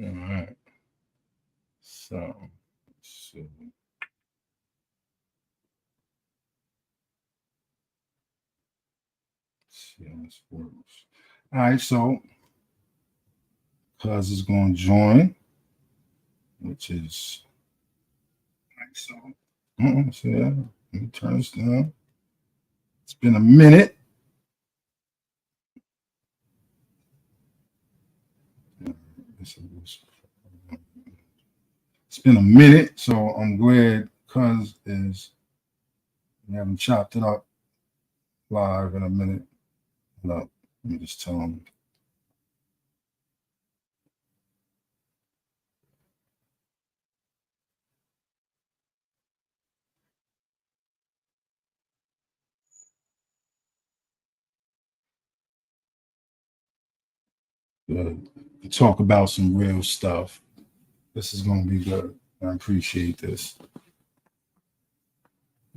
All right. So, let's see. Let's see how this works. All right. So, Cuz is going to join, which is so. So yeah, let me turn this down. It's been a minute. It's been a minute, so I'm glad Cuz is. We haven't chopped it up live in a minute. No, let me just tell him. Good. Talk about some real stuff. This is going to be good. I appreciate this.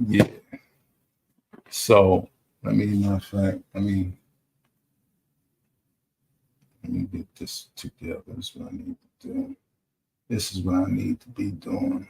Yeah. So let me, matter of fact, let me get this together. This is what I need to do. This is what I need to be doing.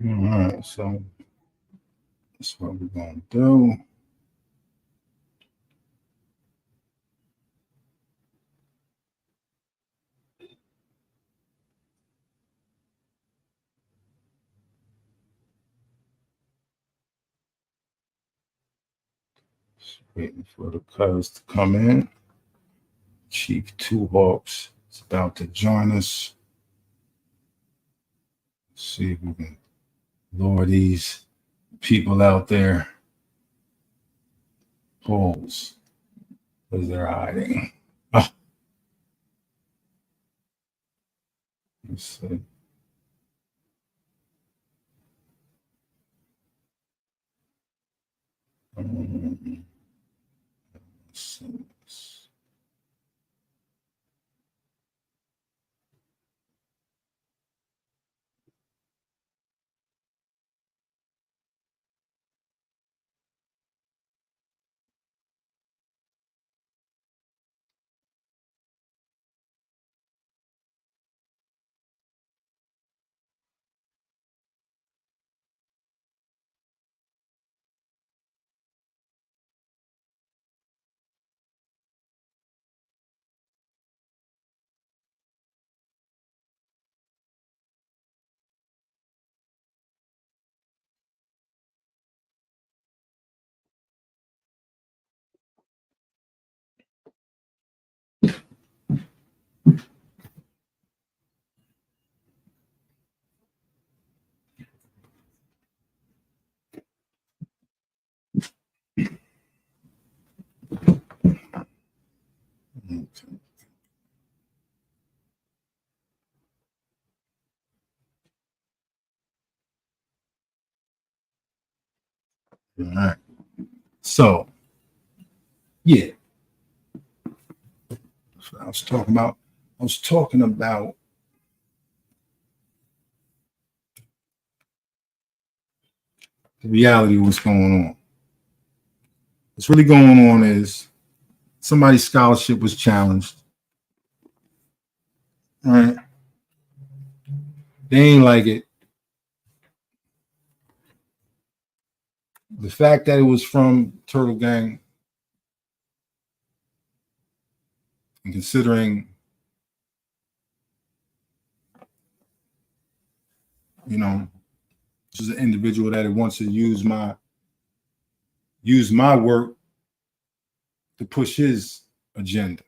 All right, so that's what we're going to do. Just waiting for the Cuz to come in. Chief Two Hawks is about to join us. Let's see if we can lure these people out there. Holes, because they're hiding. Oh, let's see. Let's see. All right. So, yeah, that's what I was talking about. I was talking about the reality of what's going on. What's really going on is somebody's scholarship was challenged. All right. They ain't like it. the fact that it was from Turtle Gang, and considering, you know, this is an individual that wants to use my work to push his agenda.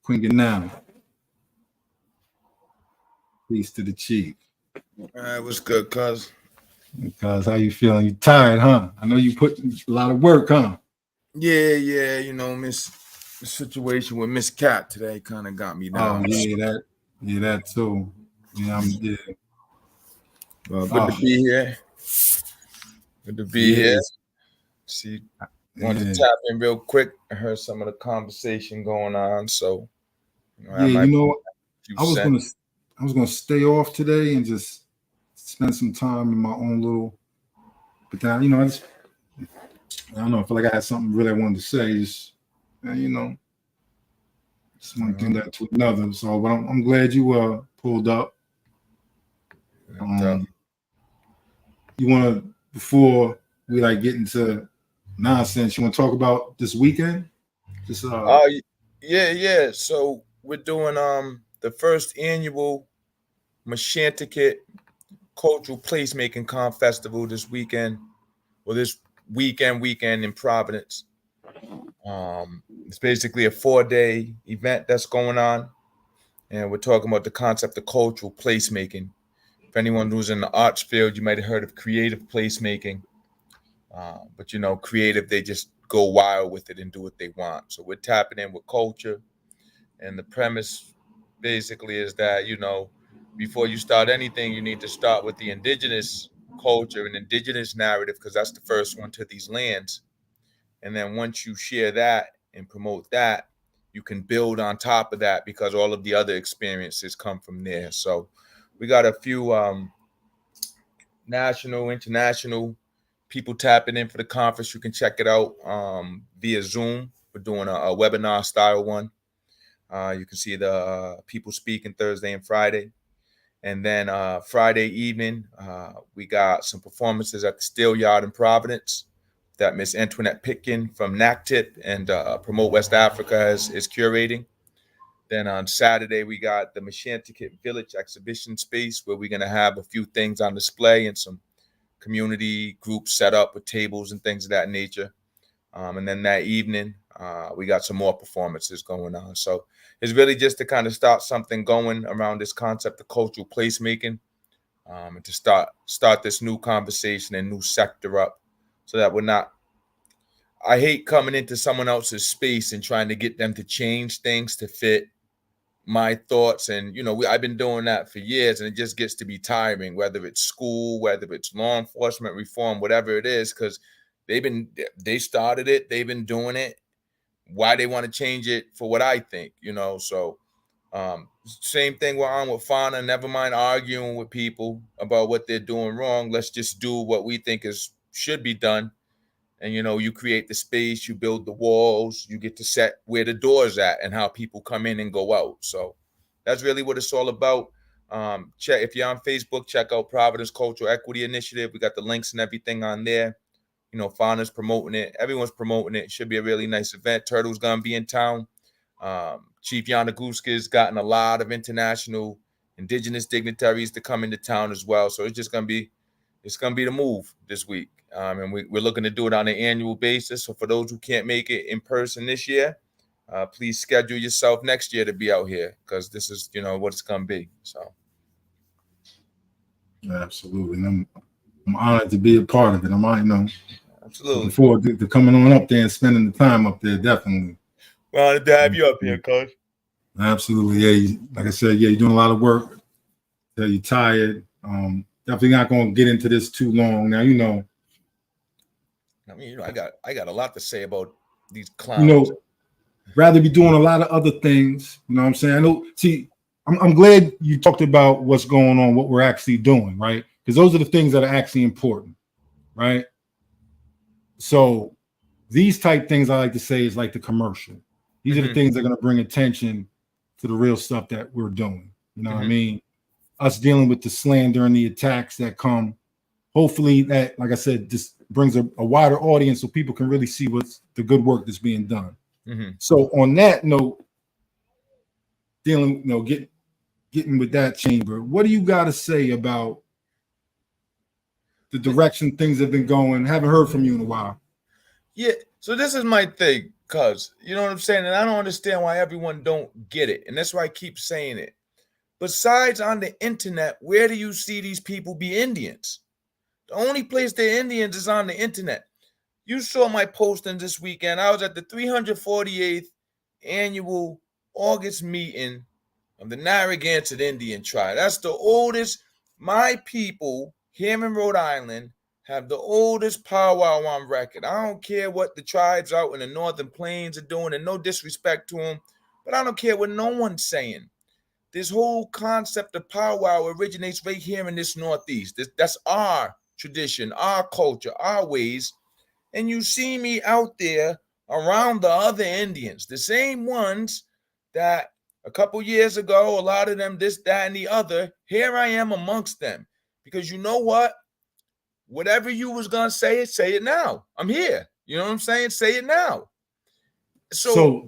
Queen Ganal. Peace to the chief. All right, what's good, cuz? Because how you feeling? You tired, huh? I know you put a lot of work, huh? Yeah. You know, the situation with Miss Cat today kind of got me down. Oh yeah, that too. Yeah, Well, good to be here. Good to be here. See, wanted to tap in real quick. I heard some of the conversation going on, so I was gonna stay off today and just spend some time in my own little. But then, I don't know. I feel like I had something really I wanted to say. Just one thing led to another. So, but I'm glad you pulled up. You want to, before we get into nonsense, you want to talk about this weekend? Just yeah. So we're doing the first annual Machanticate Cultural Placemaking Festival this weekend. Well, this weekend in Providence. It's basically a 4-day event that's going on, and we're talking about the concept of cultural placemaking. If anyone who's in the arts field, you might have heard of creative placemaking, but creative, they just go wild with it and do what they want. So we're tapping in with culture, and the premise basically is that before you start anything, you need to start with the indigenous culture and indigenous narrative, because that's the first one to these lands. And then once you share that and promote that, you can build on top of that, because all of the other experiences come from there. So we got a few national, international people tapping in for the conference. You can check it out via Zoom. We're doing a webinar style one. You can see the people speaking Thursday and Friday. And then Friday evening, we got some performances at the Steel Yard in Providence that Miss Antoinette Pitkin from NACTIP and Promote West Africa is curating. Then on Saturday, we got the Machanticate Village exhibition space, where we're going to have a few things on display and some community groups set up with tables and things of that nature. And then that evening, we got some more performances going on. So it's really just to kind of start something going around this concept of cultural placemaking, and to start this new conversation and new sector up, so that we're not. I hate coming into someone else's space and trying to get them to change things to fit my thoughts. And I've been doing that for years, and it just gets to be tiring, whether it's school, whether it's law enforcement reform, whatever it is, because they started it, they've been doing it. Why they want to change it for what I think, so same thing we're on with Fauna. Never mind arguing with people about what they're doing wrong. Let's just do what we think should be done. And you create the space, you build the walls, you get to set where the doors at and how people come in and go out. So that's really what it's all about. If you're on Facebook, check out Providence Cultural Equity Initiative. We got the links and everything on there. Fauna's promoting it. Everyone's promoting it. It should be a really nice event. Turtle's gonna be in town. Chief Yanaguski's gotten a lot of international indigenous dignitaries to come into town as well. So it's gonna be the move this week. And we're looking to do it on an annual basis. So for those who can't make it in person this year, please schedule yourself next year to be out here, because this is, what it's going to be. So. Absolutely. And I'm honored to be a part of it. Absolutely. Looking forward to coming on up there and spending the time up there. Definitely. Well, honored to have you up here, Coach. Absolutely. Yeah. Like I said, you're doing a lot of work. You're tired. Definitely not going to get into this too long. Now, I got a lot to say about these clowns. Rather be doing a lot of other things. You know what I'm saying? I'm glad you talked about what's going on, what we're actually doing, right? Because those are the things that are actually important, right? So these type things I like to say is like the commercial. These are the things that are going to bring attention to the real stuff that we're doing. You know what I mean? Us dealing with the slander and the attacks that come. Hopefully that, like I said, just brings a wider audience so people can really see what's the good work that's being done. So on that note, dealing, getting with that chamber, what do you got to say about the direction things have been going? Haven't heard from you in a while. Yeah, so this is my thing, cuz, you know what I'm saying? And I don't understand why everyone don't get it. And that's why I keep saying it. Besides on the internet, where do you see these people be Indians? The only place they're Indians is on the internet. You saw my posting this weekend. I was at the 348th annual August meeting of the Narragansett Indian tribe. That's the oldest. My people here in Rhode Island have the oldest powwow on record. I don't care what the tribes out in the Northern Plains are doing, and no disrespect to them, but I don't care what no one's saying. This whole concept of powwow originates right here in this Northeast. That's our tradition, our culture, our ways. And you see me out there around the other Indians, the same ones that a couple years ago, a lot of them, this, that, and the other, here I am amongst them. Because you know what? Whatever you was going to say it now. I'm here. You know what I'm saying? Say it now. So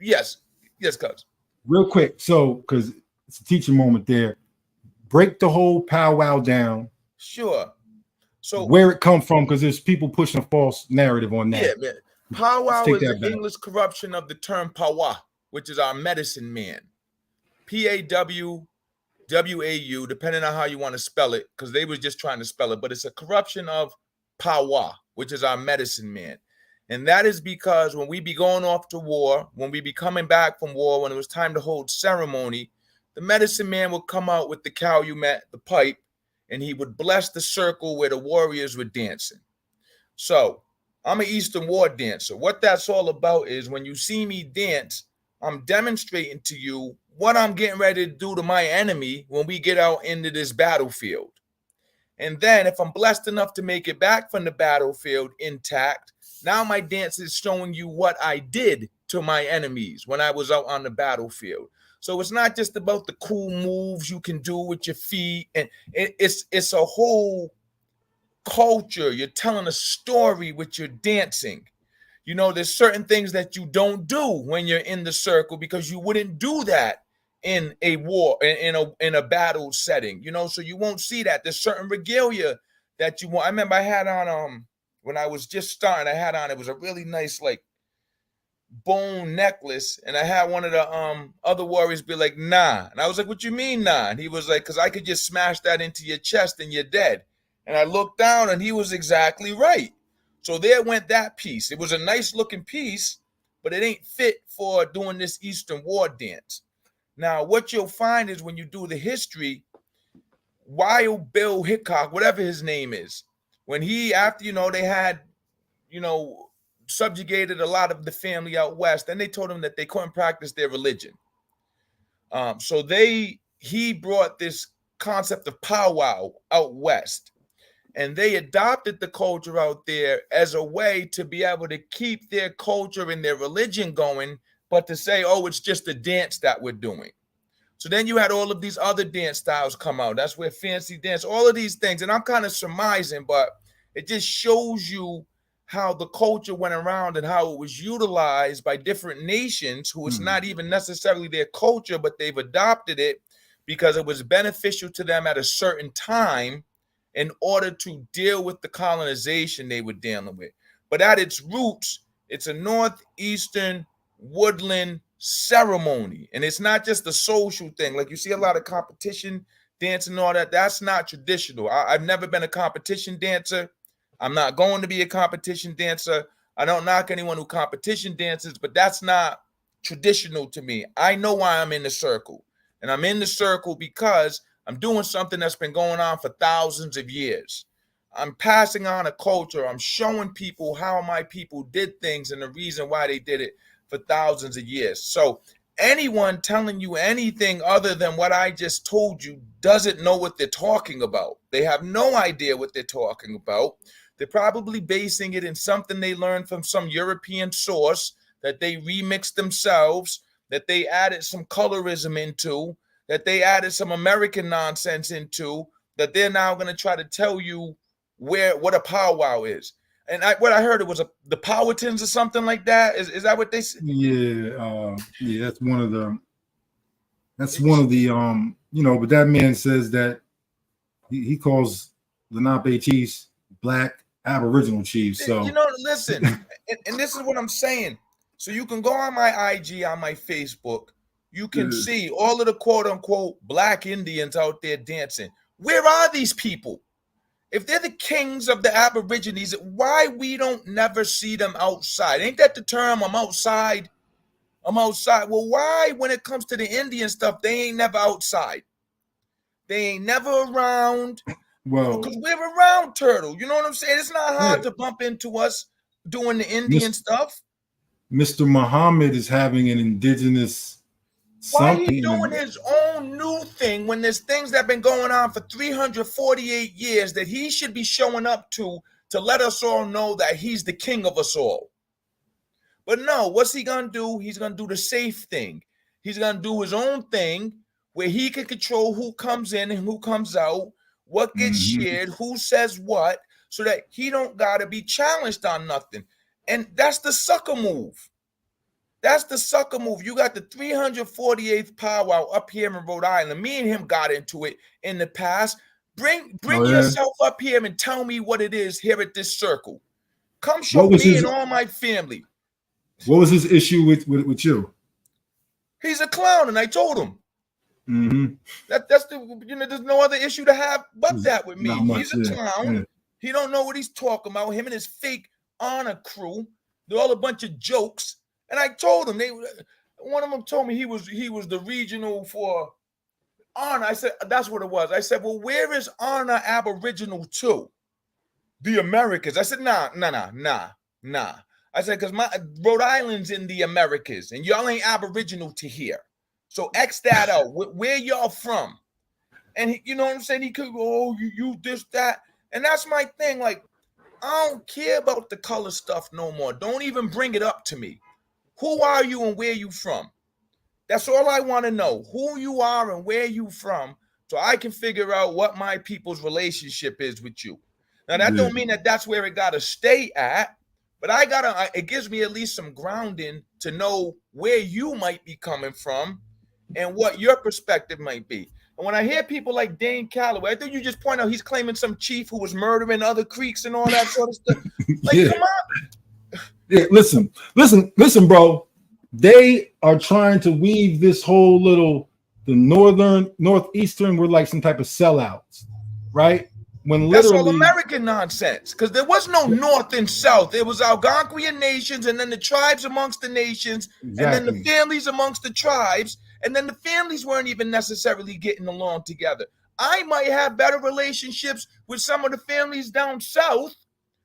yes, cuz. Real quick, so, because it's a teaching moment there, break the whole powwow down. Sure. So where it come from, because there's people pushing a false narrative on that. Yeah, man. Powwow is the English corruption of the term powwow, which is our medicine man. P-A-W-W-A-U, depending on how you want to spell it, because they was just trying to spell it, but it's a corruption of powwow, which is our medicine man. And that is because when we be going off to war, when we be coming back from war, when it was time to hold ceremony, the medicine man would come out with the calumet, the pipe, and he would bless the circle where the warriors were dancing. So I'm an Eastern War dancer. What that's all about is when you see me dance, I'm demonstrating to you what I'm getting ready to do to my enemy when we get out into this battlefield. And then if I'm blessed enough to make it back from the battlefield intact, now my dance is showing you what I did to my enemies when I was out on the battlefield. So it's not just about the cool moves you can do with your feet, and it's a whole culture. You're telling a story with your dancing. You know, there's certain things that you don't do when you're in the circle because you wouldn't do that in a war, in a battle setting. You know, so you won't see that. There's certain regalia that you want. I remember I had on when I was just starting, I had on, it was a really nice like bone necklace, and I had one of the other warriors be like, nah. And I was like, what you mean nah? And he was like, because I could just smash that into your chest and you're dead. And I looked down and he was exactly right. So there went that piece. It was a nice looking piece, but it ain't fit for doing this Eastern War dance. Now, what you'll find is when you do the history, Wild Bill Hickok, whatever his name is, when he, after, they had, subjugated a lot of the family out west, and they told him that they couldn't practice their religion. So he brought this concept of powwow out west, and they adopted the culture out there as a way to be able to keep their culture and their religion going, but to say, oh, it's just a dance that we're doing. So then you had all of these other dance styles come out. That's where fancy dance, all of these things, and I'm kind of surmising, but it just shows you how the culture went around and how it was utilized by different nations who it's not even necessarily their culture, but they've adopted it because it was beneficial to them at a certain time in order to deal with the colonization they were dealing with. But at its roots, it's a Northeastern woodland ceremony. And it's not just a social thing. Like you see a lot of competition dancing and all that. That's not traditional. I've never been a competition dancer. I'm not going to be a competition dancer. I don't knock anyone who competition dances, but that's not traditional to me. I know why I'm in the circle. And I'm in the circle because I'm doing something that's been going on for thousands of years. I'm passing on a culture. I'm showing people how my people did things and the reason why they did it for thousands of years. So anyone telling you anything other than what I just told you doesn't know what they're talking about. They have no idea what they're talking about. They're probably basing it in something they learned from some European source that they remixed themselves, that they added some colorism into, that they added some American nonsense into, that they're now going to try to tell you what a powwow is. And what I heard, it was the Powhatans or something like that. Is that what they said? Yeah, yeah, that's one of the you know, but that man says that he calls Lenape chiefs black Aboriginal chiefs. So, you know, listen, and this is what I'm saying. So you can go on my IG, on my Facebook, you can see all of the quote unquote black Indians out there dancing. Where are these people? If they're the kings of the Aborigines, why we don't never see them outside? Ain't that the term? I'm outside. I'm outside. Well, why, when it comes to the Indian stuff, they ain't never outside? They ain't never around. Well, because we're around, Turtle. You know what I'm saying? It's not hard to bump into us doing the Indian stuff. Mr. Muhammad is having an indigenous. Why he doing his own new thing when there's things that have been going on for 348 years that he should be showing up to let us all know that he's the king of us all? But no, what's he gonna do? He's gonna do the safe thing. He's gonna do his own thing where he can control who comes in and who comes out, what gets shared, who says what, so that he don't gotta be challenged on nothing. And that's the sucker move. That's the sucker move. You got the 348th powwow up here in Rhode Island. Me and him got into it in the past. Bring yourself up here and tell me what it is here at this circle. Come show me and all my family. What was his issue with you? He's a clown, and I told him. That's the, you know, there's no other issue to have but that with me. He's a clown. Yeah. He don't know what he's talking about. Him and his fake honor crew. They're all a bunch of jokes. And I told him, one of them told me he was the regional for honor. I said, that's what it was. I said, well, where is honor Aboriginal to? The Americas. I said, nah. I said, because my Rhode Island's in the Americas, and y'all ain't Aboriginal to here. So X that out. Where y'all from? And you know what I'm saying? He could go, oh, you this, that. And that's my thing. Like, I don't care about the color stuff no more. Don't even bring it up to me. Who are you and where you from? That's all I want to know. Who you are and where you from, so I can figure out what my people's relationship is with you. Now, that don't mean that that's where it got to stay at, but it gives me at least some grounding to know where you might be coming from and what your perspective might be. And when I hear people like Dane Calloway, I think you just point out he's claiming some chief who was murdering other Creeks and all that sort of stuff. Like, come on. Yeah, listen, bro. They are trying to weave this whole the northeastern, we're like some type of sellouts, right? When that's all American nonsense, because there was no north and south. It was Algonquian nations, and then the tribes amongst the nations, and then the families amongst the tribes, and then the families weren't even necessarily getting along together. I might have better relationships with some of the families down south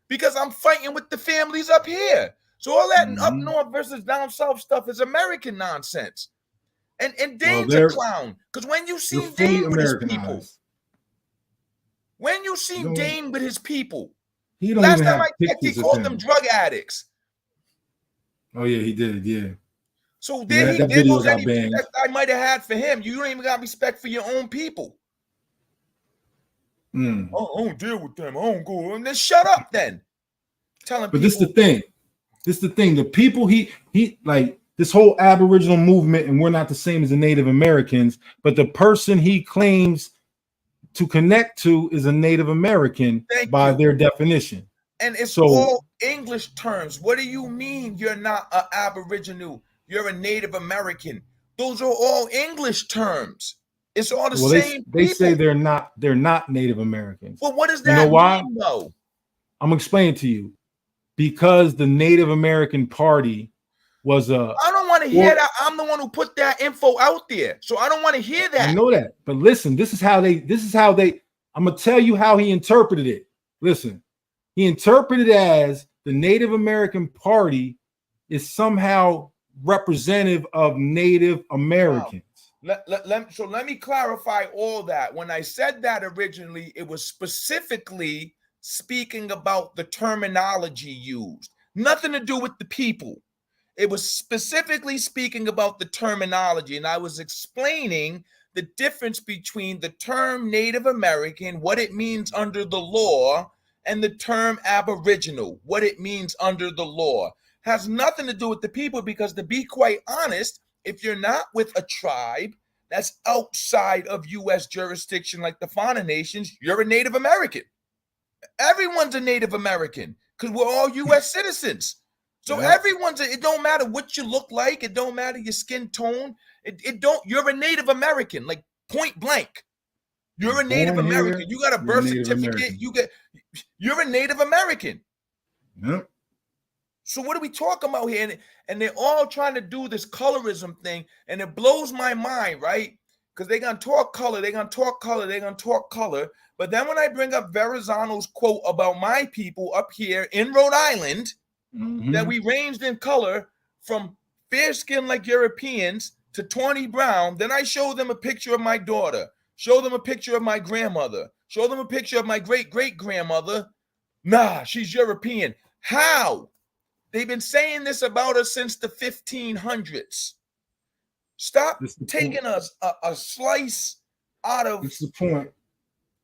because I'm fighting with the families up here. So all that up north versus down south stuff is American nonsense. And Dane's a clown. Because when you see Dane with his people, Dane with his people, last time I checked, he called them drug addicts. Oh yeah, he did, yeah. So there goes any respect I might have had for him. You don't even got respect for your own people. I don't deal with them. I don't go. And then shut up then. Telling but people, this is the thing. The people he like this whole Aboriginal movement, and we're not the same as the Native Americans, but the person he claims to connect to is a Native American by their definition. And it's all English terms. What do you mean you're not an Aboriginal? You're a Native American. Those are all English terms. It's all the same. They say they're not Native Americans. Well, what does that mean, though? I'm explaining to you. Because the Native American Party was I don't want to hear that. I'm the one who put that info out there. So I don't want to hear that. I know that. But listen, this is how they I'm gonna tell you how he interpreted it. Listen, he interpreted it as the Native American Party is somehow representative of Native Americans. Wow. Let me clarify all that. When I said that originally, it was specifically speaking about the terminology used, nothing to do with the people. It was specifically speaking about the terminology, and I was explaining the difference between the term Native American, what it means under the law, and the term Aboriginal, what it means under the law. Has nothing to do with the people, because to be quite honest, if you're not with a tribe that's outside of U.S. jurisdiction like the Fauna Nations, you're a Native American. Everyone's a Native American because we're all U.S. citizens. So everyone's, it don't matter what you look like. It don't matter your skin tone. You're a Native American, like point blank. You're a Native American. You got a birth certificate. You're a Native American. Yep. So what are we talking about here? And they're all trying to do this colorism thing, and it blows my mind, right? Because they're going to talk color, they're going to talk color, they're going to talk color. But then when I bring up Verrazano's quote about my people up here in Rhode Island, that we ranged in color from fair skin like Europeans to tawny brown, then I show them a picture of my daughter, show them a picture of my grandmother, show them a picture of my great-great-grandmother. Nah, she's European. How? They've been saying this about us since the 1500s. Stop taking us a slice out of... It's the point.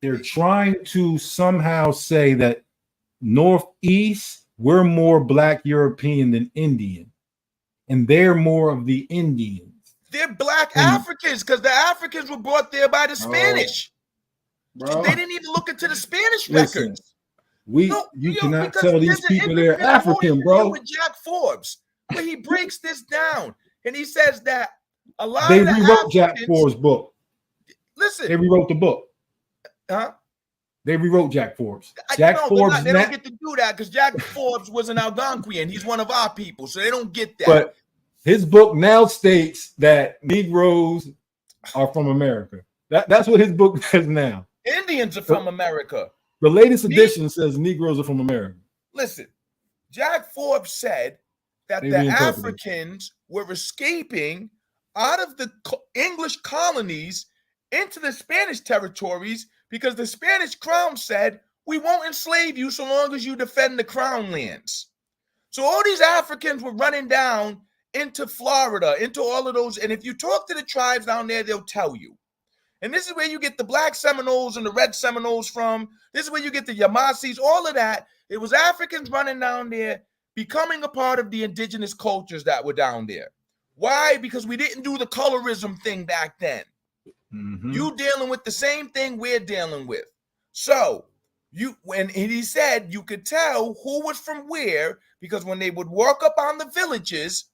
They're trying to somehow say that Northeast, we're more Black European than Indian, and they're more of the Indians. They're Black Africans because the Africans were brought there by the Spanish. So they didn't even look into the Spanish records. You cannot tell these people they're African, bro. With Jack Forbes, where he breaks this down, and he says that a lot they of the rewrote Africans, Jack Forbes' book. Listen, they rewrote the book. Huh? They rewrote Jack Forbes. Jack Forbes. They don't get to do that because Jack Forbes was an Algonquian. He's one of our people, so they don't get that. But his book now states that Negroes are from America. That's what his book says now. Indians are from America. The latest edition says Negroes are from America. Listen, Jack Forbes said that the Africans were escaping out of the English colonies into the Spanish territories because the Spanish crown said, we won't enslave you so long as you defend the crown lands. So all these Africans were running down into Florida, into all of those. And if you talk to the tribes down there, they'll tell you. And this is where you get the Black Seminoles and the Red Seminoles from. This is where you get the Yamasees, all of that. It was Africans running down there, becoming a part of the indigenous cultures that were down there. Why? Because we didn't do the colorism thing back then. You dealing with the same thing we're dealing with. So when he said you could tell who was from where, because when they would walk up on the villages,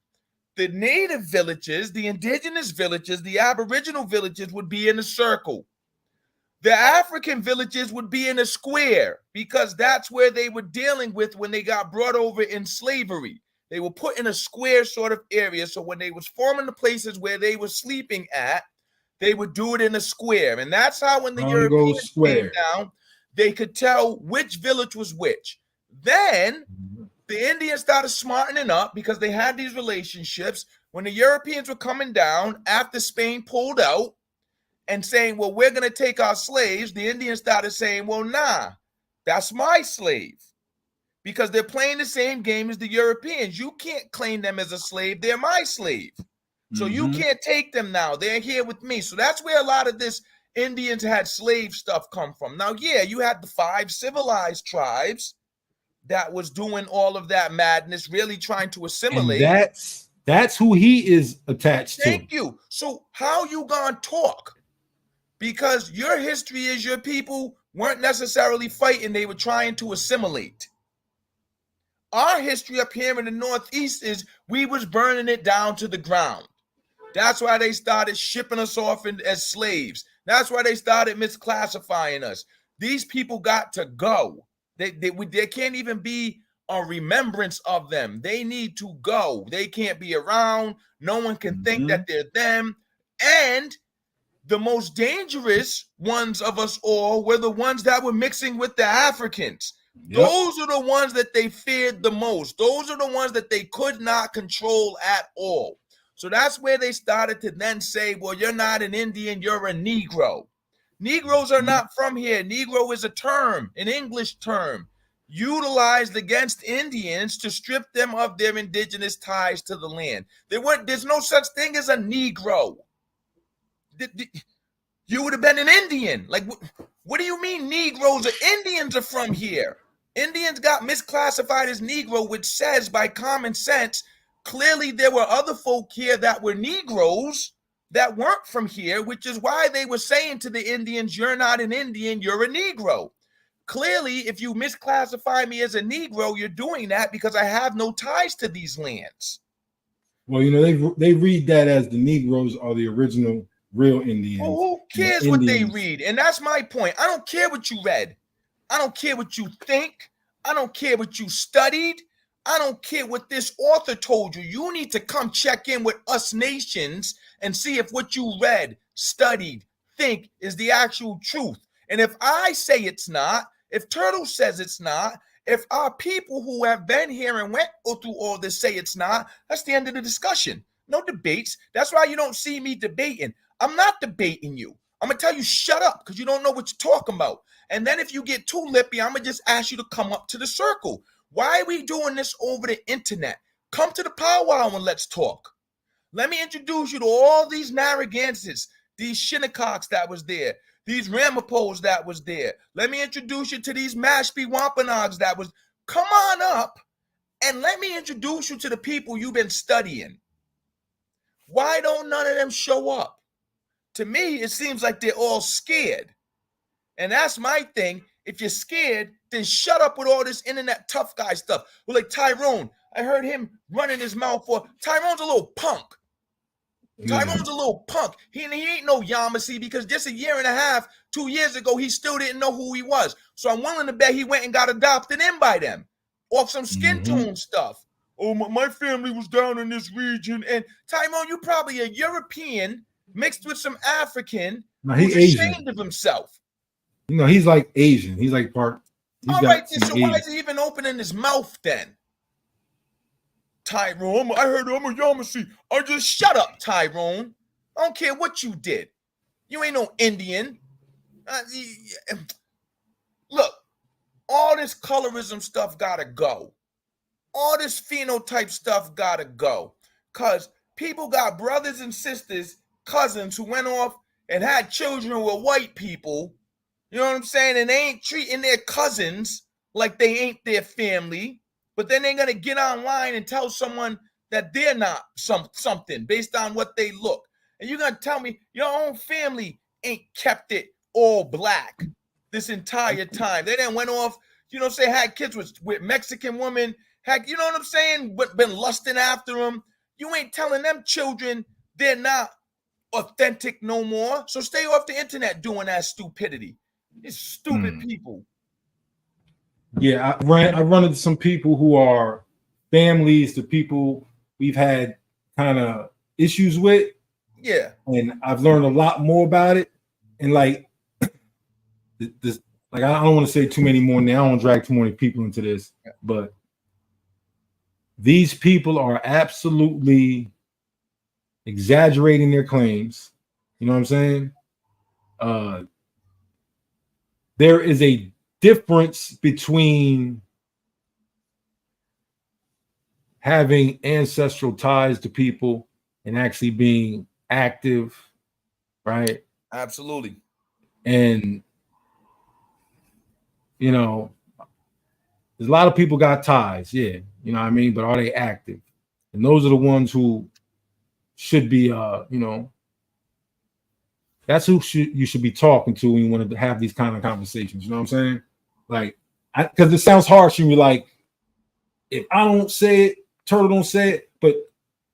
the native villages, the indigenous villages, the Aboriginal villages would be in a circle. The African villages would be in a square because that's where they were dealing with when they got brought over in slavery. They were put in a square sort of area. So when they was forming the places where they were sleeping at, they would do it in a square. And that's how when the Europeans came down, they could tell which village was which. Then the Indians started smartening up because they had these relationships. When the Europeans were coming down after Spain pulled out and saying, well, we're going to take our slaves, the Indians started saying, well, nah, that's my slave. Because they're playing the same game as the Europeans. You can't claim them as a slave. They're my slave. So you can't take them now. They're here with me. So that's where a lot of this Indians had slave stuff come from. Now, yeah, you had the 5 civilized tribes that was doing all of that madness, really trying to assimilate. And that's who he is attached to. Thank you. So how you gonna talk? Because your history is your people weren't necessarily fighting. They were trying to assimilate. Our history up here in the Northeast is we was burning it down to the ground. That's why they started shipping us off as slaves. That's why they started misclassifying us. These people got to go. There can't even be a remembrance of them. They need to go. They can't be around. No one can think that they're them. And the most dangerous ones of us all were the ones that were mixing with the Africans. Yep. Those are the ones that they feared the most. Those are the ones that they could not control at all. So that's where they started to then say, well, you're not an Indian, you're a Negro. Negroes are not from here. Negro is a term, an English term, utilized against Indians to strip them of their indigenous ties to the land. There's no such thing as a Negro. You would have been an Indian. Like, what do you mean Negroes or Indians are from here? Indians got misclassified as Negro, which says by common sense, clearly there were other folk here that were Negroes that weren't from here, which is why they were saying to the Indians, you're not an Indian, you're a Negro. Clearly, if you misclassify me as a Negro, you're doing that because I have no ties to these lands. Well, you know, they read that as the Negroes are the original real Indians. Well, who cares what they read? And that's my point. I don't care what you read. I don't care what you think. I don't care what you studied. I don't care what this author told you. You need to come check in with us nations and see if what you read, studied, think is the actual truth. And if I say it's not, if Turtle says it's not, if our people who have been here and went through all this say it's not, that's the end of the discussion. No debates. That's why you don't see me debating. I'm not debating you. I'm going to tell you, shut up, because you don't know what you're talking about. And then if you get too lippy, I'm going to just ask you to come up to the circle. Why are we doing this over the internet? Come to the powwow and let's talk. Let me introduce you to all these Narragansetts, these Shinnecocks that was there, these Ramapos that was there. Let me introduce you to these Mashpee Wampanoags that was. Come on up and let me introduce you to the people you've been studying. Why don't none of them show up? To me, it seems like they're all scared. And that's my thing. If you're scared, then shut up with all this internet tough guy stuff. Well, like Tyrone, I heard him running his mouth for. Tyrone's a little punk. Tyrone's a little punk. He ain't no Yamasee because just a year and a half, 2 years ago, he still didn't know who he was. So I'm willing to bet he went and got adopted in by them off some skin tone stuff. Oh, my family was down in this region. And Tyrone, you probably a European mixed with some African who's ashamed of himself. You know, he's like Asian. He's like part. All right, so why is he even opening his mouth then? Tyrone, I heard I'm a Yamasee. I just shut up, Tyrone. I don't care what you did. You ain't no Indian. Look, all this colorism stuff gotta go. All this phenotype stuff gotta go. Because people got brothers and sisters, cousins who went off and had children with white people. You know what I'm saying? And they ain't treating their cousins like they ain't their family. But then they're going to get online and tell someone that they're not something based on what they look. And you're going to tell me your own family ain't kept it all black this entire time. They then went off, you know, say had kids with Mexican women, had, you know what I'm saying, but been lusting after them. You ain't telling them children they're not authentic no more. So stay off the internet doing that stupidity. These stupid people. Yeah, I run into some people who are families to people we've had kind of issues with. Yeah. And I've learned a lot more about it. And like this, like I don't want to say too many more now. I don't want to drag too many people into this, but these people are absolutely exaggerating their claims. You know what I'm saying? There is a difference between having ancestral ties to people and actually being active, right? Absolutely. And, you know, there's a lot of people got ties, yeah, you know what I mean? But are they active? And those are the ones who should be, you know, that's who you should be talking to when you want to have these kind of conversations. You know what I'm saying? Like, because it sounds harsh and you're like, if I don't say it, Turtle don't say it. But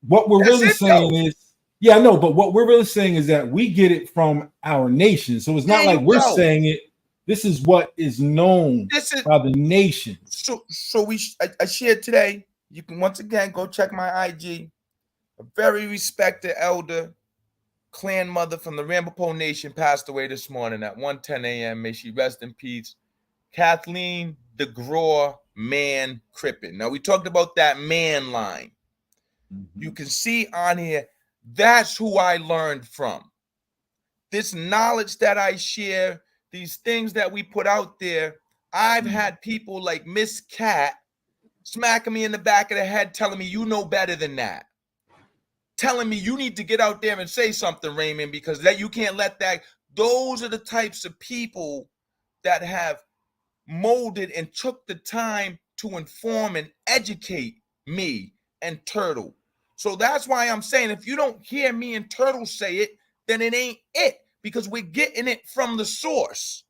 what we're really saying is, yeah, I know, but what we're really saying is that we get it from our nation. So it's not like we're saying it. This is what is known by the nation. So I shared today. You can once again go check my IG. A very respected elder, clan mother from the Ramapo Nation passed away this morning at 1:10 a.m. May she rest in peace. Kathleen DeGraw Man Crippen. Now, we talked about that man line. You can see on here, that's who I learned from. This knowledge that I share, these things that we put out there, I've had people like Miss Cat smacking me in the back of the head, telling me, you know better than that. Telling me you need to get out there and say something, Raymond, because that you can't let that Those are the types of people that have molded and took the time to inform and educate me and Turtle. So that's why I'm saying, if you don't hear me and Turtle say it, then it ain't it, because we're getting it from the source.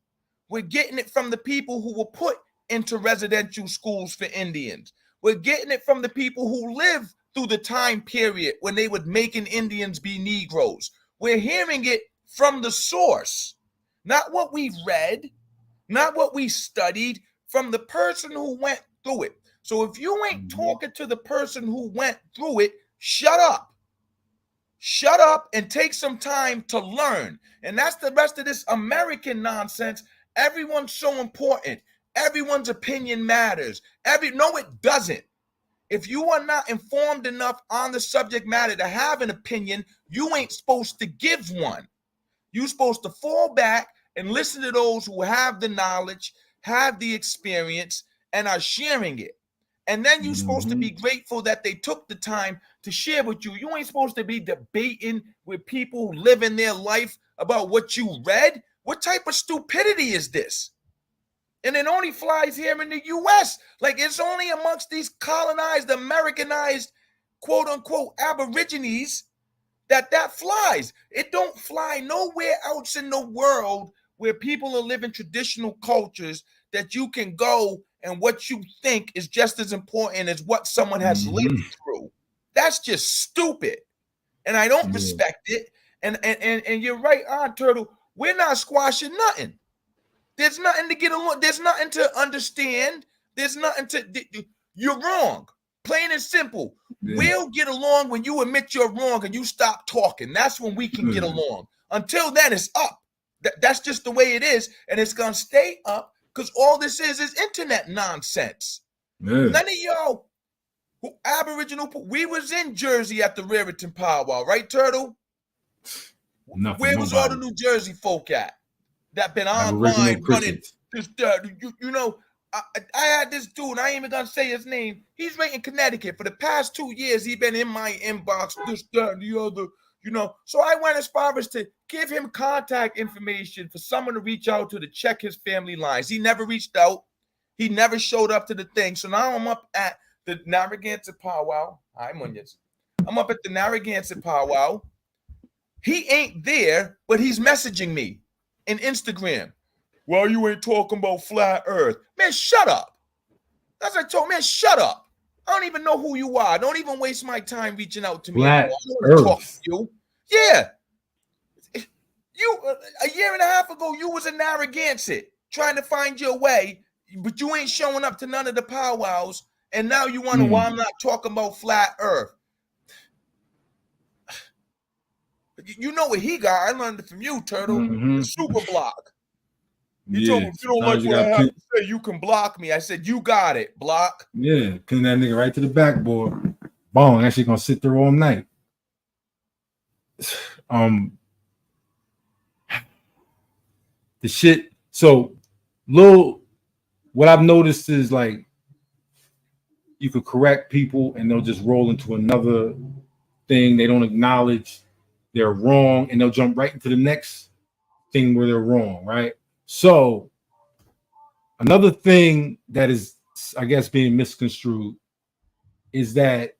We're getting it from the people who were put into residential schools for Indians. We're getting it from the people who lived through the time period when they were making Indians be Negroes. We're hearing it from the source, not what we read, not what we studied, from the person who went through it. So if you ain't talking to the person who went through it, shut up. Shut up and take some time to learn. And that's the rest of this American nonsense. Everyone's so important. Everyone's opinion matters. No, it doesn't. If you are not informed enough on the subject matter to have an opinion, you ain't supposed to give one. You're supposed to fall back and listen to those who have the knowledge, have the experience, and are sharing it. And then you're supposed to be grateful that they took the time to share with you. You ain't supposed to be debating with people who live in their life about what you read. What type of stupidity is this? And it only flies here in the U.S. Like, it's only amongst these colonized, Americanized, quote unquote, aborigines that flies. It don't fly nowhere else in the world where people are living traditional cultures that you can go and what you think is just as important as what someone has lived through. That's just stupid. And I don't respect it. And you're right on, Turtle. We're not squashing nothing. There's nothing to get along. There's nothing to understand. There's nothing to. You're wrong. Plain and simple. Yeah. We'll get along when you admit you're wrong and you stop talking. That's when we can get along. Until then, it's up. That's just the way it is. And it's going to stay up because all this is internet nonsense. Yeah. None of y'all who Aboriginal, we was in Jersey at the Raritan powwow, right, Turtle? Nothing, where was all the New Jersey folk at? That been online running this, you know, I had this dude, I ain't even gonna say his name. He's right in Connecticut. For the past 2 years, he been in my inbox, this, that, and the other, you know. So I went as far as to give him contact information for someone to reach out to check his family lines. He never reached out. He never showed up to the thing. So now I'm up at the Narragansett powwow. Hi, Munyas. I'm up at the Narragansett powwow. He ain't there, but he's messaging me in Instagram. Well, you ain't talking about flat earth. Man, shut up. That's what I told him, man, shut up. I don't even know who you are. Don't even waste my time reaching out to me. Flat I don't want to talk to you. Yeah. You, a year and a half ago, you was in Narragansett trying to find your way, but you ain't showing up to none of the powwows, and now you wonder why I'm not talking about flat earth. You know what he got. I learned it from you, Turtle. The super block. He told me, if you don't like what I have to say, you can block me. I said, you got it, block. Yeah, pin that nigga right to the backboard. Boom, that shit gonna sit there all night. The shit. So, what I've noticed is like you could correct people and they'll just roll into another thing. They don't acknowledge they're wrong and they'll jump right into the next thing where they're wrong, right? So another thing that is, I guess, being misconstrued is that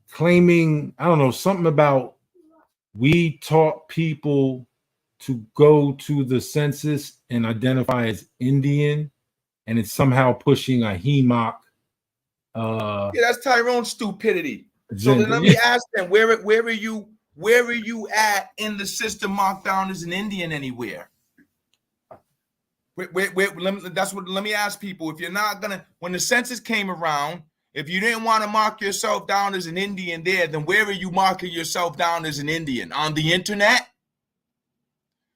claiming, I don't know, something about we taught people to go to the census and identify as Indian, and it's somehow pushing a HEMOC. Yeah, that's Tyrone's stupidity. So then let me ask them, where are you at in the system marked down as an Indian anywhere? Let me ask people, if you're not gonna, when the census came around, if you didn't want to mark yourself down as an Indian there, then where are you marking yourself down as an Indian? On the internet?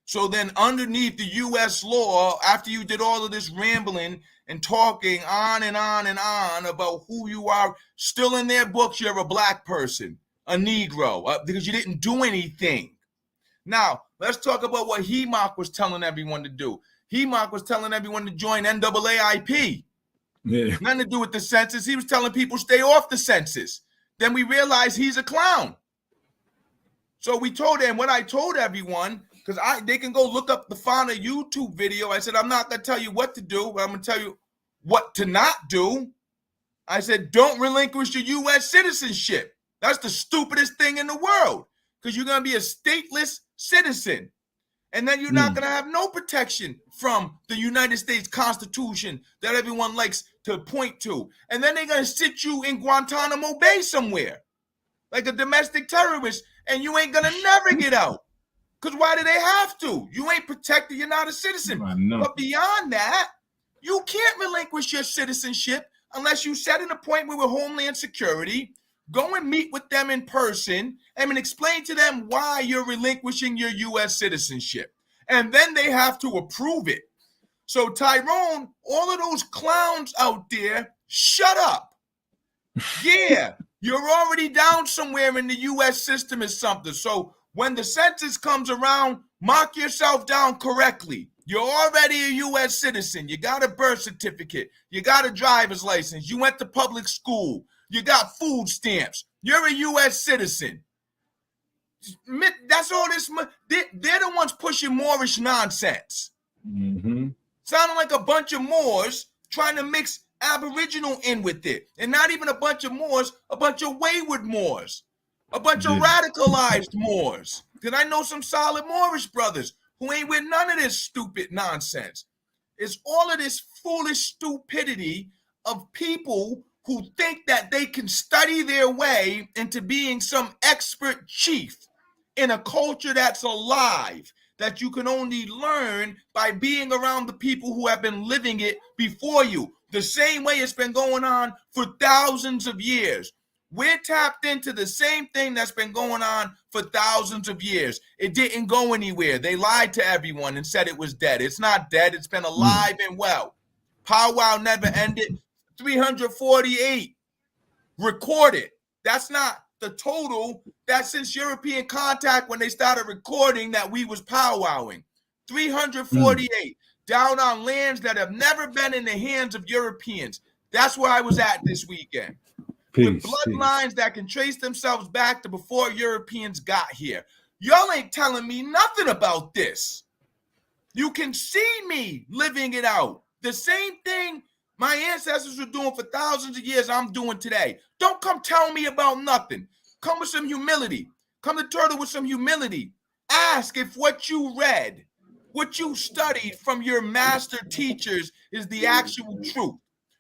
So then underneath the U.S. law, after you did all of this rambling and talking on and on and on about who you are, still in their books, you're a black person, a Negro, because you didn't do anything. Now, let's talk about what HEMOC was telling everyone to do. HEMOC was telling everyone to join NAAIP. Yeah. Nothing to do with the census. He was telling people stay off the census. Then we realized he's a clown. So we told them what I told everyone, because they can go look up the final YouTube video. I said, I'm not going to tell you what to do, but I'm going to tell you what to not do. I said, don't relinquish your U.S. citizenship. That's the stupidest thing in the world, because you're going to be a stateless citizen. And then you're not going to have no protection from the United States Constitution that everyone likes to point to. And then they're going to sit you in Guantanamo Bay somewhere like a domestic terrorist, and you ain't going to never get out. Because why do they have to? You ain't protected. You're not a citizen. But beyond that, you can't relinquish your citizenship unless you set an appointment with Homeland Security, go and meet with them in person, and explain to them why you're relinquishing your U.S. citizenship. And then they have to approve it. So Tyrone, all of those clowns out there, shut up. Yeah, you're already down somewhere in the U.S. system or something. So when the census comes around, mark yourself down correctly. You're already a U.S. citizen. You got a birth certificate. You got a driver's license. You went to public school. You got food stamps. You're a U.S. citizen. That's all this. They're the ones pushing Moorish nonsense. Sounding like a bunch of Moors trying to mix Aboriginal in with it. And not even a bunch of Moors, a bunch of wayward Moors. A bunch of radicalized Moors. Because I know some solid Moorish brothers who ain't with none of this stupid nonsense. It's all of this foolish stupidity of people who think that they can study their way into being some expert chief in a culture that's alive, that you can only learn by being around the people who have been living it before you. The same way it's been going on for thousands of years. We're tapped into the same thing that's been going on for thousands of years. It didn't go anywhere. They lied to everyone and said it was dead. It's not dead. It's been alive and well. Powwow never ended. 348 recorded. That's not the total. That's since European contact when they started recording that we was powwowing. 348 down on lands that have never been in the hands of Europeans. That's where I was at this weekend. With bloodlines that can trace themselves back to before Europeans got here. Y'all ain't telling me nothing about this. You can see me living it out. The same thing my ancestors were doing for thousands of years, I'm doing today. Don't come tell me about nothing. Come with some humility. Come to Turtle with some humility. Ask if what you read, what you studied from your master teachers is the actual truth.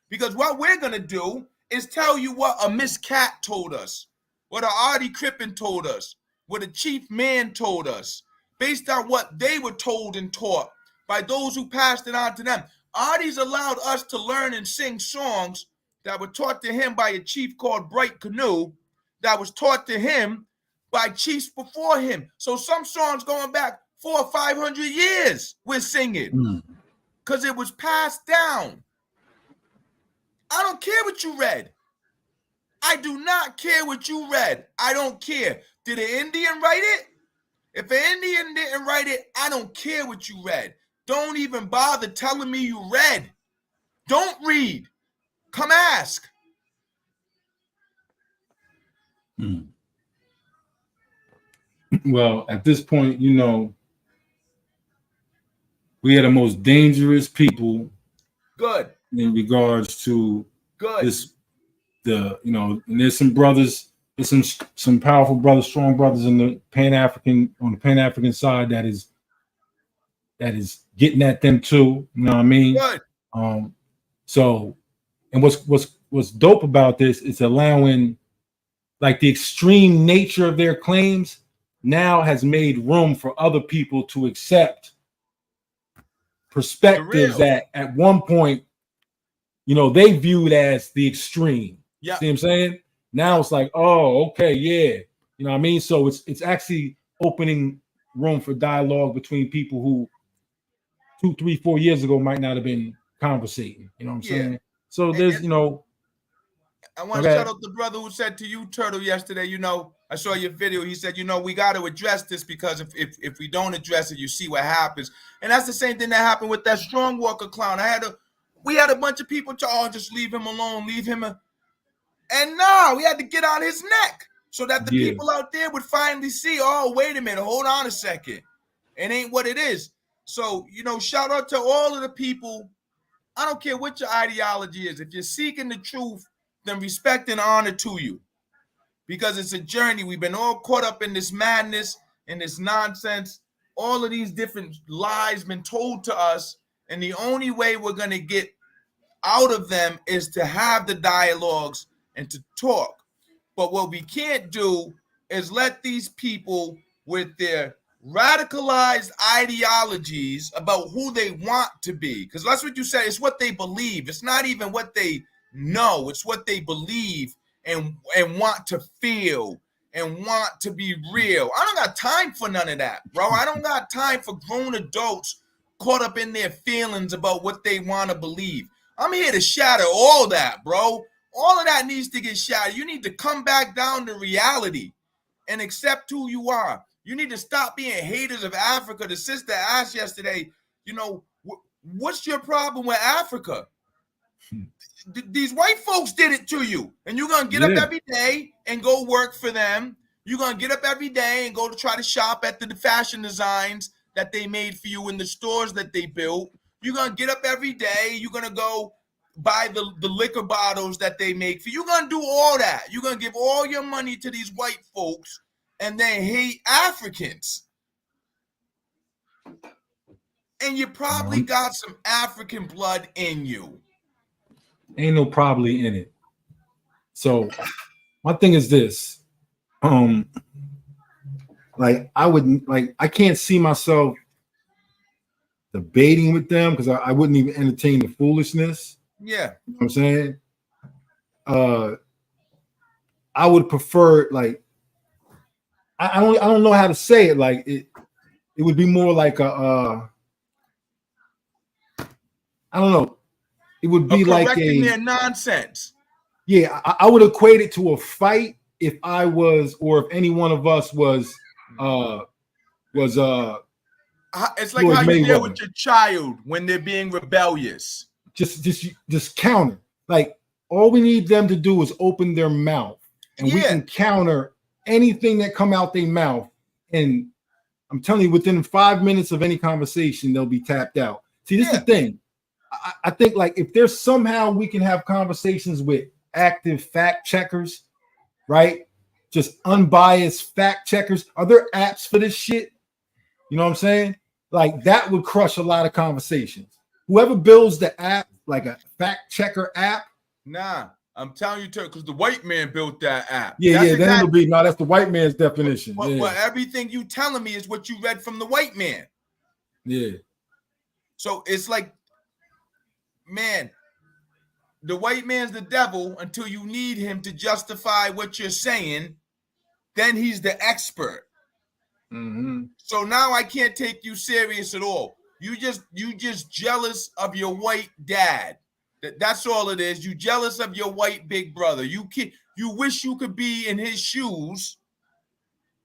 Because what we're going to do is tell you what a Miss Cat told us, what a Artie Crippen told us, what a Chief Man told us, based on what they were told and taught by those who passed it on to them. Artie's allowed us to learn and sing songs that were taught to him by a chief called Bright Canoe, that was taught to him by chiefs before him. So some songs going back 400 or 500 years we're singing because it was passed down. I don't care what you read. I do not care what you read. I don't care. Did an Indian write it? If an Indian didn't write it, I don't care what you read. Don't even bother telling me you read. Don't read. Come ask. Well, at this point, you know, we are the most dangerous people. Good. In regards to this, and there's some brothers, there's some powerful brothers, strong brothers in the Pan-African side that is getting at them too. You know what I mean? Good. So, and what's dope about this is allowing, like, the extreme nature of their claims now has made room for other people to accept perspectives that at one point, you know, they viewed as the extreme. Yeah. See what I'm saying? Now it's like, oh, okay, yeah. You know what I mean? So it's actually opening room for dialogue between people who 2, 3, 4 years ago might not have been conversating. You know what I'm saying? So there's, you know. I want to shout out the brother who said to you, Turtle, yesterday, you know, I saw your video. He said, you know, we got to address this because if we don't address it, you see what happens. And that's the same thing that happened with that strong walker clown. We had a bunch of people just leave him alone, leave him. And no, we had to get on his neck. so that the people out there would finally see, oh, wait a minute, hold on a second. It ain't what it is. So, you know, shout out to all of the people. I don't care what your ideology is. If you're seeking the truth, then respect and honor to you. Because it's a journey. We've been all caught up in this madness and this nonsense. All of these different lies been told to us. And the only way we're going to get out of them is to have the dialogues and to talk. But what we can't do is let these people with their radicalized ideologies about who they want to be, because that's what you said, it's what they believe. It's not even what they know, it's what they believe and want to feel and want to be real. I don't got time for none of that, bro. I don't got time for grown adults caught up in their feelings about what they want to believe. I'm here to shatter all that, bro. All of that needs to get shattered. You need to come back down to reality and accept who you are. You need to stop being haters of Africa. The sister asked yesterday, you know, what's your problem with Africa? These white folks did it to you. And you're going to get up every day and go work for them. You're going to get up every day and go to try to shop at the fashion designs that they made for you in the stores that they built. You're going to get up every day. You're going to go buy the liquor bottles that they make for you. You're going to do all that. You're going to give all your money to these white folks and then hate Africans. And you probably got some African blood in you. Ain't no probably in it. So my thing is this. Like I can't see myself debating with them because I wouldn't even entertain the foolishness. Yeah. You know what I'm saying? I would prefer, like, I don't know how to say it. Like it would be more like I don't know. It would be like their nonsense. Yeah, I would equate it to a fight if I was, or if any one of us was it's like how you deal with your child when they're being rebellious. Just counter. Like, all we need them to do is open their mouth, and we can counter anything that come out their mouth. And I'm telling you, within 5 minutes of any conversation, they'll be tapped out. See, this is the thing. I think, like, if there's somehow we can have conversations with active fact checkers, right? Just unbiased fact checkers. Are there apps for this shit? You know what I'm saying? Like, that would crush a lot of conversations. Whoever builds the app, like a fact checker app. Nah, I'm telling you, because the white man built that app. Then it'll be, no, that's the white man's definition. But everything you telling me is what you read from the white man. Yeah. So it's like, man, the white man's the devil until you need him to justify what you're saying. Then he's the expert. Mm-hmm. So now I can't take you serious at all. You just jealous of your white dad. That's all it is. You jealous of your white big brother. You wish you could be in his shoes.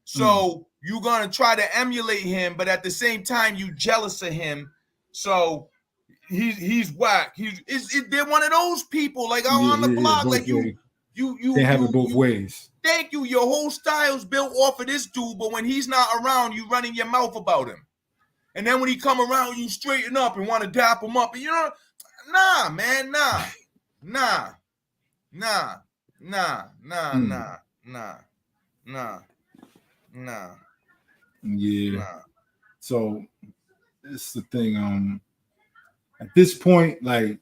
So you're gonna try to emulate him, but at the same time you jealous of him. So he's whack. They're one of those people, like on the block, like you can't have it both ways. Thank you. Your whole style's built off of this dude, but when he's not around, you running your mouth about him. And then when he come around, you straighten up and want to dap him up. And you know, nah, man, nah. Yeah. Nah. So it's the thing. At this point, like,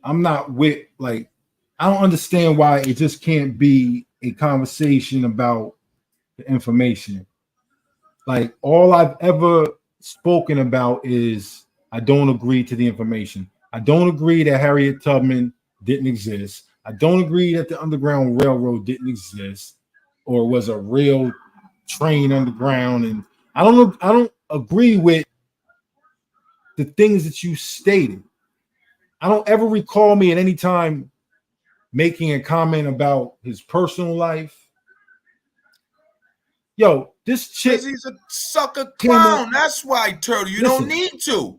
I'm not with, like, I don't understand why it just can't be a conversation about the information. Like, all I've ever spoken about is I don't agree to the information. I don't agree that Harriet Tubman didn't exist. I don't agree that the Underground Railroad didn't exist or was a real train underground. And I don't agree with the things that you stated. I don't ever recall me at any time making a comment about his personal life. Yo, this chick, he's a sucker clown. That's why, Turtle. You don't need to.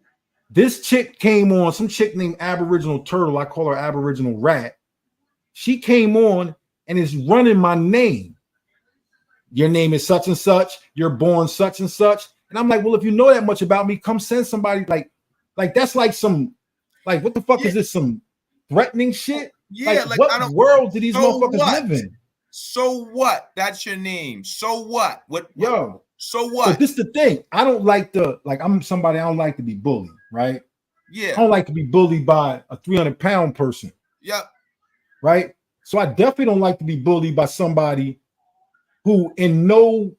This chick came on, some chick named Aboriginal Turtle. I call her Aboriginal Rat. She came on and is running my name. Your name is such and such. You're born such and such. And I'm like, well, if you know that much about me, come send somebody like that's like some, like, what the fuck is this? Some threatening shit? Yeah, like what world do these motherfuckers live in? So what? That's your name. So what? Yo. So what? But this is the thing. I don't like I'm somebody, I don't like to be bullied, right? Yeah. I don't like to be bullied by a 300-pound person. Yep. Right? So I definitely don't like to be bullied by somebody who in no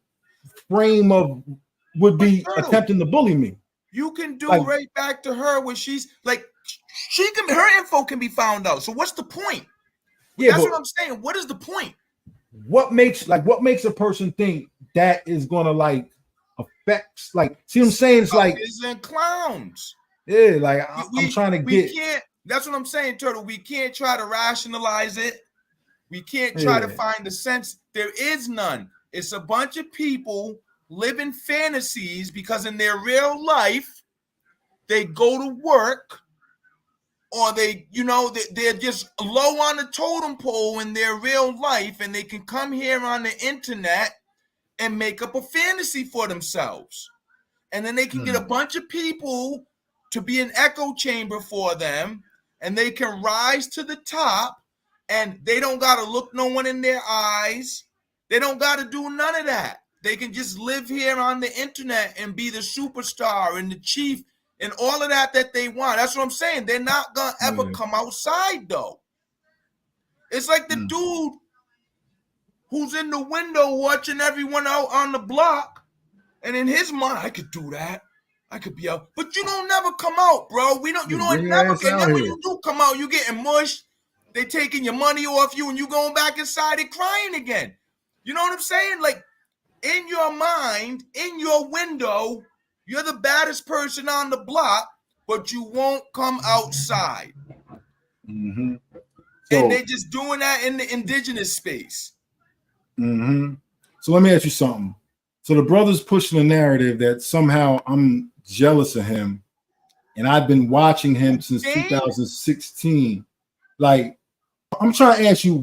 frame of would be attempting to bully me. You can do right back to her when she's like, her info can be found out. So what's the point? Yeah, that's what I'm saying. What is the point? What makes a person think that is gonna like affect, like, see what I'm saying? It's like and clowns. Yeah, like I'm trying to get. Can't. That's what I'm saying, Turtle. We can't try to rationalize it. We can't try to find the sense. There is none. It's a bunch of people living fantasies because in their real life, they go to work or they're just low on the totem pole in their real life, and they can come here on the internet and make up a fantasy for themselves. And then they can get a bunch of people to be an echo chamber for them, and they can rise to the top, and they don't got to look no one in their eyes. They don't got to do none of that. They can just live here on the internet and be the superstar and the chief and all of that they want. That's what I'm saying. They're not going to ever come outside, though. It's like the dude who's in the window watching everyone out on the block, and in his mind, I could do that. I could be out. But you don't never come out, bro. You don't never get out. When you do come out, you getting mushed. They taking your money off you, and you going back inside and crying again. You know what I'm saying? Like, in your mind, in your window, you're the baddest person on the block, but you won't come outside. Mm-hmm. And they're just doing that in the indigenous space. Mm-hmm. So let me ask you something. So the brother's pushing a narrative that somehow I'm jealous of him, and I've been watching him since 2016. Like, I'm trying to ask you,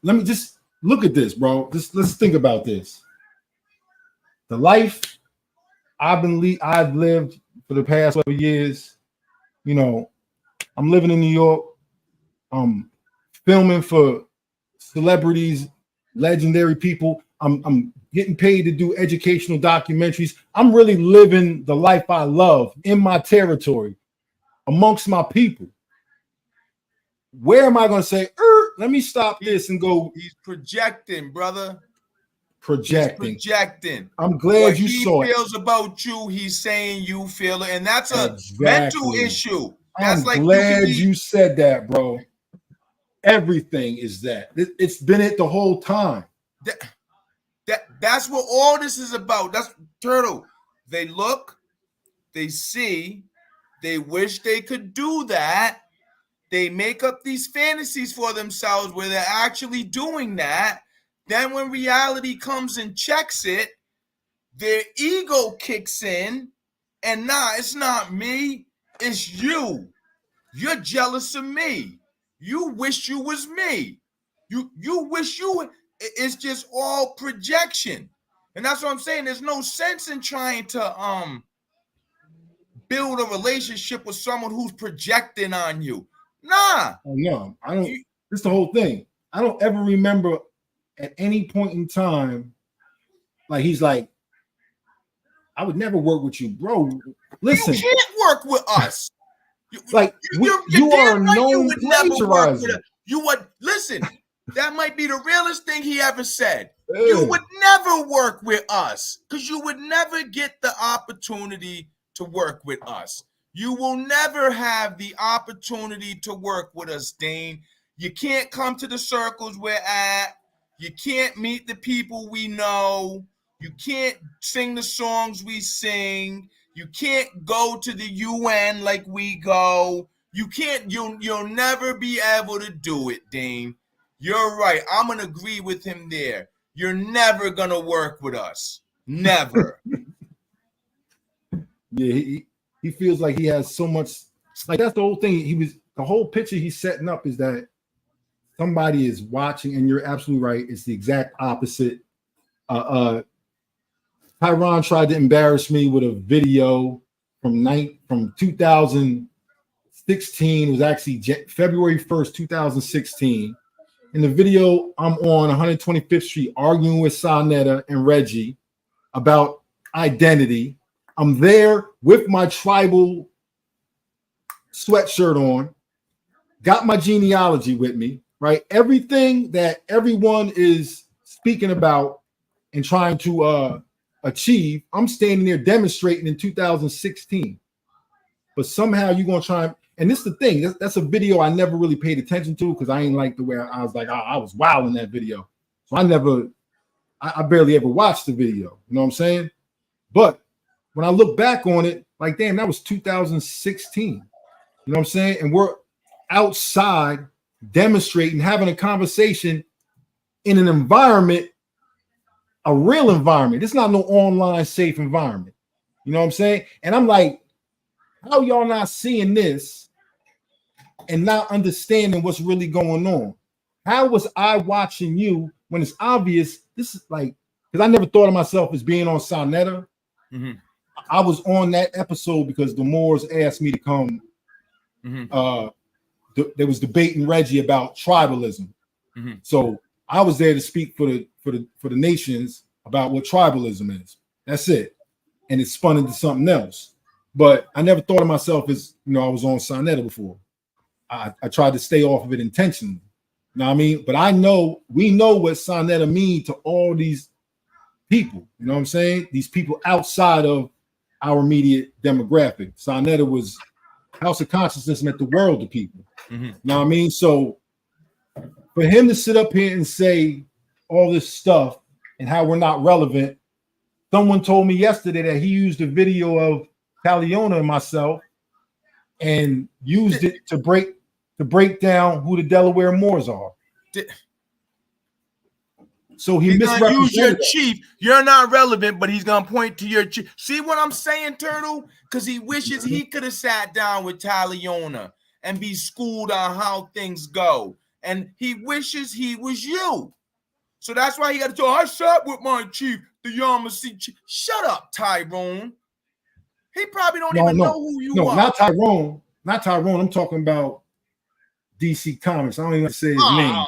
let me just look at this, bro. Let's think about this. The life I've lived for the past 12 years, I'm living in New York. I'm filming for celebrities, legendary people. I'm getting paid to do educational documentaries. I'm really living the life I love in my territory, amongst my people. Where am I going to say, let me stop this and go? He's projecting, brother. Projecting. He's projecting. I'm glad you saw it. He feels about you, he's saying you feel it. And that's a mental issue. I'm glad you said that, bro. Everything is that. It's been it the whole time. That's what all this is about. That's Turtle. They look, they see, they wish they could do that. They make up these fantasies for themselves where they're actually doing that. Then when reality comes and checks it, their ego kicks in, and it's not me, it's you. You're jealous of me. You wish you was me. You wish you. It's just all projection. And that's what I'm saying. There's no sense in trying to build a relationship with someone who's projecting on you. Nah. Oh, no, I don't. It's the whole thing. I don't ever remember at any point in time, like, he's like, I would never work with you, bro. Listen. You can't work with us. Like, you are a known plagiarizer. You would listen. That might be the realest thing he ever said. Yeah. You would never work with us because you would never get the opportunity to work with us. You will never have the opportunity to work with us, Dane. You can't come to the circles we're at. You can't meet the people we know. You can't sing the songs we sing. You can't go to the UN like we go. You can't, you'll never be able to do it, Dane. You're right. I'm going to agree with him there. You're never going to work with us. Never. Yeah, he feels like he has so much. Like that's the whole thing. The whole picture he's setting up is that somebody is watching, and you're absolutely right. It's the exact opposite. Tyron tried to embarrass me with a video from 2016. It was actually February 1st, 2016. In the video, I'm on 125th Street arguing with Sonetta and Reggie about identity. I'm there with my tribal sweatshirt on, got my genealogy with me, right? Everything that everyone is speaking about and trying to achieve, I'm standing there demonstrating in 2016. But somehow you're going to try and this is the thing. That's a video I never really paid attention to because I ain't like the way I was like, I was wild in that video. So I barely ever watched the video. You know what I'm saying? But when I look back on it, like, damn, that was 2016. You know what I'm saying? And we're outside demonstrating, having a conversation in an environment, a real environment. It's not no online safe environment. You know what I'm saying? And I'm like, how y'all not seeing this and not understanding what's really going on? How was I watching you when it's obvious? This is like, because I never thought of myself as being on Sonetta. Mm-hmm. I was on that episode because the Moors asked me to come. Mm-hmm. There was debating Reggie about tribalism. Mm-hmm. So I was there to speak for the nations about what tribalism is. That's it. And it spun into something else. But I never thought of myself as, I was on Sonetta before. I tried to stay off of it intentionally. You know what I mean? But we know what Sonetta mean to all these people. You know what I'm saying? These people outside of our immediate demographic. Sonetta was House of Consciousness meant the world to people. Mm-hmm. You know what I mean? So for him to sit up here and say all this stuff and how we're not relevant, someone told me yesterday that he used a video of Taliona and myself and used it to break down who the Delaware Moors are. So he's gonna use your chief. You're not relevant, but he's gonna point to your chief. See what I'm saying, Turtle? Because he wishes he could have sat down with Taliona and be schooled on how things go. And he wishes he was you. So that's why he got to tell, I sat with my chief, the Yamasee chief. Shut up, Tyrone. He probably don't even know who you are. Not Tyrone. Not Tyrone. I'm talking about DC Comics. I don't even say his name.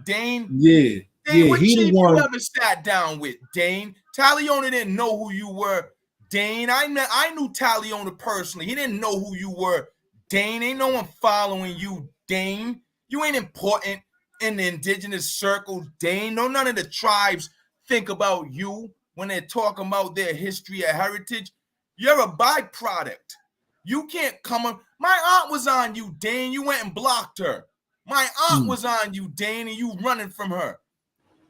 Dane. Yeah. Dane, what chief you ever sat down with, Dane? Taliona didn't know who you were, Dane. I knew Taliona personally. He didn't know who you were, Dane. Ain't no one following you, Dane. You ain't important in the indigenous circles, Dane. No, none of the tribes think about you when they're talking about their history or heritage. You're a byproduct. You can't come on. My aunt was on you, Dane. You went and blocked her. My aunt was on you, Dane, and you running from her.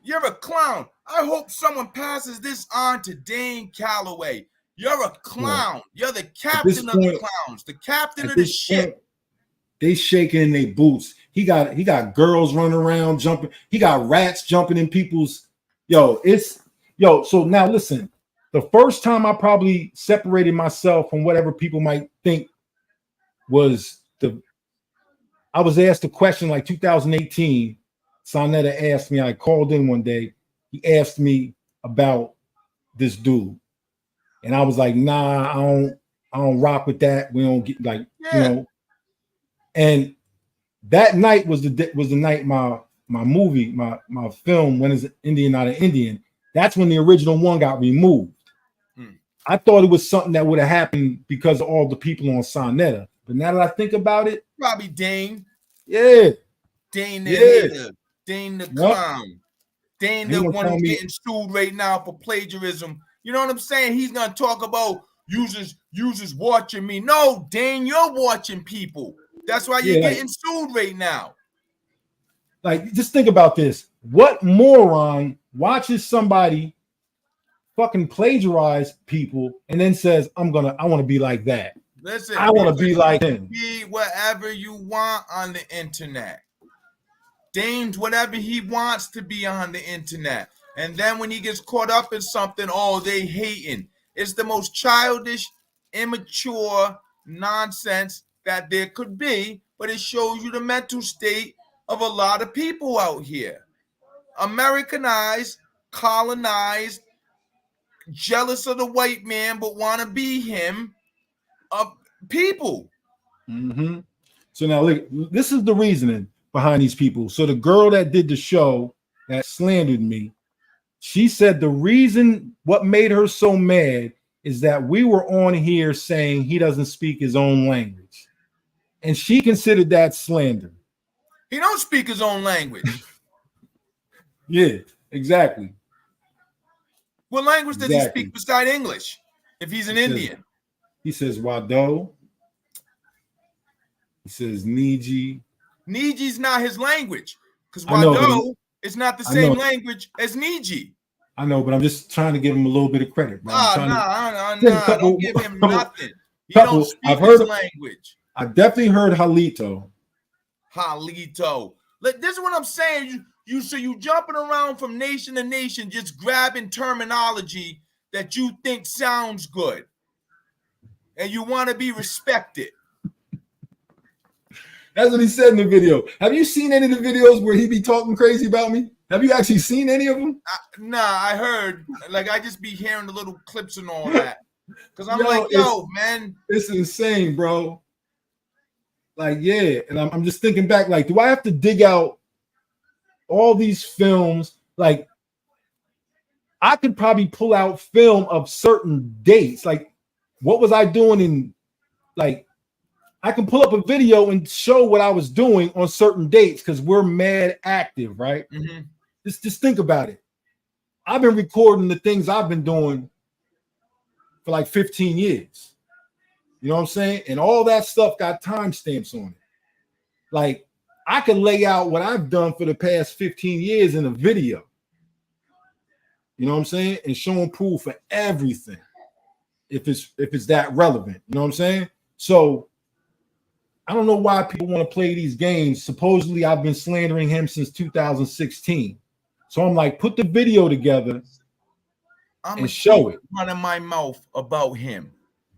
You're a clown. I hope someone passes this on to Dane Calloway. You're a clown. You're the captain of the clowns, the captain of the ship. They shaking in their boots. He got girls running around jumping. He got rats jumping in people's. So now listen. The first time I probably separated myself from whatever people might think was I was asked a question like 2018. Sonetta asked me. I called in one day. He asked me about this dude, and I was like, "Nah, I don't rock with that. We don't get And that night was the night my movie, my film, When Is Indian Not an Indian? That's when the original one got removed. I thought it was something that would have happened because of all the people on Sonetta. But now that I think about it, probably Dane. Yeah. Dane the hater. Dane the clown. Dane the one getting sued right now for plagiarism. You know what I'm saying? He's gonna talk about users watching me. No, Dane, you're watching people. That's why you're getting sued right now. Like, just think about this. What moron watches somebody fucking plagiarize people and then says, I want to be like that. Listen, I want to be like him. Be whatever you want on the internet. Dane's whatever he wants to be on the internet. And then when he gets caught up in something, they hating. It's the most childish immature nonsense that there could be, but it shows you the mental state of a lot of people out here. Americanized, colonized, jealous of the white man, but want to be him, people. Mm-hmm. So now look, this is the reasoning behind these people. So the girl that did the show that slandered me, she said the reason what made her so mad is that we were on here saying he doesn't speak his own language. And she considered that slander. He don't speak his own language. Yeah, exactly. What language does he speak beside English if he's an Indian? He says Wado. He says Niji. Niji's not his language because Wado is not the same language as Niji. I know, but I'm just trying to give him a little bit of credit. Bro. Nah, don't give him nothing. He don't speak his language. I definitely heard Halito. This is what I'm saying. So you jumping around from nation to nation, just grabbing terminology that you think sounds good, and you want to be respected. That's what he said in the video. Have you seen any of the videos where he be talking crazy about me? Have you actually seen any of them? Nah, I heard. Like, I just be hearing the little clips and all that. Because I'm man. It's insane, bro. Like, yeah. And I'm just thinking back, like, do I have to dig out all these films? Like, I could probably pull out film of certain dates. Like, what was I doing in, like, I can pull up a video and show what I was doing on certain dates because we're mad active, right? Mm-hmm. Just think about it. I've been recording the things I've been doing for like 15 years. You know what I'm saying? And all that stuff got timestamps on it. Like, I can lay out what I've done for the past 15 years in a video. You know what I'm saying? And showing proof for everything. If it's that relevant. You know what I'm saying? So I don't know why people want to play these games. Supposedly, I've been slandering him since 2016. So I'm like, put the video together and show it. Running my mouth about him.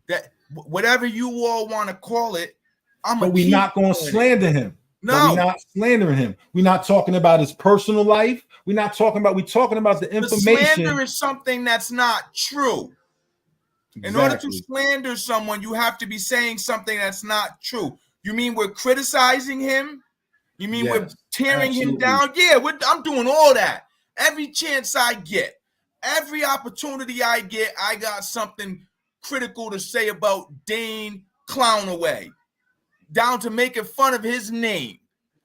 That whatever you all want to call it, but we're not going to slander him. No, we're not slandering him. We're not talking about his personal life. We're talking about the information. The slander is something that's not true. Exactly. In order to slander someone, you have to be saying something that's not true. You mean we're criticizing him? You mean we're tearing him down? Yeah, I'm doing all that. Every chance I get, every opportunity I get, I got something critical to say about Dane Clownaway, down to making fun of his name.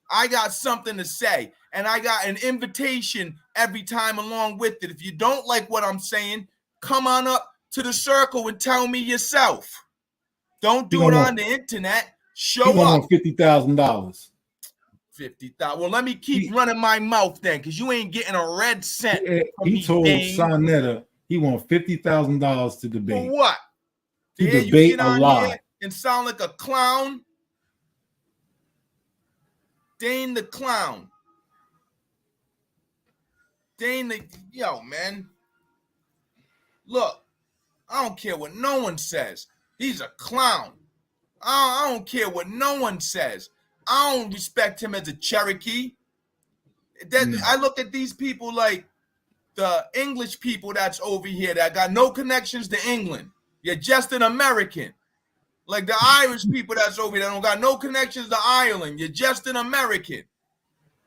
I got something to say, and I got an invitation every time along with it. If you don't like what I'm saying, come on up to the circle and tell me yourself. Don't do it on the internet. Show up. $50,000. $50,000. Well, let me keep running my mouth then, because you ain't getting a red cent. He told Sonetta he want $50,000 to debate. For what? To debate a lie and sound like a clown. Dane the clown. Yo, man. Look, I don't care what no one says. He's a clown. I don't care what no one says. I don't respect him as a Cherokee. I look at these people like the English people that's over here that got no connections to England. You're just an American. Like the Irish people that's over here that don't got no connections to Ireland. You're just an American.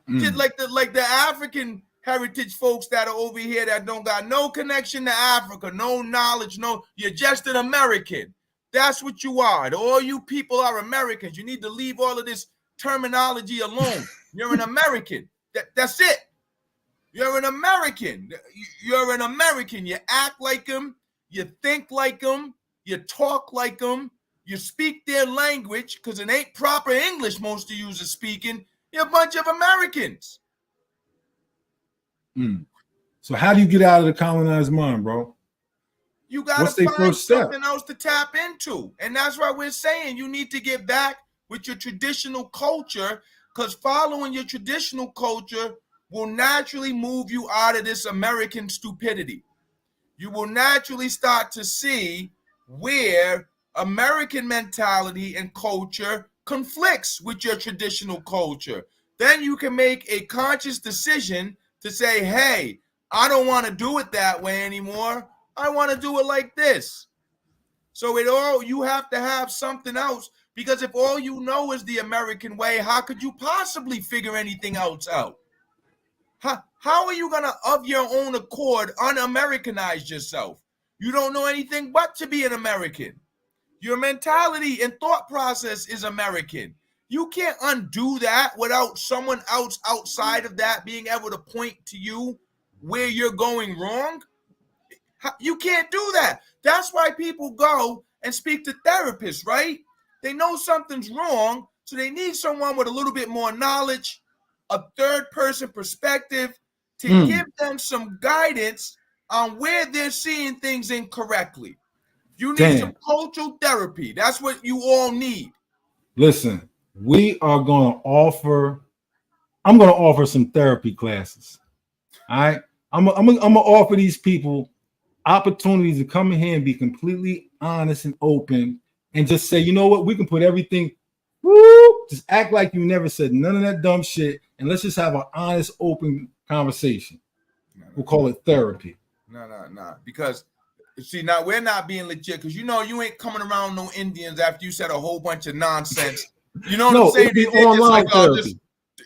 Just like the African heritage folks that are over here that don't got no connection to Africa, no knowledge, you're just an American. That's what you are. All you people are Americans. You need to leave all of this terminology alone. You're an American. That's it. You're an American. You're an American. You act like them. You think like them. You talk like them. You speak their language because it ain't proper English most of you are speaking. You're a bunch of Americans. So how do you get out of the colonized mind, bro? You got to find something else to tap into. And that's why we're saying you need to get back with your traditional culture, because following your traditional culture will naturally move you out of this American stupidity. You will naturally start to see where American mentality and culture conflicts with your traditional culture. Then you can make a conscious decision to say, hey, I don't want to do it that way anymore. I want to do it like this. So you have to have something else, because if all you know is the American way, how could you possibly figure anything else out? How are you going to, of your own accord, un-Americanize yourself? You don't know anything but to be an American. Your mentality and thought process is American. You can't undo that without someone else outside of that being able to point to you where you're going wrong. You can't do that. That's why people go and speak to therapists, right? They know something's wrong, so they need someone with a little bit more knowledge, a third person perspective to give them some guidance on where they're seeing things incorrectly. You need some cultural therapy. That's what you all need. Listen, we are going to offer, I'm going to offer some therapy classes. All right. I'm going to offer these people opportunities to come in here and be completely honest and open and just say, you know what, we can put everything, just act like you never said none of that dumb shit, and let's just have an honest, open conversation. We'll call it therapy. No. Because, see, now we're not being legit, because you know you ain't coming around no Indians after you said a whole bunch of nonsense. You know what I'm saying? It'll be online therapy.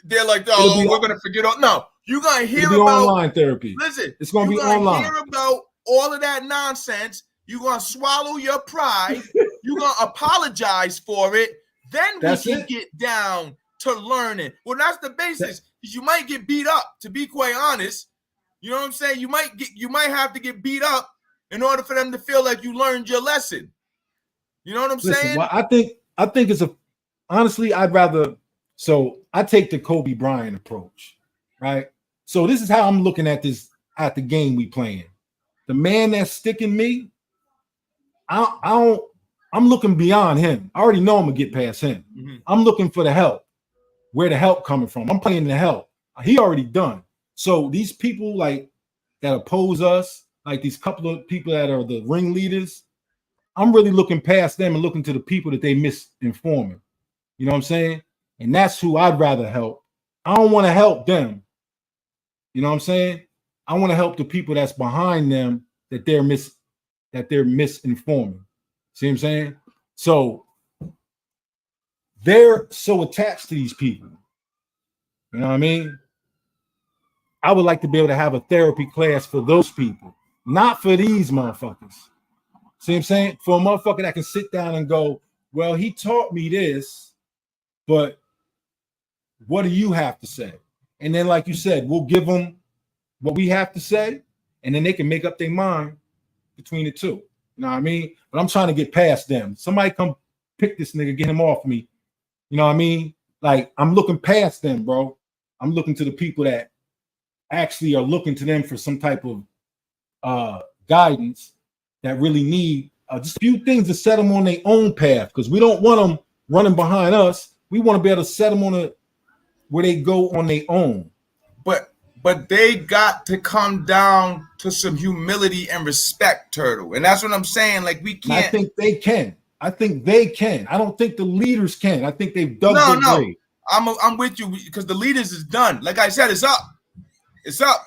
They're like, oh, we're going to forget all. No, you're going to hear about online therapy. Listen, it's going to be online. Hear about all of that nonsense. You're going to swallow your pride. You're going to apologize for it. Then we can get down to learning. Well, that's the basis. You might get beat up, to be quite honest. You know what I'm saying? You might have to get beat up in order for them to feel like you learned your lesson. You know what I'm saying? Well, I think it's honestly, I'd rather, so I take the Kobe Bryant approach, right? So this is how I'm looking at the game we playing. The man that's sticking me, I'm looking beyond him. I already know I'm gonna get past him. I'm looking for the help. Where the help coming from? I'm playing the help. He already done. So these people like that oppose us, like these couple of people that are the ringleaders, I'm really looking past them and looking to the people that they misinforming. You know what I'm saying? And that's who I'd rather help. I don't want to help them. You know what I'm saying? I want to help the people that's behind them that they're misinforming. See what I'm saying? So they're so attached to these people. You know what I mean? I would like to be able to have a therapy class for those people, not for these motherfuckers. See what I'm saying? For a motherfucker that can sit down and go, well, he taught me this, but what do you have to say? And then, like you said, we'll give them what we have to say, and then they can make up their mind between the two. You know what I mean? But I'm trying to get past them. Somebody come pick this nigga, get him off me. You know what I mean? Like, I'm looking past them, bro. I'm looking to the people that actually are looking to them for some type of guidance, that really need just a few things to set them on their own path, because we don't want them running behind us. We want to be able to set them on where they go on their own. But they got to come down to some humility and respect, Turtle. And that's what I'm saying. Like, we can't. I think they can. I don't think the leaders can. I think they've dug their grave. I'm with you, because the leaders is done. Like I said, it's up. It's up.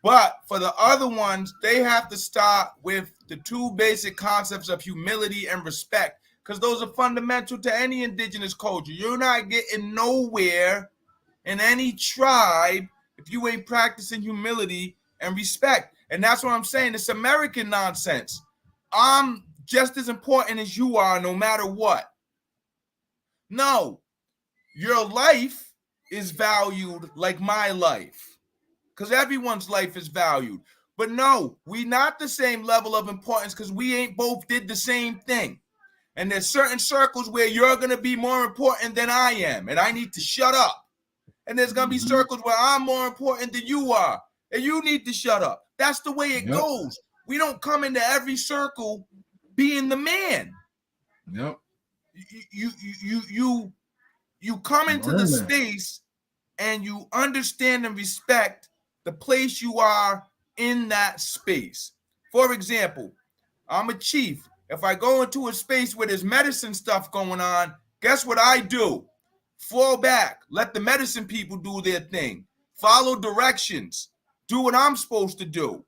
But for the other ones, they have to start with the two basic concepts of humility and respect, because those are fundamental to any indigenous culture. You're not getting nowhere in any tribe if you ain't practicing humility and respect. And that's what I'm saying. It's American nonsense. I'm just as important as you are, no matter what. No, your life is valued like my life, because everyone's life is valued. But no, we not the same level of importance, because we ain't both did the same thing. And there's certain circles where you're going to be more important than I am, and I need to shut up. And there's going to be circles where I'm more important than you are, and you need to shut up. That's the way it goes. We don't come into every circle being the man. Yep. You come into the space and you understand and respect the place you are in that space. For example, I'm a chief. If I go into a space where there's medicine stuff going on, guess what I do? Fall back. Let the medicine people do their thing. Follow directions. Do what I'm supposed to do.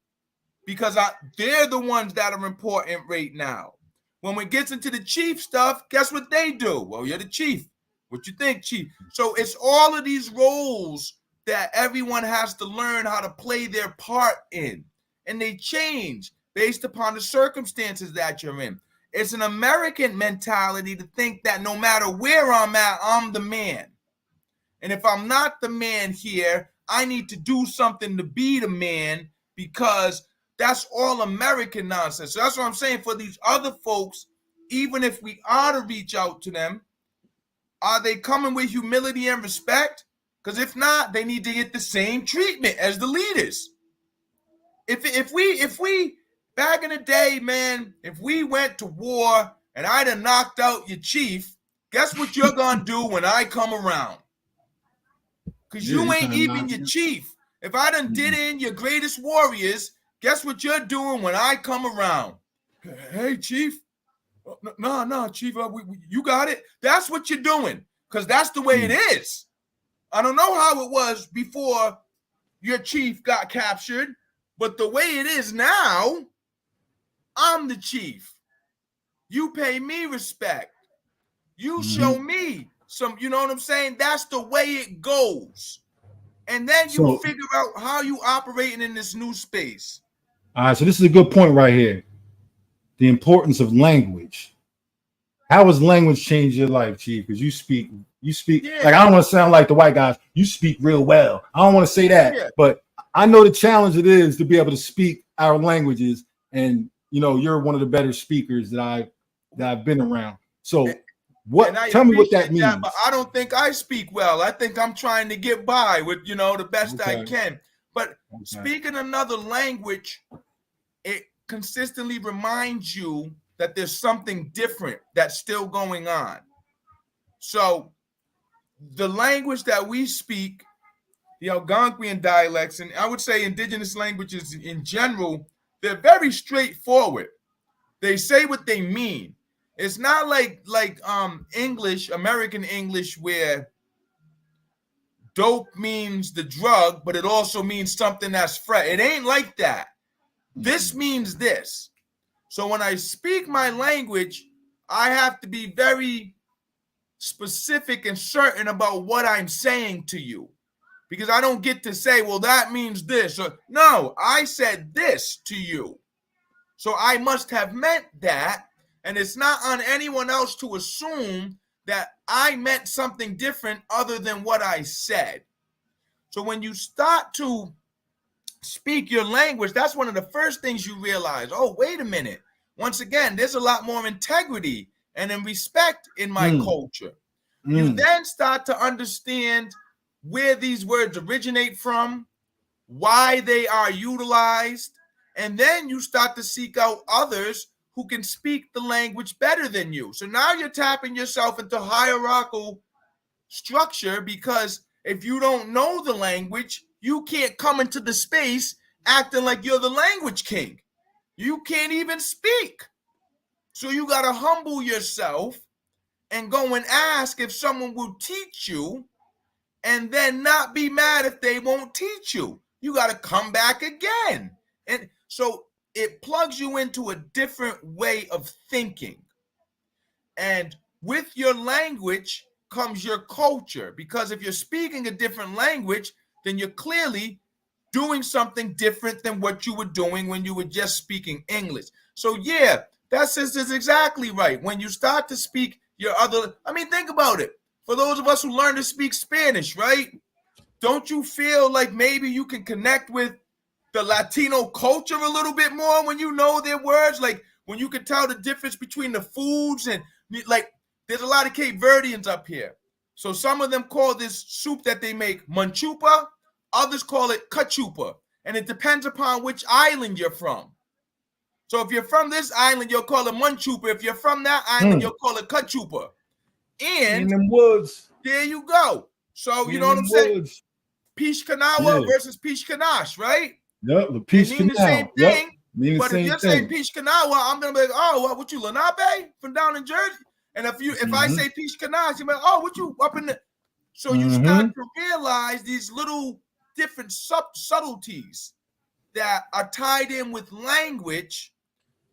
Because they're the ones that are important right now. When it gets into the chief stuff, guess what they do? Well, you're the chief. What you think, chief? So it's all of these roles that everyone has to learn how to play their part in. And they change based upon the circumstances that you're in. It's an American mentality to think that no matter where I'm at, I'm the man. And if I'm not the man here, I need to do something to be the man, because that's all American nonsense. So that's what I'm saying. For these other folks, even if we are to reach out to them, are they coming with humility and respect? Because if not, they need to get the same treatment as the leaders. If we back in the day, man, if we went to war and I'd have knocked out your chief, guess what you're gonna do when I come around? Because you ain't even your chief. If I done did in your greatest warriors, guess what you're doing when I come around? Hey, chief. No, chief. You got it. That's what you're doing, because that's the way it is. I don't know how it was before your chief got captured, but the way it is now, I'm the chief. You pay me respect. You show me some, you know what I'm saying? That's the way it goes. And then you figure out how you operating in this new space. All right, so this is a good point right here. The importance of language. How has language changed your life, Chief? Because you speak, like, I don't want to sound like the white guys. You speak real well. I don't want to say that, but I know the challenge it is to be able to speak our languages. And, you know, you're one of the better speakers that I've been around. So tell me what that means. But I don't think I speak well. I think I'm trying to get by with, you know, the best I can. But speaking another language, it consistently reminds you that there's something different that's still going on. So the language that we speak, the Algonquian dialects, and I would say indigenous languages in general, they're very straightforward. They say what they mean. It's not like English, American English, where dope means the drug, but it also means something that's fresh. It ain't like that. This means this. So when I speak my language, I have to be very specific and certain about what I'm saying to you, because I don't get to say, well, that means this. Or, no, I said this to you. So I must have meant that. And it's not on anyone else to assume that I meant something different other than what I said. So when you start to speak your language, that's one of the first things you realize. Oh, wait a minute. Once again, there's a lot more integrity and in respect in my culture. You then start to understand where these words originate from, why they are utilized, and then you start to seek out others who can speak the language better than you. So now you're tapping yourself into hierarchical structure, because if you don't know the language, you can't come into the space acting like you're the language king. You can't even speak. So you got to humble yourself and go and ask if someone will teach you, and then not be mad if they won't teach you. You got to come back again. And so it plugs you into a different way of thinking. And with your language comes your culture, because if you're speaking a different language, then you're clearly doing something different than what you were doing when you were just speaking English. So yeah, that is exactly right. When you start to speak your other, I mean, think about it. For those of us who learn to speak Spanish, right? Don't you feel like maybe you can connect with the Latino culture a little bit more when you know their words? Like when you can tell the difference between the foods, and like there's a lot of Cape Verdeans up here. So some of them call this soup that they make manchupa. Others call it cachupa. And it depends upon which island you're from. So if you're from this island, you'll call it manchupa. If you're from that island, you'll call it cachupa. And in them woods. There you go. So you know what I'm saying? Pish Kanawa versus Pish Kanash, right? Yep, the Pish Canal. The same thing, mean the But if same you're thing. saying Peach Kanawa, I'm gonna be like, oh, what you Lenape from down in Jersey? And if I say Peach Kanawa, you're like, oh, what you up in the? So you start to realize these little different subtleties that are tied in with language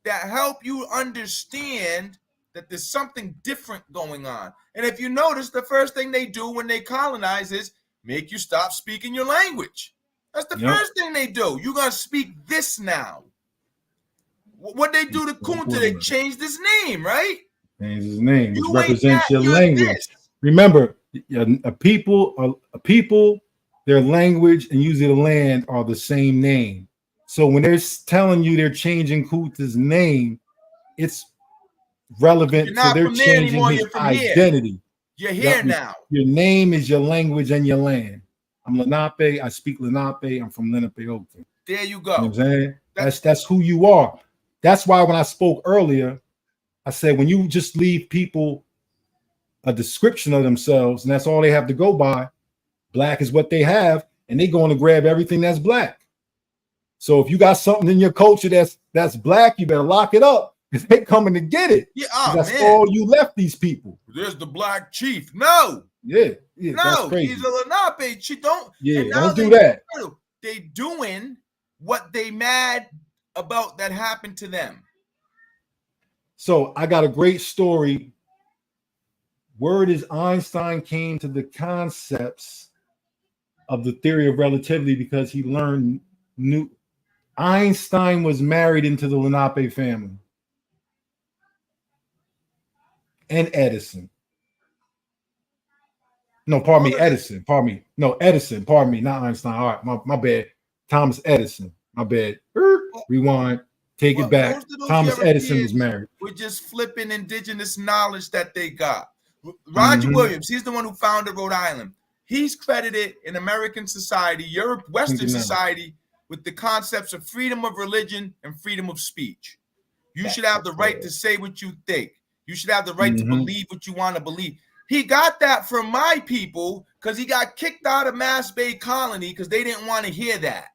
that help you understand that there's something different going on. And if you notice, the first thing they do when they colonize is make you stop speaking your language. That's the first thing they do. You're going to speak this now. What they do to Kunta, they changed his name, right? Changed his name, which You represents your you're language. this. Remember, a people, their language and usually the land are the same name. So when they're telling you they're changing Kunta's name, it's relevant to their changing his identity. You're here now. Your name is your language and your land. I'm Lenape. I speak Lenape. I'm from Lenape-Oakton. There you go. You know what I'm saying? That's who you are. That's why when I spoke earlier, I said when you just leave people a description of themselves and that's all they have to go by, black is what they have, and they're going to grab everything that's black. So if you got something in your culture that's black, you better lock it up because they're coming to get it. Yeah, that's all you left these people. There's the black chief. No. Yeah, no, he's a Lenape chief. Don't do that. They doing what they mad about that happened to them. So I got a great story. Word is Einstein came to the concepts of the theory of relativity because he learned new. Einstein was married into the Lenape family. And Edison. No, pardon me, Edison. Pardon me. No, Edison. Pardon me, not Einstein. All right, my bad. Thomas Edison. My bad. Rewind. Take it back. Thomas Edison was married. We're just flipping indigenous knowledge that they got. Roger Williams, he's the one who founded Rhode Island. He's credited in American society, Western society, with the concepts of freedom of religion and freedom of speech. You should have the right to say what you think. You should have the right to believe what you want to believe. He got that from my people because he got kicked out of Mass Bay Colony because they didn't want to hear that.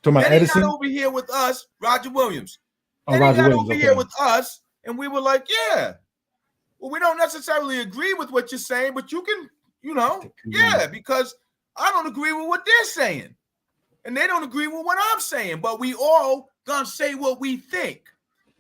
To my Edison? He got over here with us, Roger Williams. Oh, Roger he got Williams, over here with us, and we were like, yeah. Well, we don't necessarily agree with what you're saying, but you can, because I don't agree with what they're saying. And they don't agree with what I'm saying, but we all gonna say what we think.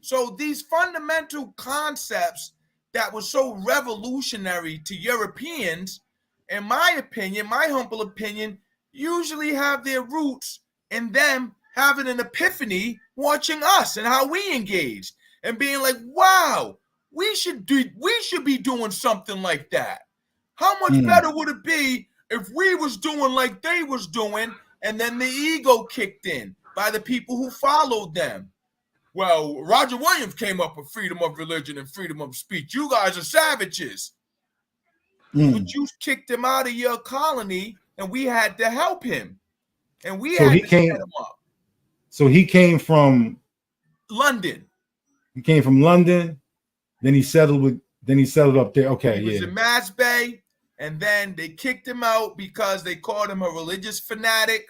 So these fundamental concepts that were so revolutionary to Europeans, in my opinion, my humble opinion, usually have their roots in them having an epiphany watching us and how we engaged and being like, wow, we should be doing something like that. How much better would it be if we was doing like they was doing, and then the ego kicked in by the people who followed them? Well, Roger Williams came up with freedom of religion and freedom of speech. You guys are savages. But you kicked him out of your colony, and we had to help him. And we had to set him up. So he came from London. He came from London. Then he settled up there. Okay, he was in Mass Bay, and then they kicked him out because they called him a religious fanatic.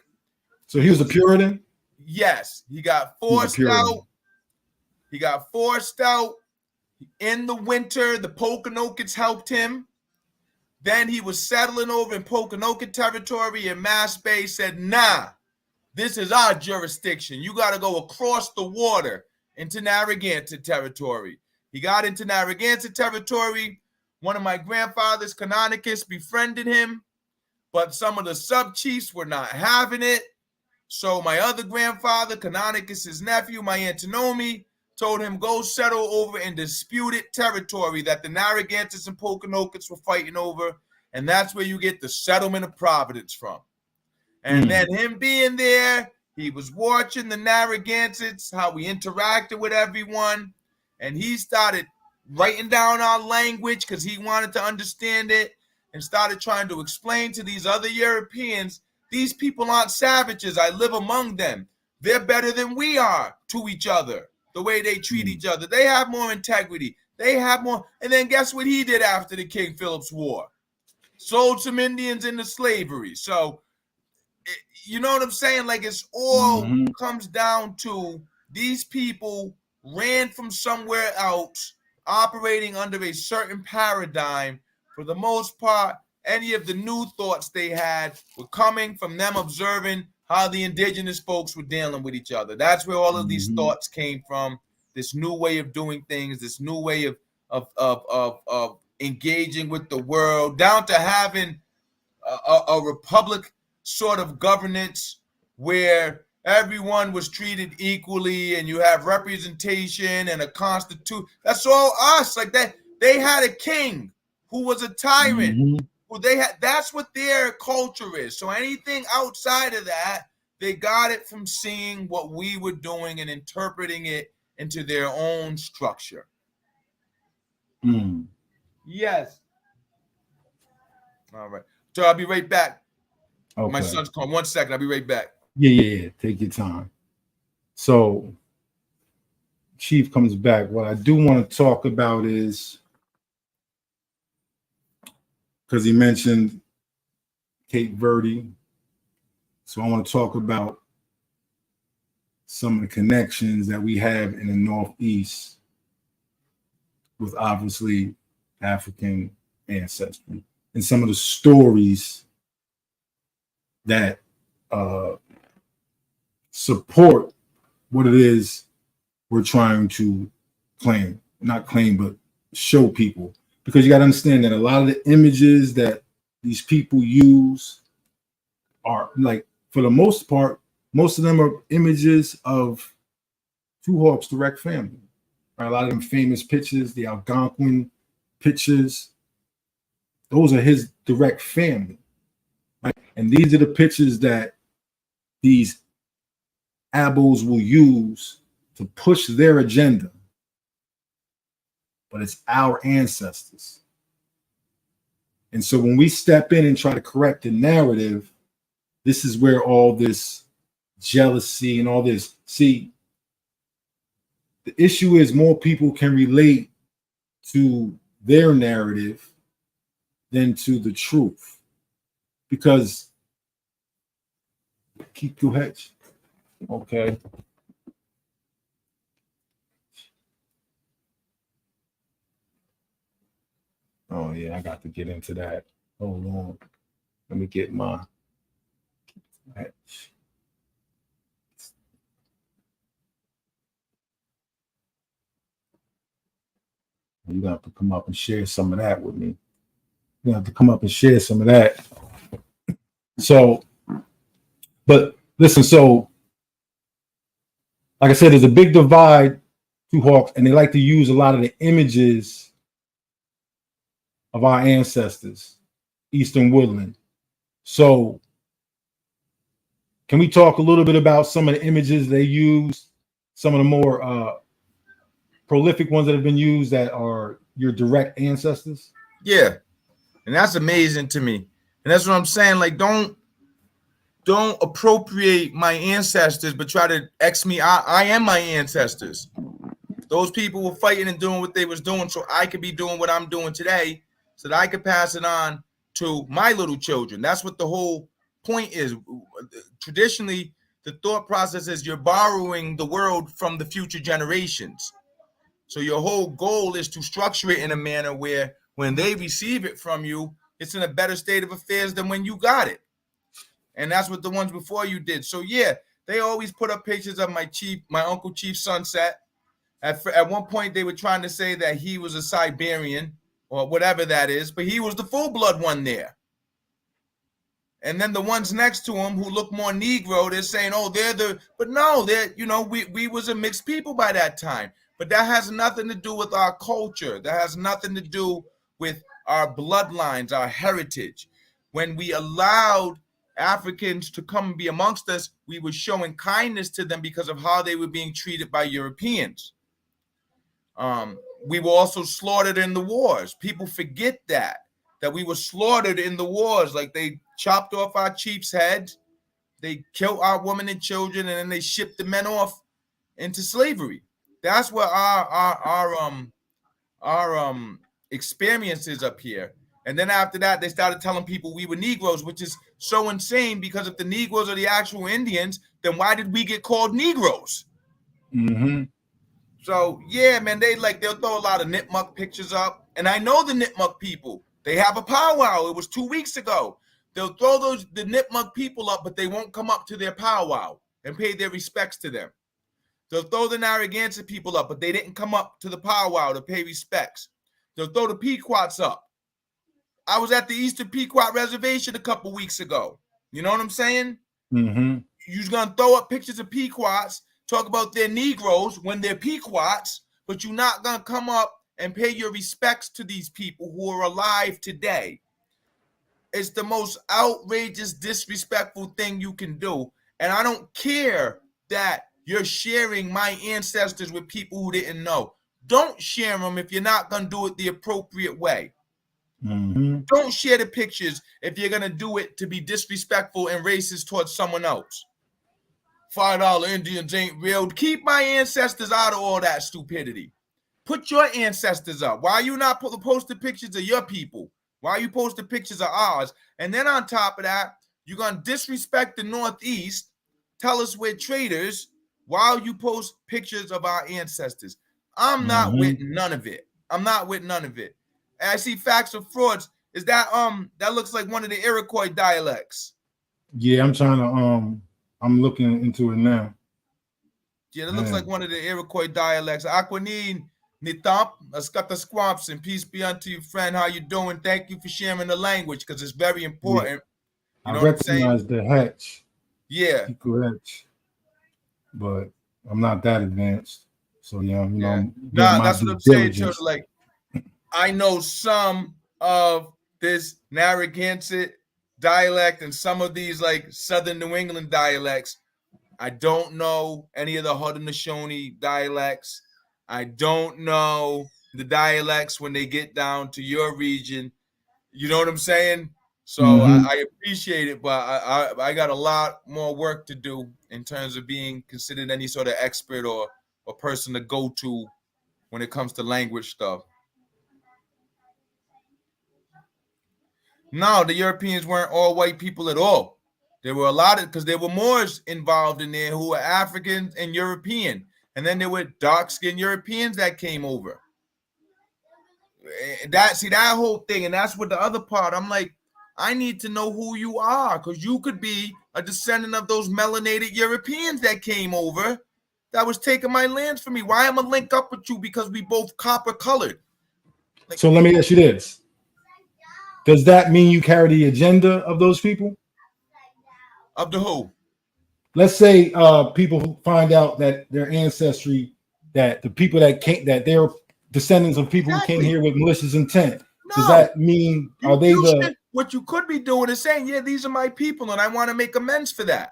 So he was a Puritan? Yes. He got forced out. In the winter. The Pokanokets helped him. Then he was settling over in Pokanoket territory, and Mass Bay said, nah, this is our jurisdiction. You got to go across the water into Narragansett territory. He got into Narragansett territory. One of my grandfathers, Canonicus, befriended him, but some of the sub-chiefs were not having it. So my other grandfather, Canonicus's nephew, my Antinomi, told him, go settle over in disputed territory that the Narragansetts and Pokanokets were fighting over, and that's where you get the settlement of Providence from. And then him being there, he was watching the Narragansetts, how we interacted with everyone, and he started writing down our language because he wanted to understand it, and started trying to explain to these other Europeans, these people aren't savages. I live among them. They're better than we are to each other, the way they treat each other. They have more integrity. They have more. And then guess what he did after the King Philip's War? Sold some Indians into slavery. So, you know what I'm saying? Like, it's all comes down to these people ran from somewhere else, operating under a certain paradigm. For the most part, any of the new thoughts they had were coming from them observing how the indigenous folks were dealing with each other. That's where all of these thoughts came from. This new way of doing things, this new way of engaging with the world, down to having a republic sort of governance where everyone was treated equally and you have representation and a constitution. That's all us. Like that, they had a king who was a tyrant. Who they had. That's what their culture is. So anything outside of that, they got it from seeing what we were doing and interpreting it into their own structure. Yes. All right. So I'll be right back. Okay. My son's calling. 1 second. I'll be right back. Yeah. Take your time. So Chief comes back. What I do want to talk about is, because he mentioned Cape Verde. So I want to talk about some of the connections that we have in the Northeast with obviously African ancestry and some of the stories that support what it is we're trying to claim, not claim, but show people. Because you got to understand that a lot of the images that these people use are, like, for the most part, most of them are images of Two Hawk's direct family. Right? A lot of them famous pictures, the Algonquin pictures, those are his direct family. Right? And these are the pictures that these abos will use to push their agenda. But it's our ancestors. And so when we step in and try to correct the narrative, this is where all this jealousy and all this, see, the issue is more people can relate to their narrative than to the truth. Because, keep your head, okay. Oh, yeah, I got to get into that. Hold on. Let me get my... You're going to have to come up and share some of that with me. You're going to have to come up and share some of that. So, but listen, so, like I said, there's a big divide, Two Hawks, and they like to use a lot of the images of our ancestors, Eastern Woodland. So can we talk a little bit about some of the images they use, some of the more prolific ones that have been used that are your direct ancestors? Yeah. And that's amazing to me. And that's what I'm saying. Like, don't appropriate my ancestors, but try to X me. I am my ancestors. Those people were fighting and doing what they was doing so I could be doing what I'm doing today, so that I could pass it on to my little children. That's what the whole point is. Traditionally, the thought process is you're borrowing the world from the future generations. So your whole goal is to structure it in a manner where when they receive it from you, it's in a better state of affairs than when you got it. And that's what the ones before you did. So yeah, they always put up pictures of my Uncle Chief Sunset. At one point, they were trying to say that he was a Siberian or whatever that is, but he was the full-blood one there. And then the ones next to him who look more Negro, they're saying, oh, but no, we was a mixed people by that time. But that has nothing to do with our culture. That has nothing to do with our bloodlines, our heritage. When we allowed Africans to come and be amongst us, we were showing kindness to them because of how they were being treated by Europeans. We were also slaughtered in the wars. People forget that we were slaughtered in the wars. Like, they chopped off our chiefs' heads, they killed our women and children, and then they shipped the men off into slavery. That's what our experiences up here. And then after that, they started telling people we were Negroes, which is so insane, because if the Negroes are the actual Indians, then why did we get called Negroes? Mm-hmm. So yeah, man, they'll throw a lot of nipmuck pictures up, and I know the nipmuck people. They have a powwow. It was 2 weeks ago. They'll throw the nipmuck people up, but they won't come up to their powwow and pay their respects to them. They'll throw the Narragansett people up, but they didn't come up to the powwow to pay respects. They'll throw the Pequots up. I was at the Eastern Pequot Reservation a couple weeks ago. You know what I'm saying? Mm-hmm. You're going to throw up pictures of Pequots, talk about their Negroes when they're Pequots, but you're not going to come up and pay your respects to these people who are alive today. It's the most outrageous, disrespectful thing you can do. And I don't care that you're sharing my ancestors with people who didn't know. Don't share them if you're not going to do it the appropriate way. Mm-hmm. Don't share the pictures if you're going to do it to be disrespectful and racist towards someone else. $5 Indians ain't real. Keep my ancestors out of all that stupidity. Put your ancestors up. Why are you not posting pictures of your people? Why are you posting pictures of ours? And then on top of that, you're going to disrespect the Northeast, tell us we're traitors, while you post pictures of our ancestors. I'm not with none of it. I'm not with none of it. And I see Facts or Frauds. Is that that looks like one of the Iroquois dialects? Yeah, I'm trying to I'm looking into it now. Yeah, that looks like one of the Iroquois dialects. Aquanine Nitamp, Ascata Squamps, and peace be unto you, friend. How you doing? Thank you for sharing the language because it's very important. Yeah. You know I recognize the hatch. Yeah. Hatch, but I'm not that advanced. So yeah, you know, that's what I'm saying, Turtle. Like, I know some of this Narragansett dialect and some of these like Southern New England dialects. I don't know any of the Haudenosaunee dialects. I don't know the dialects when they get down to your region. You know what I'm saying? So I appreciate it, but I got a lot more work to do in terms of being considered any sort of expert or person to go to when it comes to language stuff. No, the Europeans weren't all white people at all. There were a lot of, because there were Moors involved in there who were African and European. And then there were dark-skinned Europeans that came over. That whole thing, and that's what the other part, I'm like, I need to know who you are, because you could be a descendant of those melanated Europeans that came over that was taking my lands from me. Why am I link up with you? Because we both copper colored. Like, so let me ask you this. Does that mean you carry the agenda of those people? Of the who? Let's say people find out that their ancestry, that the people that came, that they're descendants of people who came here with malicious intent. No. Does that mean, are they what you could be doing is saying, yeah, these are my people and I want to make amends for that.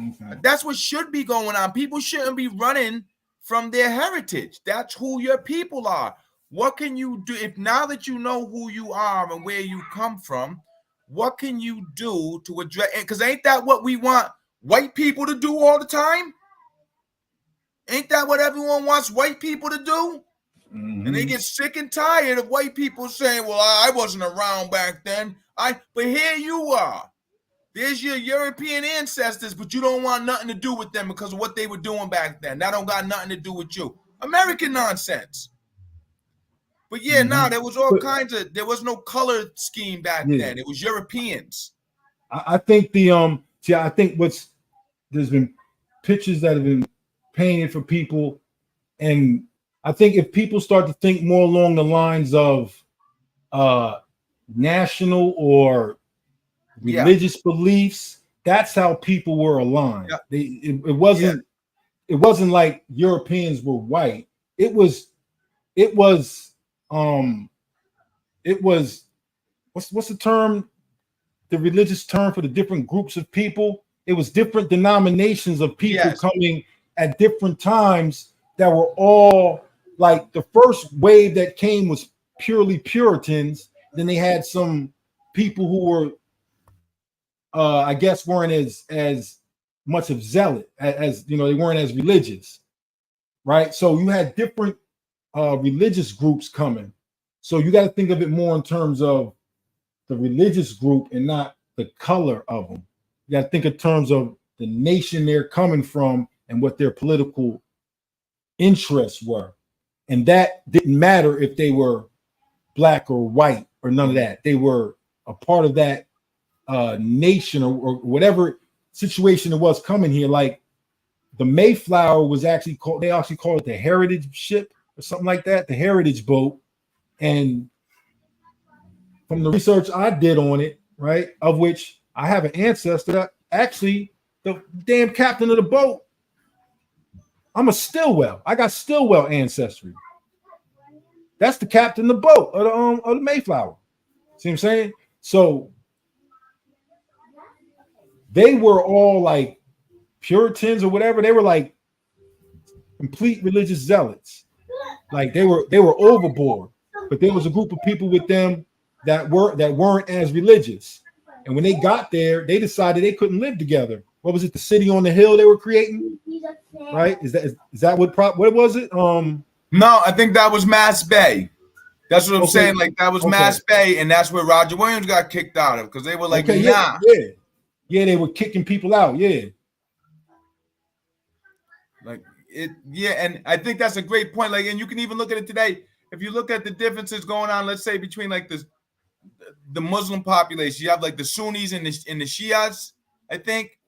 Okay. That's what should be going on. People shouldn't be running from their heritage. That's who your people are. What can you do if now that you know who you are and where you come from, what can you do to address it? Because ain't that what we want white people to do all the time? Ain't that what everyone wants white people to do? Mm-hmm. And they get sick and tired of white people saying, well, I wasn't around back then. But here you are. There's your European ancestors, but you don't want nothing to do with them because of what they were doing back then. That don't got nothing to do with you. American nonsense. But yeah, there was all kinds of, there was no color scheme back then. It was Europeans. I think I think there's been pictures that have been painted for people. And I think if people start to think more along the lines of national or religious beliefs, that's how people were aligned. Yeah. It wasn't like Europeans were white. It was what's the term, the religious term for the different groups of people? It was different denominations of people coming at different times that were all like, the first wave that came was purely Puritans. Then they had some people who were I guess weren't as much of zealot as you know, they weren't as religious, right? So you had different religious groups coming. So you got to think of it more in terms of the religious group and not the color of them. You got to think in terms of the nation they're coming from and what their political interests were. And that didn't matter if they were black or white or none of that. They were a part of that nation or whatever situation it was coming here. Like the Mayflower was actually called, they actually called it the Heritage Ship or something like that, the Heritage Boat. And from the research I did on it, right, of which I have an ancestor that actually the damn captain of the boat, I'm a Stillwell. I got Stillwell ancestry. That's the captain of the boat of the Mayflower. See what I'm saying? So they were all like Puritans or whatever. They were like complete religious zealots. Like they were overboard. But there was a group of people with them that weren't as religious. And when they got there, they decided they couldn't live together. What was it? The city on the hill they were creating, right? Is that what was it? No, I think that was Mass Bay. That's what I'm saying. Like that was Mass Bay, and that's where Roger Williams got kicked out of because they were like, nah. Yeah, they were kicking people out. Yeah. Like it, yeah, and I think that's a great point. Like, and you can even look at it today. If you look at the differences going on, let's say between like the Muslim population, you have like the Sunnis and the Shias. I think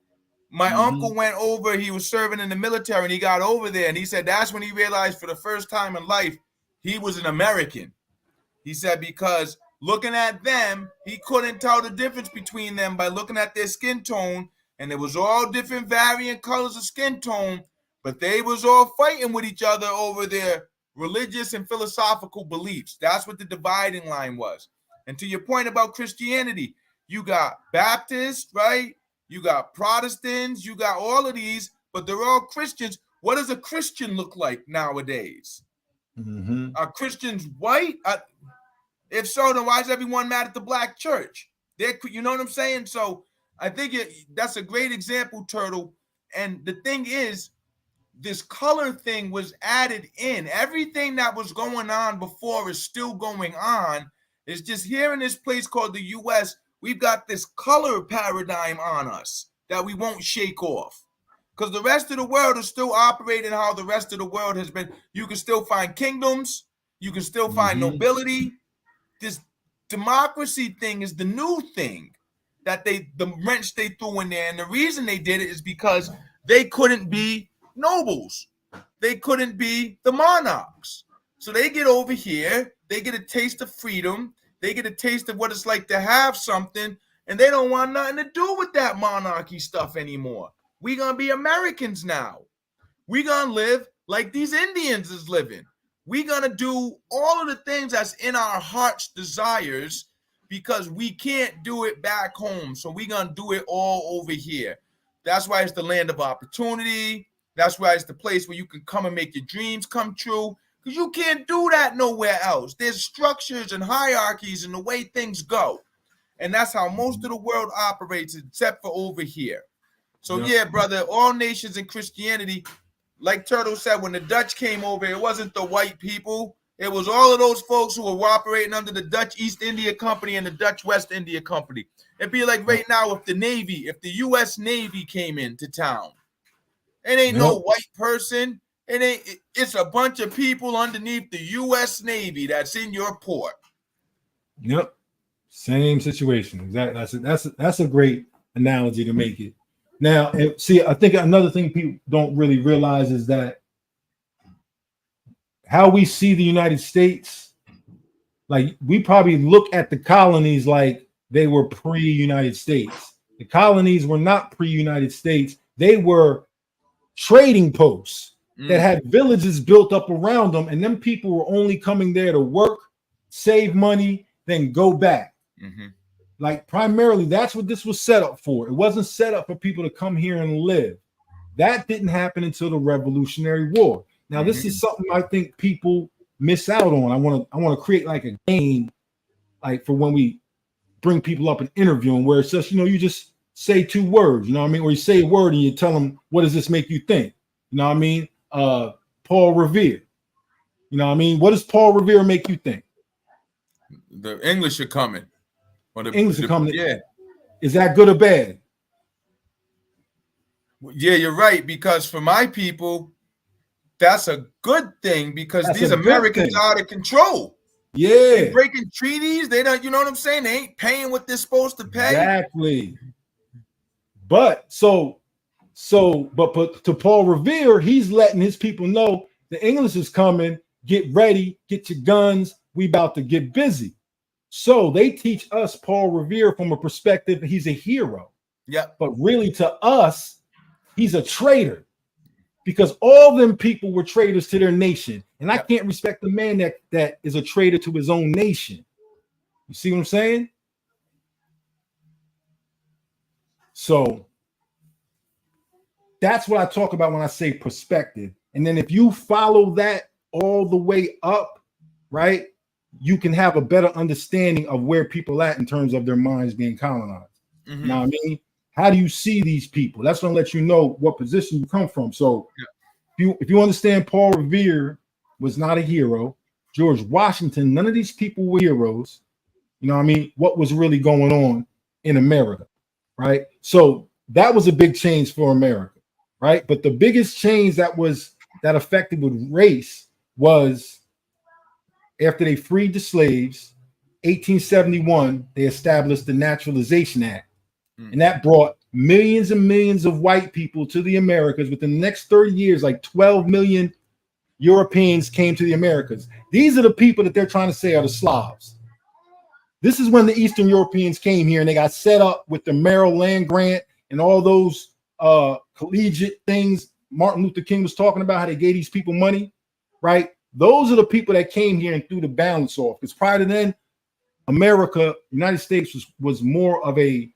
my uncle went over. He was serving in the military, and he got over there, and he said that's when he realized for the first time in life he was an American. He said because looking at them, he couldn't tell the difference between them by looking at their skin tone, and it was all different variant colors of skin tone, but they was all fighting with each other over their religious and philosophical beliefs. That's what the dividing line was. And to your point about Christianity, you got Baptists, right? You got Protestants, you got all of these, but they're all Christians. What does a Christian look like nowadays? Are Christians white? If so, then why is everyone mad at the black church? You know what I'm saying? So I think that's a great example, Turtle. And the thing is, this color thing was added in. Everything that was going on before is still going on. It's just here in this place called the U.S., we've got this color paradigm on us that we won't shake off. Because the rest of the world is still operating how the rest of the world has been. You can still find kingdoms. You can still find nobility. This democracy thing is the new thing that the wrench they threw in there. And the reason they did it is because they couldn't be nobles. They couldn't be the monarchs. So they get over here. They get a taste of freedom. They get a taste of what it's like to have something. And they don't want nothing to do with that monarchy stuff anymore. We're going to be Americans now. We're going to live like these Indians is living. We're going to do all of the things that's in our heart's desires because we can't do it back home. So we're going to do it all over here. That's why it's the land of opportunity. That's why it's the place where you can come and make your dreams come true because you can't do that nowhere else. There's structures and hierarchies in the way things go. And that's how most of the world operates except for over here. So yeah, brother, all nations in Christianity, like Turtle said, when the Dutch came over, it wasn't the white people. It was all of those folks who were operating under the Dutch East India Company and the Dutch West India Company. It'd be like right now if the U.S. Navy came into town. It ain't no white person. It's a bunch of people underneath the U.S. Navy that's in your port. Yep. Same situation. That's a great analogy to make it. Now, see, I think another thing people don't really realize is that how we see the United States, like we probably look at the colonies like they were pre-United States. The colonies were not pre-United States. They were trading posts that had villages built up around them, and them people were only coming there to work, save money, then go back. Like primarily, that's what this was set up for. It wasn't set up for people to come here and live. That didn't happen until the Revolutionary War. Now, this is something I think people miss out on. I want to create like a game, like for when we bring people up and interview them, where it's just, you just say 2 words, you know what I mean? Or you say a word and you tell them, what does this make you think? You know what I mean? Paul Revere. You know what I mean? What does Paul Revere make you think? The English are coming. English are coming. Yeah. Is that good or bad? Yeah, you're right. Because for my people, that's a good thing because That's these a good Americans thing. are out of control. Yeah. They breaking treaties. They don't, you know what I'm saying? They ain't paying what they're supposed to pay. Exactly. But but to Paul Revere, he's letting his people know the English is coming. Get ready, get your guns. We about to get busy. So they teach us Paul Revere from a perspective that he's a hero. Yeah. But really to us, he's a traitor because all them people were traitors to their nation. And I can't respect a man that is a traitor to his own nation. You see what I'm saying? So that's what I talk about when I say perspective. And then if you follow that all the way up, right, you can have a better understanding of where people at in terms of their minds being colonized. You know what I mean? How do you see these people? That's going to let you know what position you come from. So if you understand Paul Revere was not a hero, George Washington, none of these people were heroes. You know what I mean? What was really going on in America, right? So that was a big change for America, right? But the biggest change that affected with race was after they freed the slaves, 1871, they established the Naturalization Act. And that brought millions and millions of white people to the Americas. Within the next 30 years, like 12 million Europeans came to the Americas. These are the people that they're trying to say are the Slavs. This is when the Eastern Europeans came here and they got set up with the Merrill Land Grant and all those collegiate things Martin Luther King was talking about, how they gave these people money, right? Those are the people that came here and threw the balance off. Because prior to then, America, United States was more of a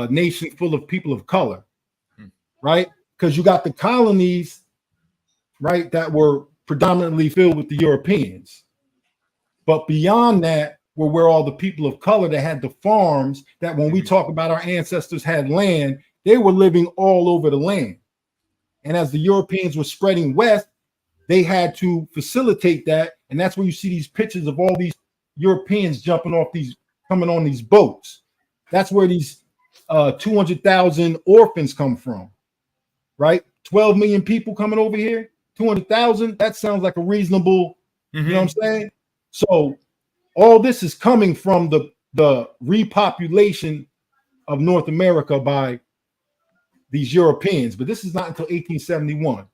nation full of people of color, right? Because you got the colonies, right, that were predominantly filled with the Europeans. But beyond that were where all the people of color that had the farms that when we talk about our ancestors had land, they were living all over the land. And as the Europeans were spreading west, they had to facilitate that. And that's where you see these pictures of all these Europeans coming on these boats. That's where these 200,000 orphans come from, right? 12 million people coming over here, 200,000. That sounds like a reasonable, you know what I'm saying? So all this is coming from the repopulation of North America by these Europeans, but this is not until 1871.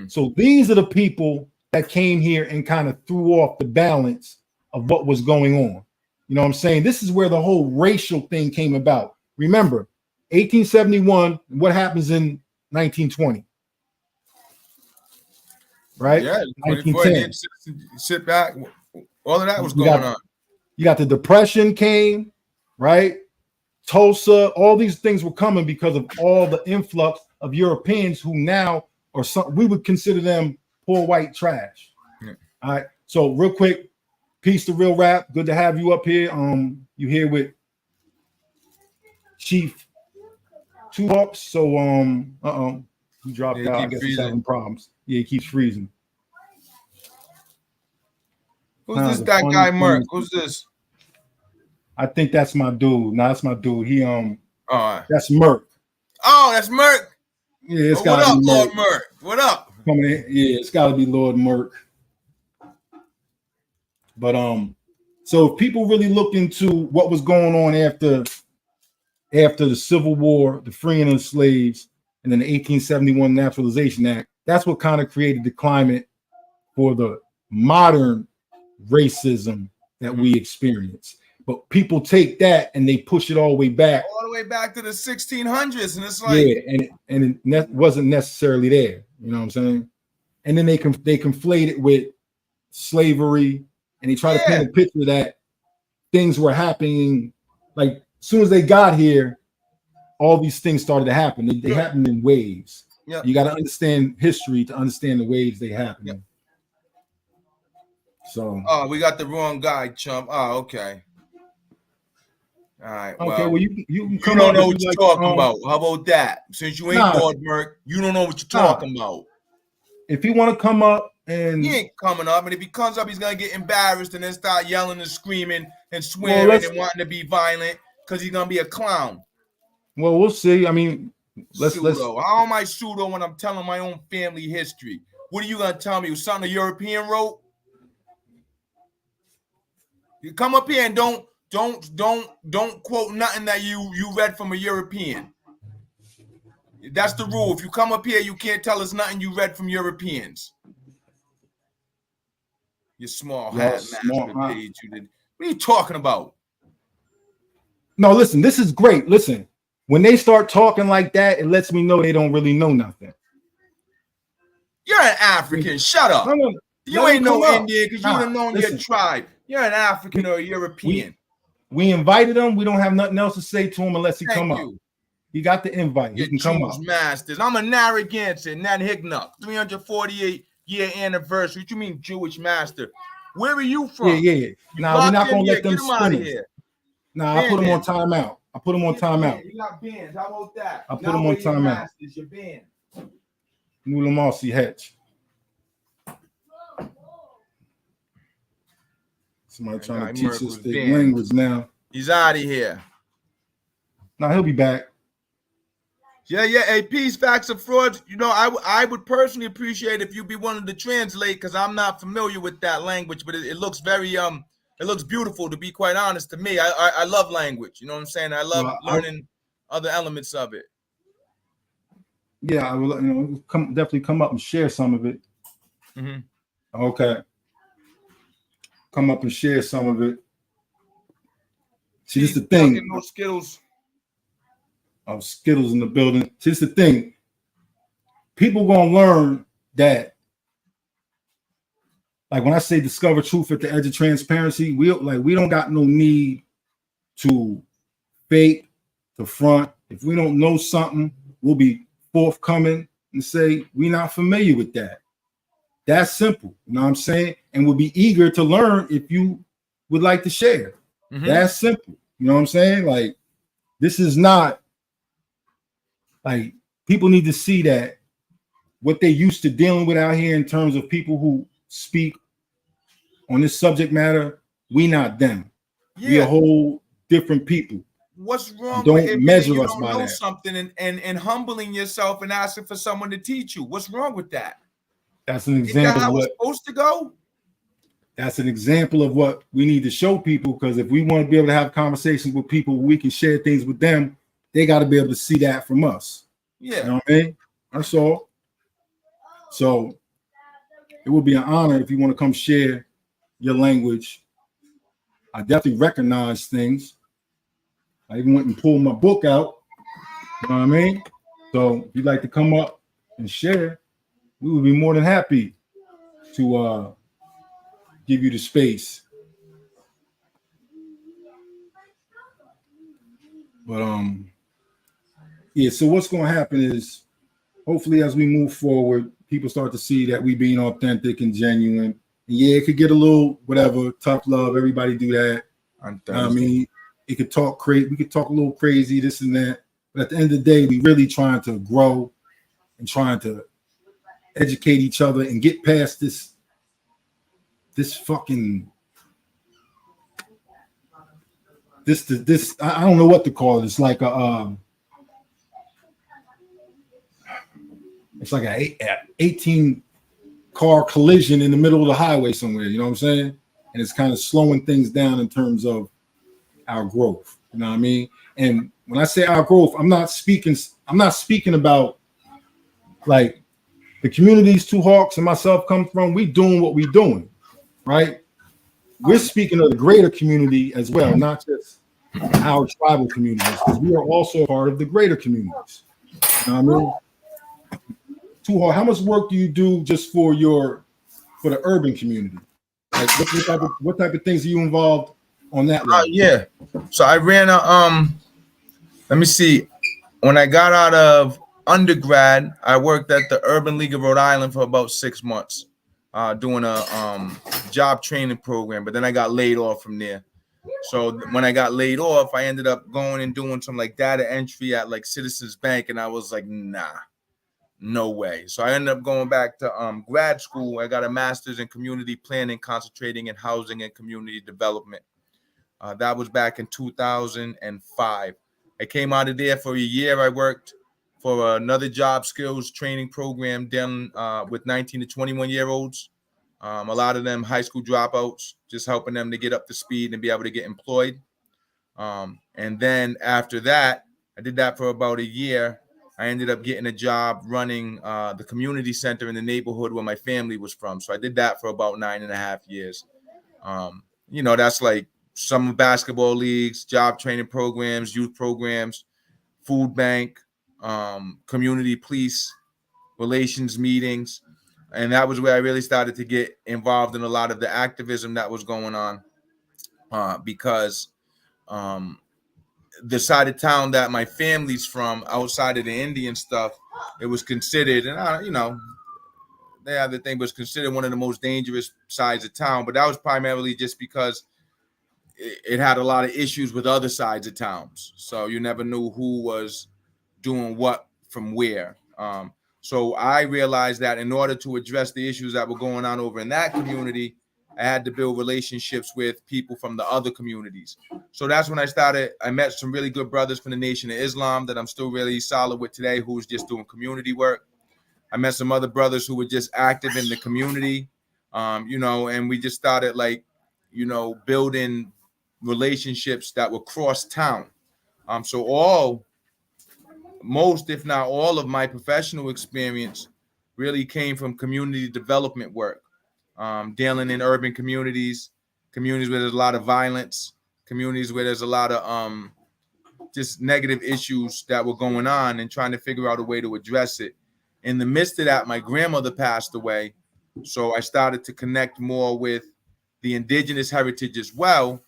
So these are the people that came here and kind of threw off the balance of what was going on. You know what I'm saying? This is where the whole racial thing came about. Remember, 1871, what happens in 1920? Right? Yeah, 1910. Sit back. All of that was going on. You got the Depression came, right? Tulsa, all these things were coming because of all the influx of Europeans who now are we would consider them poor white trash. All right. So real quick, peace to Real Rap. Good to have you up here. You here with Chief Two Ups. So he dropped out. I guess he's having problems. Yeah, he keeps freezing. Who's this? That guy Merc. Who's this? I think that's my dude. No, that's my dude. He that's Merc. Oh, that's Merc. Yeah, it's what up, be Lord Merc? What up? Coming in. Yeah, it's gotta be Lord Merc. But so if people really look into what was going on after the Civil War, the freeing of the slaves, and then the 1871 Naturalization Act, that's what kind of created the climate for the modern racism that we experience. But people take that and they push it all the way back. All the way back to the 1600s. And it's like... Yeah, and it wasn't necessarily there. You know what I'm saying? And then they conflate it with slavery, and they try to paint a picture that things were happening. Like, as soon as they got here, all these things started to happen. They happened in waves. Yep. You got to understand history to understand the waves they happen. Yep. So... Oh, we got the wrong guy, chump. Oh, okay. All right. Okay. Well, you don't know what you're talking about. How about that? Since you ain't Lord Merc, you don't know what you're talking about. If he want to come up and he ain't coming up, and if he comes up, he's gonna get embarrassed and then start yelling and screaming and swearing and wanting to be violent because he's gonna be a clown. Well, we'll see. I mean, let's. How am I pseudo when I'm telling my own family history? What are you gonna tell me? It was something a European wrote? You come up here and don't quote nothing that you read from a European. That's the rule. If you come up here, you can't tell us nothing you read from Europeans. You small hat master page. You did. What are you talking about? No, listen, this is great. Listen, when they start talking like that, it lets me know they don't really know nothing. You're an African. Shut up. No, you ain't no Indian because you would have known your tribe. You're an African or a European. We invited him. We don't have nothing else to say to him unless he come up. He got the invite. He can come up. Masters. I'm a Narragansett, Nat Hignup. 348-year anniversary. What you mean Jewish master? Where are you from? Yeah. Nah, we're not gonna let them spin it. Nah, I put him on timeout. You got bands. How about that? I put him on timeout. Your band. Nulamasi Hetch. Somebody trying to teach us the language now. He's out of here. Nah, he'll be back. Yeah. Hey, peace, facts, and frauds. You know, I would personally appreciate if you be willing to translate because I'm not familiar with that language, but it looks very it looks beautiful, to be quite honest. To me, I love language. You know what I'm saying? I love learning other elements of it. Yeah, I will. Definitely come up and share some of it. Mm-hmm. Okay. Come up and share some of it. See, this is the thing. No Skittles. Oh, Skittles in the building. See, this is the thing. People gonna learn that. Like when I say discover truth at the edge of transparency, we don't got no need to fake, to front. If we don't know something, we'll be forthcoming and say we're not familiar with that. That's simple. You know what I'm saying? And we'll be eager to learn if you would like to share. Mm-hmm. That's simple. You know what I'm saying? Like, this is not like people need to see that what they used to dealing with out here in terms of people who speak on this subject matter, we not them. Yeah. We a whole different people. What's wrong don't with it? Measure you us don't by know that. Something and humbling yourself and asking for someone to teach you. What's wrong with that? That's an example. Is that how it's supposed to go? That's an example of what we need to show people, because if we want to be able to have conversations with people, we can share things with them. They got to be able to see that from us. Yeah. You know what I mean? That's all. So it would be an honor if you want to come share your language. I definitely recognize things. I even went and pulled my book out. You know what I mean? So if you'd like to come up and share, we would be more than happy to give you the space. But yeah, so what's going to happen is hopefully as we move forward, people start to see that we being authentic and genuine. And yeah, it could get a little whatever, tough love, everybody do that. I mean, it could talk crazy, we could talk a little crazy, this and that. But at the end of the day, we really trying to grow and trying to educate each other and get past this fucking this I don't know what to call it. It's like a 18 car collision in the middle of the highway somewhere, you know what I'm saying? And it's kind of slowing things down in terms of our growth, you know what I mean? And when I say our growth, I'm not speaking about like the communities Two Hawks and myself come from. We doing what we doing, right? We're speaking of the greater community as well, not just our tribal communities, because we are also part of the greater communities. You know what I mean? Two Hawks, how much work do you do just for the urban community? Like what type of things are you involved on that level? Yeah. So I ran a let me see. When I got out of undergrad, I worked at the Urban League of Rhode Island for about 6 months, doing a job training program. But then I got laid off from there. So when I got laid off, I ended up going and doing some like data entry at like Citizens Bank, and I was like, nah, no way. So I ended up going back to grad school. I got a master's in community planning, concentrating in housing and community development. That was back in 2005. I came out of there for a year. I worked for another job skills training program dealing with 19 to 21-year-olds. A lot of them high school dropouts, just helping them to get up to speed and be able to get employed. And then after that, I did that for about a year. I ended up getting a job running the community center in the neighborhood where my family was from. So I did that for about 9.5 years. That's like summer basketball leagues, job training programs, youth programs, food bank, community police relations meetings. And that was where I really started to get involved in a lot of the activism that was going on because the side of town that my family's from, outside of the Indian stuff, it was considered, and the other thing was considered one of the most dangerous sides of town. But that was primarily just because it had a lot of issues with other sides of towns. So you never knew who was doing what from where. So I realized that in order to address the issues that were going on over in that community, I had to build relationships with people from the other communities. So that's when I met some really good brothers from the Nation of Islam that I'm still really solid with today, who's just doing community work. I met some other brothers who were just active in the community, and we just started building relationships that were cross town. So most, if not all, of my professional experience really came from community development work, dealing in urban communities where there's a lot of violence, communities where there's a lot of just negative issues that were going on, and trying to figure out a way to address it. In the midst of that, my grandmother passed away, so I started to connect more with the indigenous heritage as well.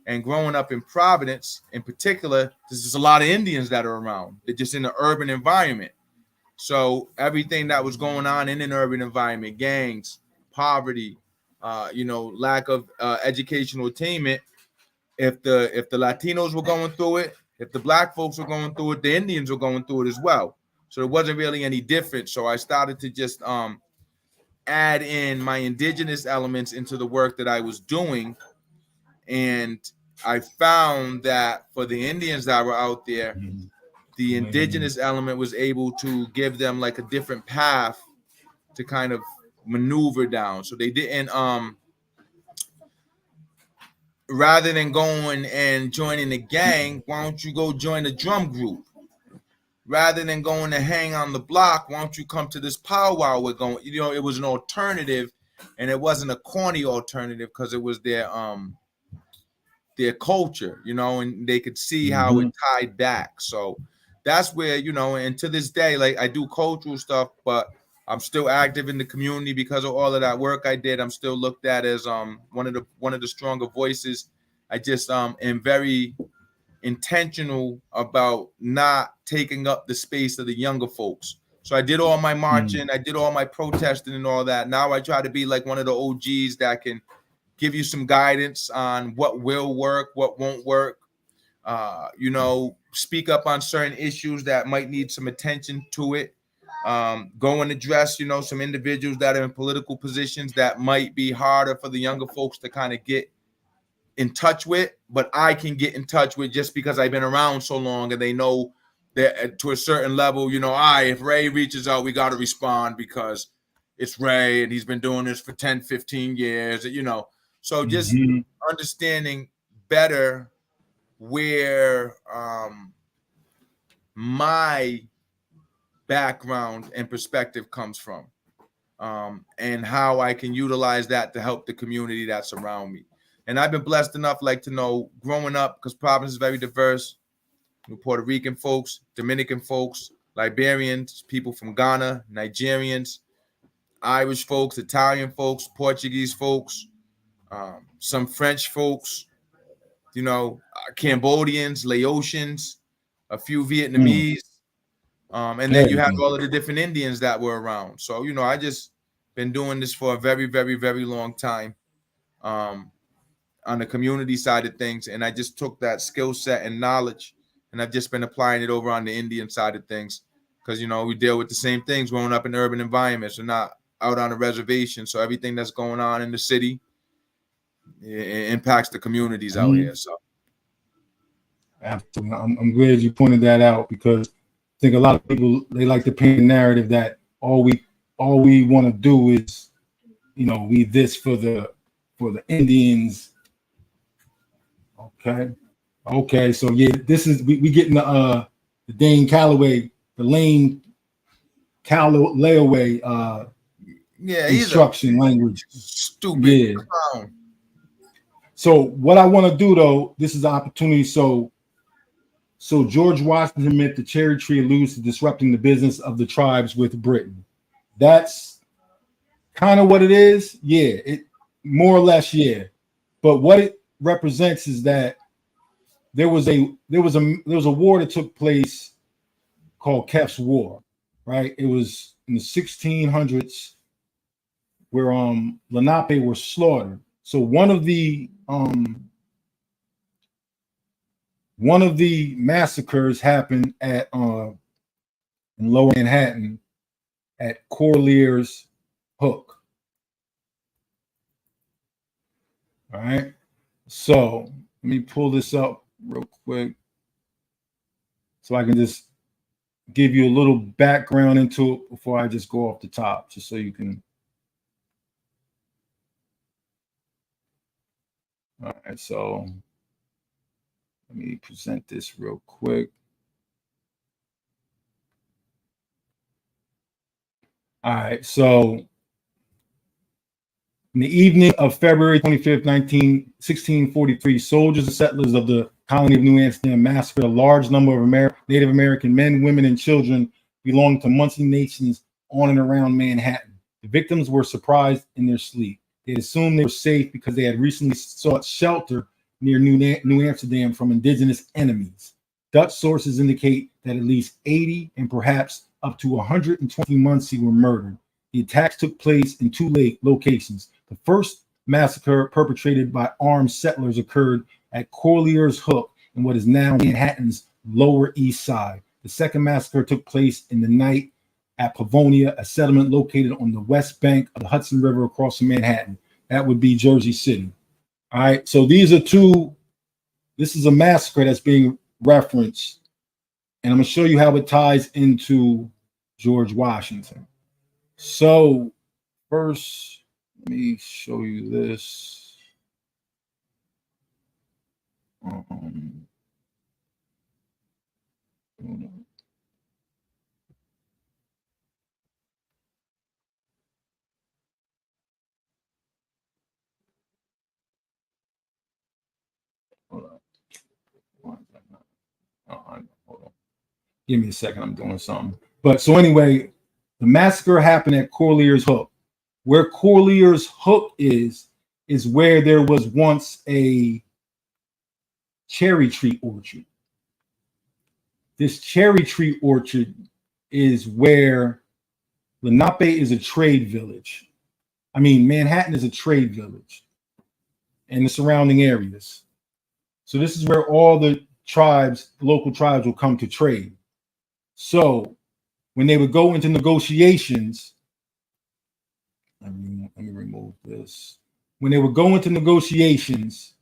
And growing up in Providence, in particular, there's just a lot of Indians that are around. They're just in an urban environment. So everything that was going on in an urban environment, gangs, poverty, lack of educational attainment. If the Latinos were going through it, if the Black folks were going through it, the Indians were going through it as well. So it wasn't really any different. So I started to just add in my indigenous elements into the work that I was doing. And I found that for the Indians that were out there, the indigenous element was able to give them like a different path to kind of maneuver down. So they didn't, rather than going and joining the gang, why don't you go join a drum group? Rather than going to hang on the block, why don't you come to this powwow we're going? It was an alternative, and it wasn't a corny alternative because it was their culture, and they could see how it tied back. So that's where, and to this day, like I do cultural stuff, but I'm still active in the community because of all of that work I did. I'm still looked at as one of the stronger voices. I just am very intentional about not taking up the space of the younger folks. So I did all my marching, I did all my protesting and all that. Now I try to be like one of the OGs that can give you some guidance on what will work, what won't work, speak up on certain issues that might need some attention to it. Go and address, some individuals that are in political positions that might be harder for the younger folks to kind of get in touch with, but I can get in touch with just because I've been around so long, and they know that to a certain level, if Ray reaches out, we got to respond because it's Ray and he's been doing this for 10, 15 years, So just understanding better where my background and perspective comes from, and how I can utilize that to help the community that's around me. And I've been blessed enough, to know, growing up, because Providence is very diverse. Puerto Rican folks, Dominican folks, Liberians, people from Ghana, Nigerians, Irish folks, Italian folks, Portuguese folks, some French folks, Cambodians, Laotians, a few Vietnamese, and then you have all of the different Indians that were around. So, I just been doing this for a very, very, very long time on the community side of things, and I just took that skill set and knowledge, and I've just been applying it over on the Indian side of things because, we deal with the same things growing up in urban environments. We're not out on a reservation, so everything that's going on in the city, it impacts the communities out here. So absolutely, I'm glad you pointed that out because think a lot of people, they like to paint a narrative that all we want to do is, you know, we this for the Indians. Okay, so yeah, this is we getting the Dane Calloway, the Lane Calloway instruction language. Stupid clown. So what I want to do though, this is an opportunity. So George Washington meant the cherry tree alludes to disrupting the business of the tribes with Britain. That's kind of what it is. Yeah, it more or less, yeah. But what it represents is that there was a war that took place called Keff's War, right? It was in the 1600s where Lenape were slaughtered. So one of the massacres happened at in Lower Manhattan at Corlear's Hook. All right. So let me pull this up real quick so I can just give you a little background into it before I just go off the top, just so you can. All right, so let me present this real quick. All right, so in the evening of February 25th, 1643, soldiers and settlers of the colony of New Amsterdam massacred a large number of Native American men, women, and children belonging to Muncie nations on and around Manhattan. The victims were surprised in their sleep. They assumed they were safe because they had recently sought shelter near New Amsterdam from indigenous enemies. Dutch sources indicate that at least 80 and perhaps up to 120 Muncie were murdered. The attacks took place in two locations. The first massacre, perpetrated by armed settlers, occurred at Corlear's Hook in what is now Manhattan's Lower East Side. The second massacre took place in the night at Pavonia, a settlement located on the west bank of the Hudson River across from Manhattan. That would be Jersey City. All right, so these are two. This is a massacre that's being referenced, and I'm going to show you how it ties into George Washington. So first, let me show you this. Hold on. Hold on. Give me a second. I'm doing something. But so anyway, the massacre happened at Corlear's Hook. Where Corlear's Hook is where there was once a cherry tree orchard. This cherry tree orchard is where Lenape is a trade village. I mean, Manhattan is a trade village and the surrounding areas. So this is where all the tribes, local tribes, will come to trade. So when they would go into negotiations, let me remove this. When they would go into negotiations,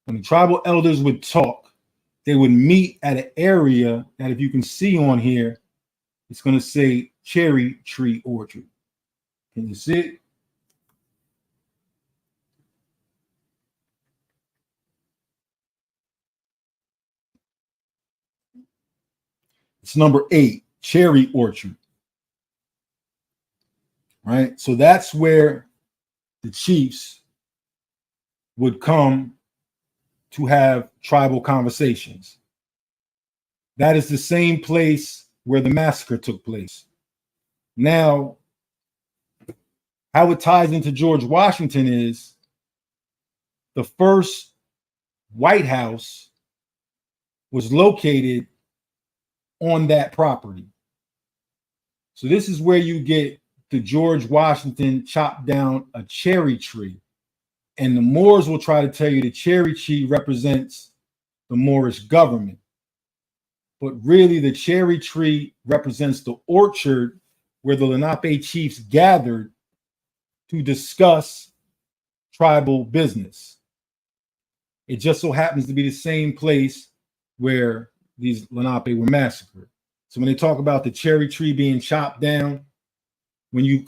when the tribal elders would talk, they would meet at an area that, if you can see on here, it's going to say cherry tree orchard. Can you see it? It's number 8, cherry orchard. Right? So that's where the chiefs would come to have tribal conversations. That is the same place where the massacre took place. Now, how it ties into George Washington is the first White House was located on that property. So this is where you get the George Washington chopped down a cherry tree. And the Moors will try to tell you the cherry tree represents the Moorish government. But really, the cherry tree represents the orchard where the Lenape chiefs gathered to discuss tribal business. It just so happens to be the same place where these Lenape were massacred. So when they talk about the cherry tree being chopped down, when you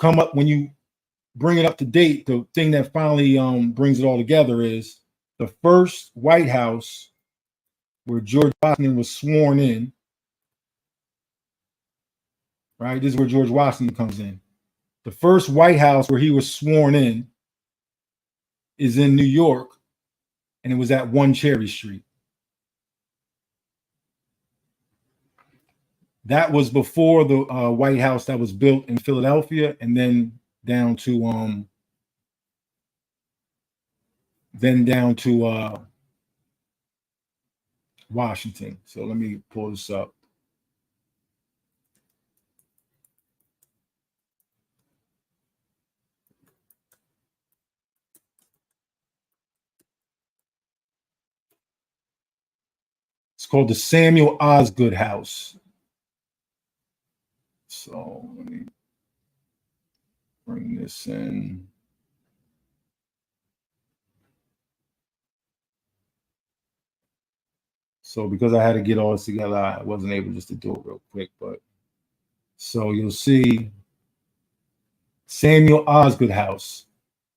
bring it up to date, the thing that finally brings it all together is the first White House where George Washington was sworn in. Right, this is where George Washington comes in. The first White House where he was sworn in is in New York, and it was at 1 Cherry Street. That was before the White House that was built in Philadelphia, and then down to Washington. So let me pull this up. It's called the Samuel Osgood House. So let me bring this in. So because I had to get all this together, I wasn't able just to do it real quick. But so you'll see Samuel Osgood House,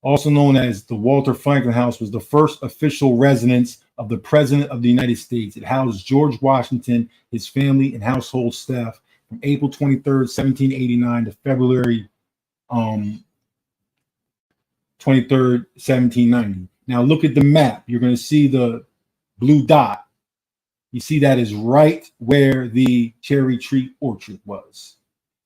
also known as the Walter Franklin House, was the first official residence of the President of the United States. It housed George Washington, his family, and household staff from April 23rd, 1789 to February 23rd, 1790. Now look at the map. You're going to see the blue dot. You see that is right where the cherry tree orchard was.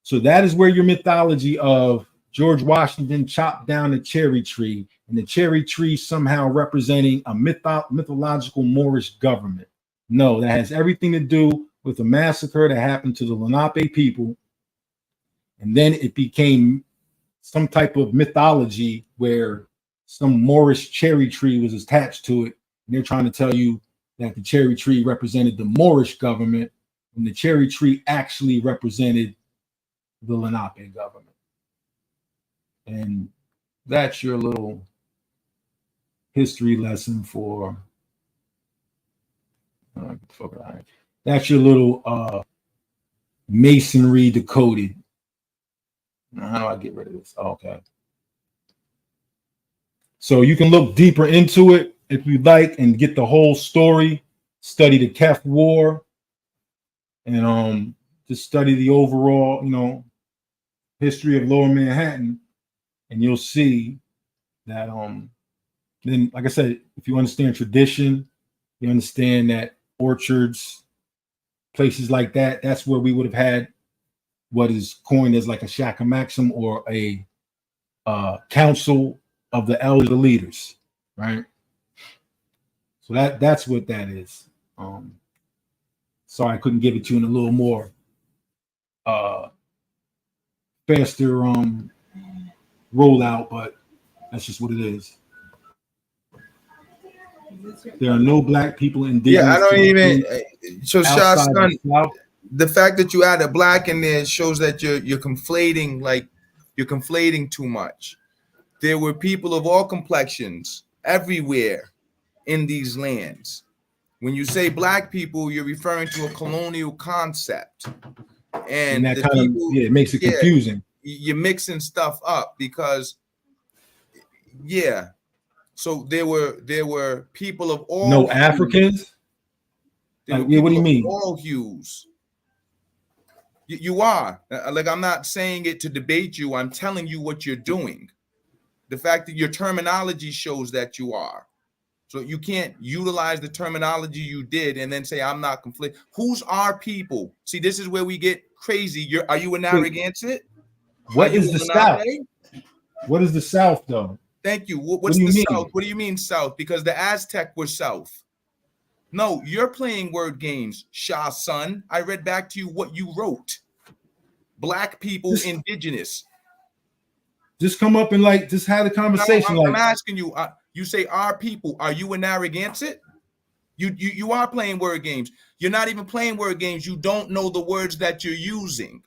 So that is where your mythology of George Washington chopped down a cherry tree, and the cherry tree somehow representing a mythological Moorish government. No, that has everything to do with a massacre that happened to the Lenape people. And then it became some type of mythology where some Moorish cherry tree was attached to it. And they're trying to tell you that the cherry tree represented the Moorish government, and the cherry tree actually represented the Lenape government. And that's your little history lesson for that's your little masonry decoded. Now, how do I get rid of this? Okay. So you can look deeper into it if you'd like and get the whole story, study the Kef War, and just study the overall, history of Lower Manhattan. And you'll see that then, like I said, if you understand tradition, you understand that orchards, places like that, that's where we would have had what is coined as like a Shaka Maxim or a council of the elder leaders, right? So that's what that is. Sorry I couldn't give it to you in a little more faster rollout, but that's just what it is. There are no black people in indigenous. Yeah, I don't even. So, Shah's son, the fact that you add a black in there shows that you're conflating, you're conflating too much. There were people of all complexions everywhere in these lands. When you say black people, you're referring to a colonial concept, and that kind of it makes it confusing. You're mixing stuff up because, so there were people of all Africans. What do you mean? All hues. You are I'm not saying it to debate you. I'm telling you what you're doing. The fact that your terminology shows that you are. So you can't utilize the terminology you did and then say I'm not conflicted. Who's our people? See, this is where we get crazy. Are you a Narragansett? What is the South? What is the South, though? Thank you. What's the South? What do you mean South? Because the Aztec were South. No, you're playing word games, Shah's son. I read back to you what you wrote. Black people, indigenous. Just come up and just have a conversation. No, I'm asking you. You say our people. Are you a Narragansett? You are playing word games. You're not even playing word games. You don't know the words that you're using.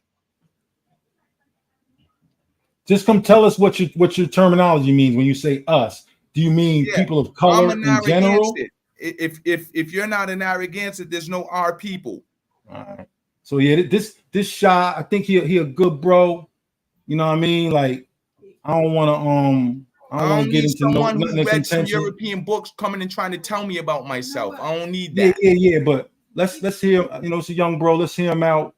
Just come tell us what your terminology means when you say us. Do you mean people of color in general? If you're not a Narragansett, there's no our people. All right. So yeah, this Shy, I think he a good bro. You know what I mean? Like, I don't want to get into someone nothing who that's read some intentional. European books coming and trying to tell me about myself. I don't need Yeah, that. But let's hear. You know, it's a young bro. Let's hear him out.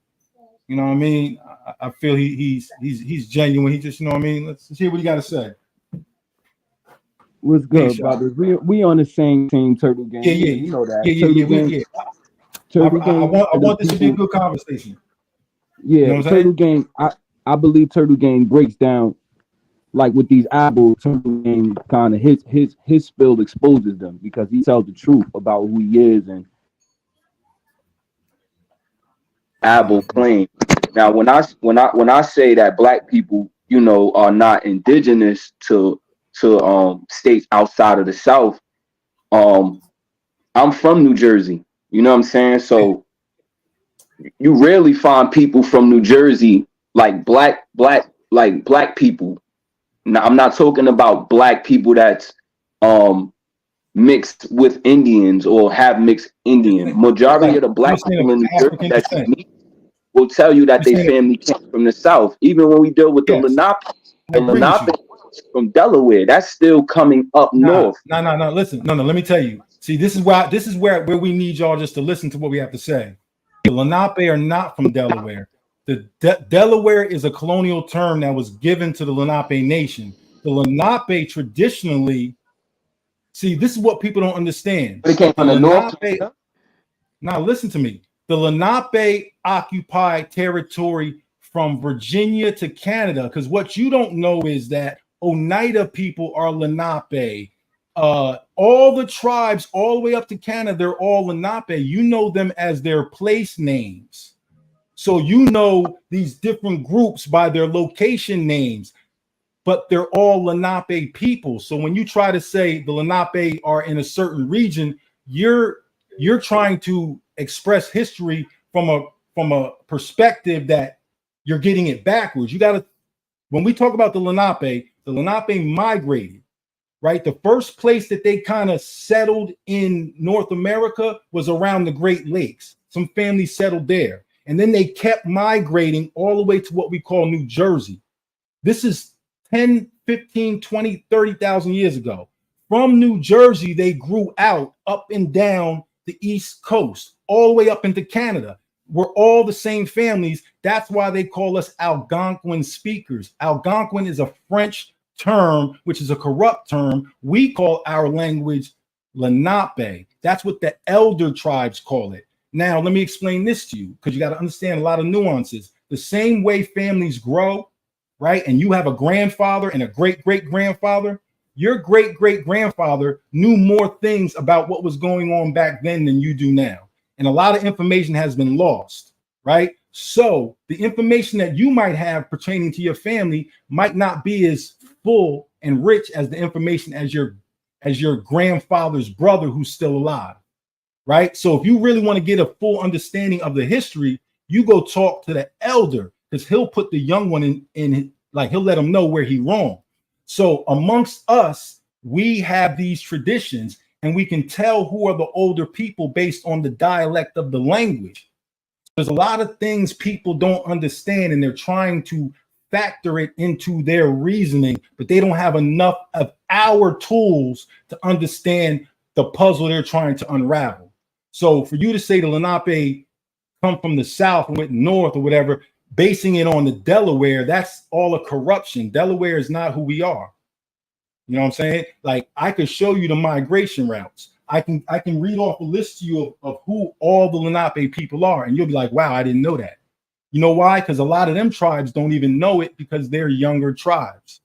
You know what I mean? I feel he's genuine. He just, you know what I mean? Let's hear what he got to say. What's good, brothers? We on the same team, Turtle Gang. Yeah. You know that. I want this to be a good conversation. Yeah, you know Turtle Gang. I believe Turtle Gang breaks down, like with these albums. Turtle Gang kind of his spill exposes them because he tells the truth about who he is and album claim. Now, when I say that black people, you know, are not indigenous to states outside of the South, I'm from New Jersey. You know what I'm saying? So you rarely find people from New Jersey like black people. Now, I'm not talking about black people that's mixed with Indians or have mixed Indian. Majority of the black people in New Jersey that you meet will tell you that their family came from the South. Even when we deal with the Lenape from Delaware, that's still coming up north. No. Listen, no. Let me tell you. See, this is where we need y'all just to listen to what we have to say. The Lenape are not from Delaware. The Delaware is a colonial term that was given to the Lenape nation. The Lenape traditionally, see, this is what people don't understand. But it came from the north. Now listen to me. The Lenape occupied territory from Virginia to Canada, because what you don't know is that Oneida people are Lenape. All the tribes all the way up to Canada, they're all Lenape. You know them as their place names. So you know these different groups by their location names, but they're all Lenape people. So when you try to say the Lenape are in a certain region, you're trying to express history from a perspective that you're getting it backwards. You got to, when we talk about the Lenape migrated, right? The first place that they kind of settled in North America was around the Great Lakes. Some families settled there. And then they kept migrating all the way to what we call New Jersey. This is 10, 15, 20, 30,000 years ago. From New Jersey, they grew out up and down the East Coast, all the way up into Canada. We're all the same families. That's why they call us Algonquin speakers. Algonquin is a French term, which is a corrupt term. We call our language Lenape. That's what the elder tribes call it. Now, let me explain this to you, because you got to understand a lot of nuances. The same way families grow, right? And you have a grandfather and a great-great-grandfather. Your great-great-grandfather knew more things about what was going on back then than you do now. And a lot of information has been lost, right? So the information that you might have pertaining to your family might not be as full and rich as the information as your grandfather's brother who's still alive. Right. So if you really want to get a full understanding of the history, you go talk to the elder, because he'll put the young one in like he'll let him know where he's wrong. So amongst us, we have these traditions, and we can tell who are the older people based on the dialect of the language. There's a lot of things people don't understand, and they're trying to factor it into their reasoning, but they don't have enough of our tools to understand the puzzle they're trying to unravel. So for you to say the Lenape come from the South and went north or whatever, basing it on the Delaware, that's all a corruption. Delaware is not who we are. You know what I'm saying? Like, I could show you the migration routes. I can read off a list to you of who all the Lenape people are, and you'll be like, wow, I didn't know that. You know why? Because a lot of them tribes don't even know it because they're younger tribes.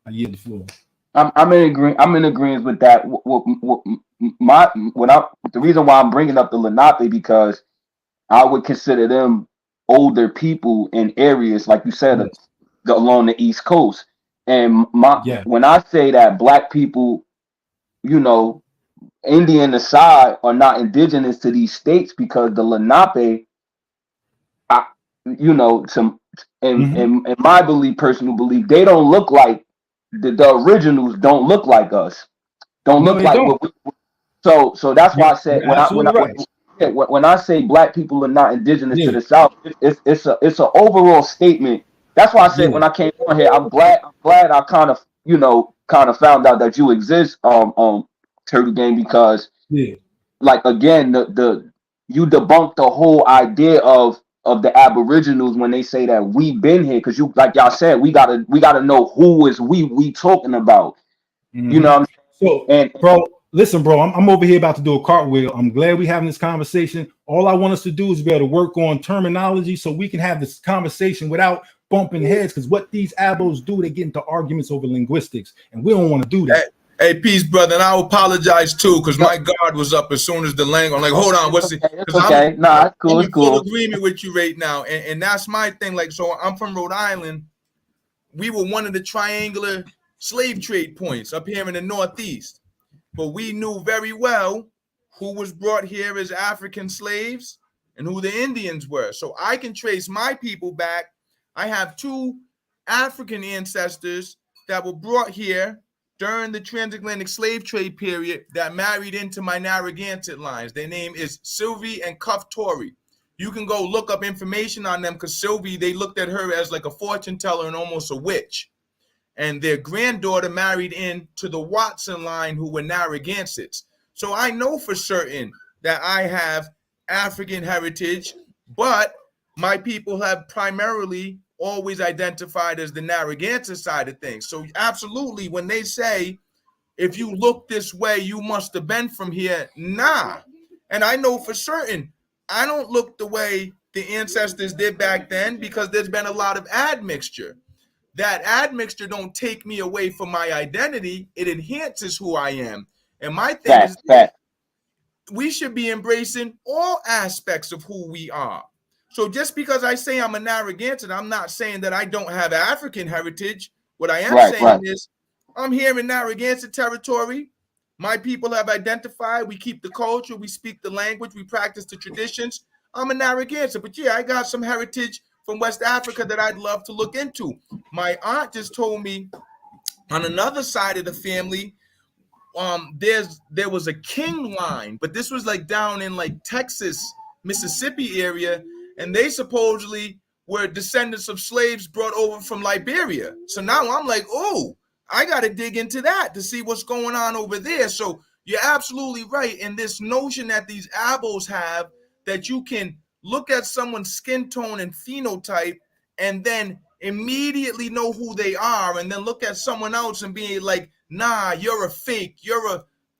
I yield the floor. I'm in agreement with that. The reason why I'm bringing up the Lenape, because I would consider them older people in areas like you said, along the East Coast. And when I say that black people, you know, Indian aside, are not indigenous to these states, because the Lenape, in my belief, personal belief, they don't look like the originals don't look like us. Don't look like what we. So that's why I said when I say black people are not indigenous to the South, it's an overall statement. That's why I said when I came on here, I'm glad I kind of found out that you exist Turtle Gang, because like again you debunked the whole idea of the Aboriginals when they say that we've been here, because you, like y'all said, we gotta know who is we talking about. You know what I'm saying? So bro, listen, bro, I'm over here about to do a cartwheel. I'm glad we're having this conversation. All I want us to do is be able to work on terminology so we can have this conversation without bumping heads, because what these abos do, they get into arguments over linguistics, and we don't want to do that. Hey, peace, brother, and I apologize too, because my guard was up as soon as the language. I'm like, hold on, what's it? Okay, nah, it's cool. I'm in full agreement with you right now, and that's my thing. Like, so I'm from Rhode Island. We were one of the triangular slave trade points up here in the Northeast, but we knew very well who was brought here as African slaves and who the Indians were. So I can trace my people back. I have 2 African ancestors that were brought here during the transatlantic slave trade period that married into my Narragansett lines. Their name is Sylvie and Cuff Tory. You can go look up information on them, because Sylvie, they looked at her as like a fortune teller and almost a witch. And their granddaughter married into the Watson line, who were Narragansetts. So I know for certain that I have African heritage, but my people have primarily always identified as the Narragansett side of things. So absolutely, when they say, if you look this way, you must have been from here. Nah. And I know for certain, I don't look the way the ancestors did back then, because there's been a lot of admixture. That admixture don't take me away from my identity. It enhances who I am. And my thing is that we should be embracing all aspects of who we are. So just because I say I'm a Narragansett, I'm not saying that I don't have African heritage. What I am saying is I'm here in Narragansett territory. My people have identified. We keep the culture. We speak the language. We practice the traditions. I'm a Narragansett. But yeah, I got some heritage from West Africa that I'd love to look into. My aunt just told me on another side of the family, there was a king line, but this was like down in like Texas, Mississippi area, and they supposedly were descendants of slaves brought over from Liberia. So now I'm like, oh, I got to dig into that to see what's going on over there. So you're absolutely right. And this notion that these abos have, that you can look at someone's skin tone and phenotype and then immediately know who they are, and then look at someone else and be like, nah, you're a fake.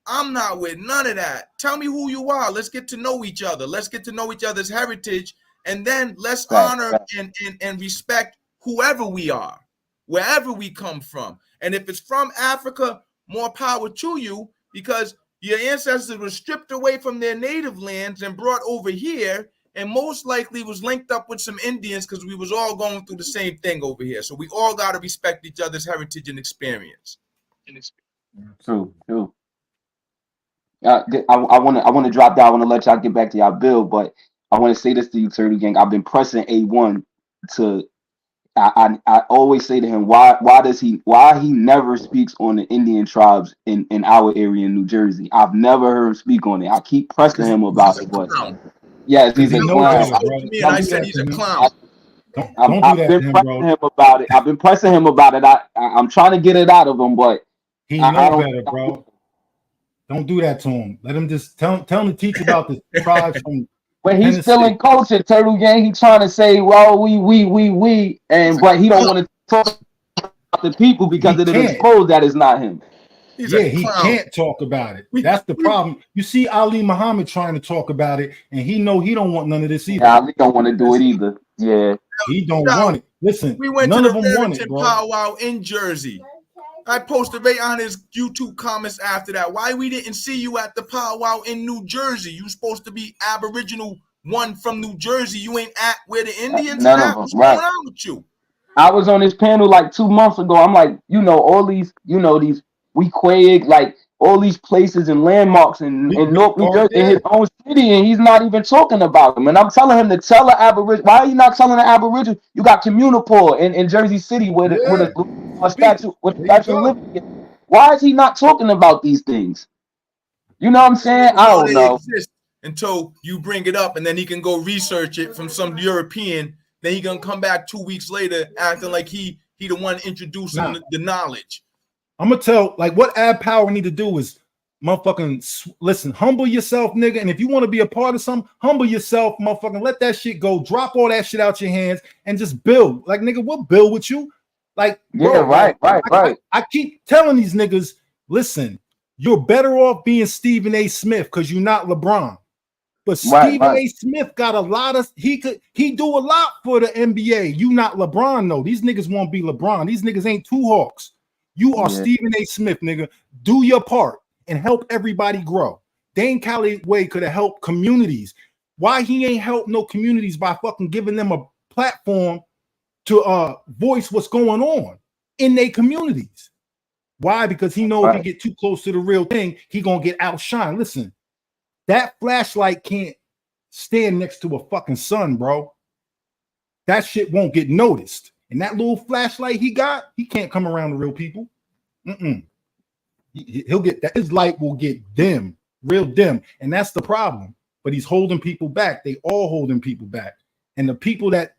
I'm not with none of that. Tell me who you are. Let's get to know each other. Let's get to know each other's heritage. And then let's honor and respect whoever we are, wherever we come from. And if it's from Africa, more power to you, because your ancestors were stripped away from their native lands and brought over here, and most likely was linked up with some Indians, because we was all going through the same thing over here. So we all got to respect each other's heritage and experience. True. I want to drop down. I want to let y'all get back to y'all bill, but I want to say this to you, Turtle Gang. I've been pressing A1 to. I always say to him, why he never speaks on the Indian tribes in our area in New Jersey. I've never heard him speak on it. I keep pressing him about it, but yes, he's a clown. I said he's a clown. I've been pressing him about it. I've been pressing him about it. I'm trying to get it out of him, but he knows better, bro. Don't do that to him. Let him just tell him to teach about the tribes from. When he's still in culture, Turtle Gang, he's trying to say, well, we, but he don't want to talk about the people because it is exposed that it's not him. He can't talk about it. That's the problem. You see Ali Muhammad trying to talk about it, and he don't want none of this either. Yeah, Ali don't want to do it either. Yeah. He don't want it. Listen, we went none to of them want it, bro. Powwow in Jersey. I posted right on his YouTube comments after that. Why we didn't see you at the powwow in New Jersey? You supposed to be Aboriginal one from New Jersey. You ain't at where the Indians are. What's going on with you? I was on this panel like 2 months ago. I'm like, all these, these Wequaig, like all these places and landmarks in North New Jersey, in his own city, and he's not even talking about them. And I'm telling him to tell the Aboriginal. Why are you not telling the Aboriginal? You got Communipore in Jersey City where the statue with the Statue of Liberty. Why is he not talking about these things? You know what I'm saying? I don't know. Until you bring it up, and then he can go research it from some European. Then he gonna come back 2 weeks later acting like he the one introducing the knowledge. I'm gonna tell, like, what Ad Power need to do is motherfucking listen, humble yourself, nigga. And if you want to be a part of something, humble yourself, motherfucking let that shit go. Drop all that shit out your hands and just build. Like, nigga, we'll build with you. Like, bro, right. I keep telling these niggas, listen, you're better off being Stephen A. Smith because you're not LeBron. But Stephen A. Smith got a lot of, he do a lot for the NBA. You not LeBron, though. These niggas won't be LeBron. These niggas ain't two Hawks. You are Stephen A. Smith, nigga. Do your part and help everybody grow. Dane Calloway could have helped communities. Why he ain't helped no communities by fucking giving them a platform to voice what's going on in their communities? Why? Because he knows if he get too close to the real thing, he gonna get outshined. Listen, that flashlight can't stand next to a fucking sun, bro. That shit won't get noticed. And that little flashlight he got, he can't come around the real people. He'll get that. His light will get dim, real dim. And that's the problem. But he's holding people back. They all holding people back. And the people that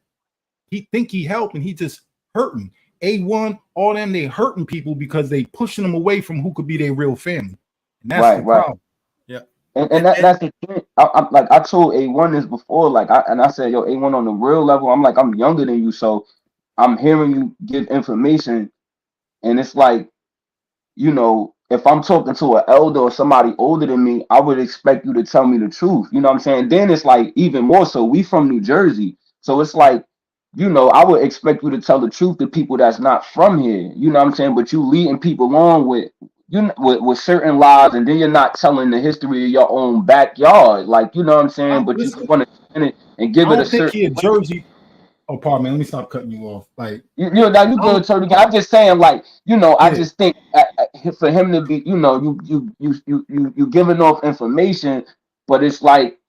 he think he helping, he just hurting. A1, all them, they hurting people because they pushing them away from who could be their real family. And that's the problem. Yeah. And that's the thing. I'm like, I told A1 this before, like, I said, yo, A1 on the real level, I'm like, I'm younger than you, so I'm hearing you give information, and it's like, you know, if I'm talking to an elder or somebody older than me, I would expect you to tell me the truth. You know what I'm saying? Then it's like even more so. We from New Jersey, so it's like, you know, I would expect you to tell the truth to people that's not from here. You know what I'm saying? But you leading people on with certain lies, and then you're not telling the history of your own backyard. Like, you know what I'm saying? But you want to spin it and give it a certain Jersey. Oh, pardon me. Let me stop cutting you off. Like, you know, now you go to I'm just saying, like, you know, I just think for him to be, you know, you giving off information, but it's like,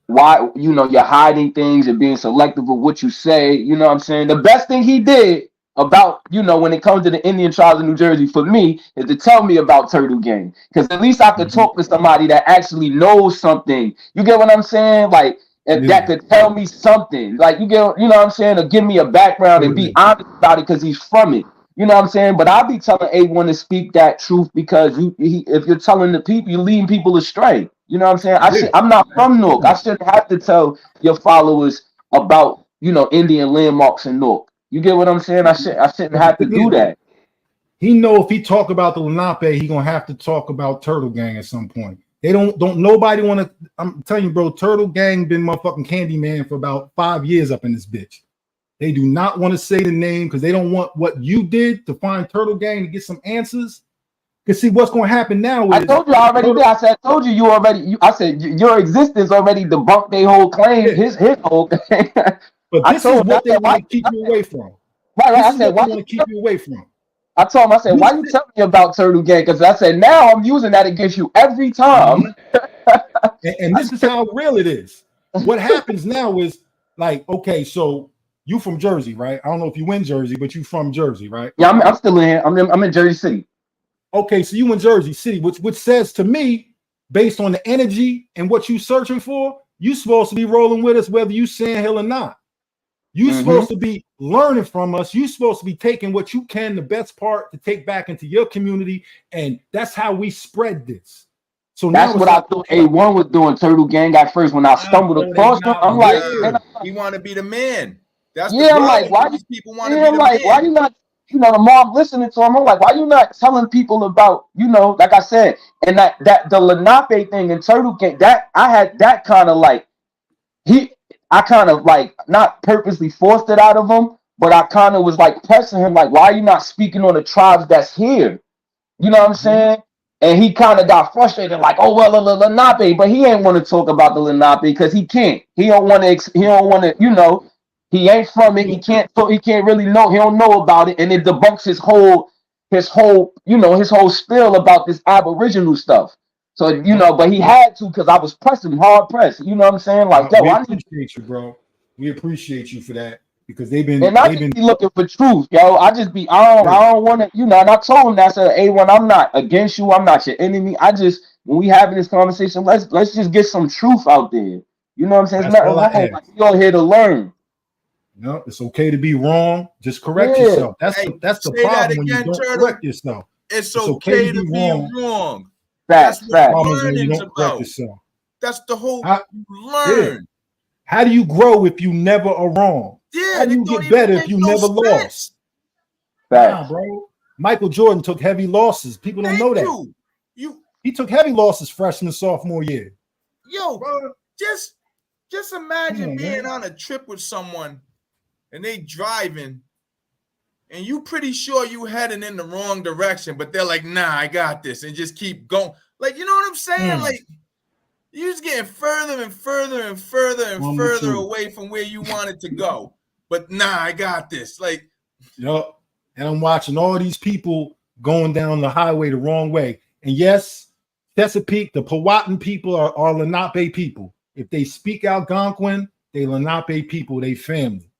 why, you know, you're hiding things and being selective of what you say. You know what I'm saying? The best thing he did about, you know, when it comes to the Indian tribes of New Jersey for me is to tell me about Turtle Gang, because at least I could talk to somebody that actually knows something. You get what I'm saying? Like, that could tell me something. Like, you know what I'm saying? Or give me a background and be honest about it because he's from it. You know what I'm saying? But I'll be telling A1 to speak that truth because if you're telling the people, you're leading people astray. You know what I'm saying? I'm not from Newark. I shouldn't have to tell your followers about, you know, Indian landmarks in Newark. You get what I'm saying? I shouldn't have to do that. He know if he talk about the Lenape, he gonna have to talk about Turtle Gang at some point. They don't nobody want to. I'm telling you, bro, Turtle Gang been motherfucking Candyman for about 5 years up in this bitch. They do not want to say the name because they don't want what you did to find Turtle Gang to get some answers. Because see, what's going to happen now is, I told you already. I told you already. I said your existence already debunked their whole claim. His whole thing. But this is what they want to keep you away from. Right. I said, why want to keep you away from? I told him, I said, why you tell me about Turtle Gang? Because I said, now I'm using that against you every time. and this is how real it is. What happens now is, like, okay, so you from Jersey, right? I don't know if you in Jersey, but you from Jersey, right? Yeah, I'm still in here. I'm in Jersey City. Okay, so you in Jersey City, which says to me, based on the energy and what you searching for, you supposed to be rolling with us whether you Sand Hill or not. You supposed to be learning from us. You supposed to be taking what you can, the best part, to take back into your community, and that's how we spread this. So that's what I thought A1 was doing. Turtle Gang at first when I stumbled across them. I'm like, he want to be the man. That's I'm like, why these people want to be the man? Why you not? You know, the more I'm listening to him, I'm like, why you not telling people about, you know, like I said, and that the Lenape thing and Turtle Gang, that I had that kind of like I kind of like not purposely forced it out of him, but I kind of was like pressing him, like, why are you not speaking on the tribes that's here? You know what I'm saying? And he kind of got frustrated, like, oh well, the Lenape, but he ain't want to talk about the Lenape because he can't. He don't want to. You know, he ain't from it. He can't really know. He don't know about it, and it debunks his whole, you know, his whole spiel about this Aboriginal stuff. So, you know, but he had to because I was pressing hard pressed. You know what I'm saying? Like, yo, we appreciate you, bro. We appreciate you for that. because they've been. And I just be looking for truth, yo. I don't want to, and I told him that, said, A1, I'm not against you. I'm not your enemy. When we having this conversation, let's just get some truth out there. You know what I'm saying? There's nothing wrong. Like, we all here to learn. No, it's okay to be wrong. Just correct yourself. That's the problem when you don't correct yourself. It's okay to be wrong. That's when you don't correct yourself. That's the whole learn. Yeah. How do you grow if you never are wrong? Yeah, how do you get better if you never lost? Nah, bro. Michael Jordan took heavy losses. People don't know that. He took heavy losses freshman, sophomore year. Yo, bro, just imagine being on a trip with someone and they driving and you pretty sure you heading in the wrong direction, but they're like, nah, I got this, and just keep going. Like, you know what I'm saying? Like, you're just getting further and further and further and further away from where you wanted to go. But nah, I got this. Like, yup. And I'm watching all these people going down the highway the wrong way. And yes, Chesapeake, the Powhatan people are Lenape people. If they speak Algonquin, they Lenape people, they family.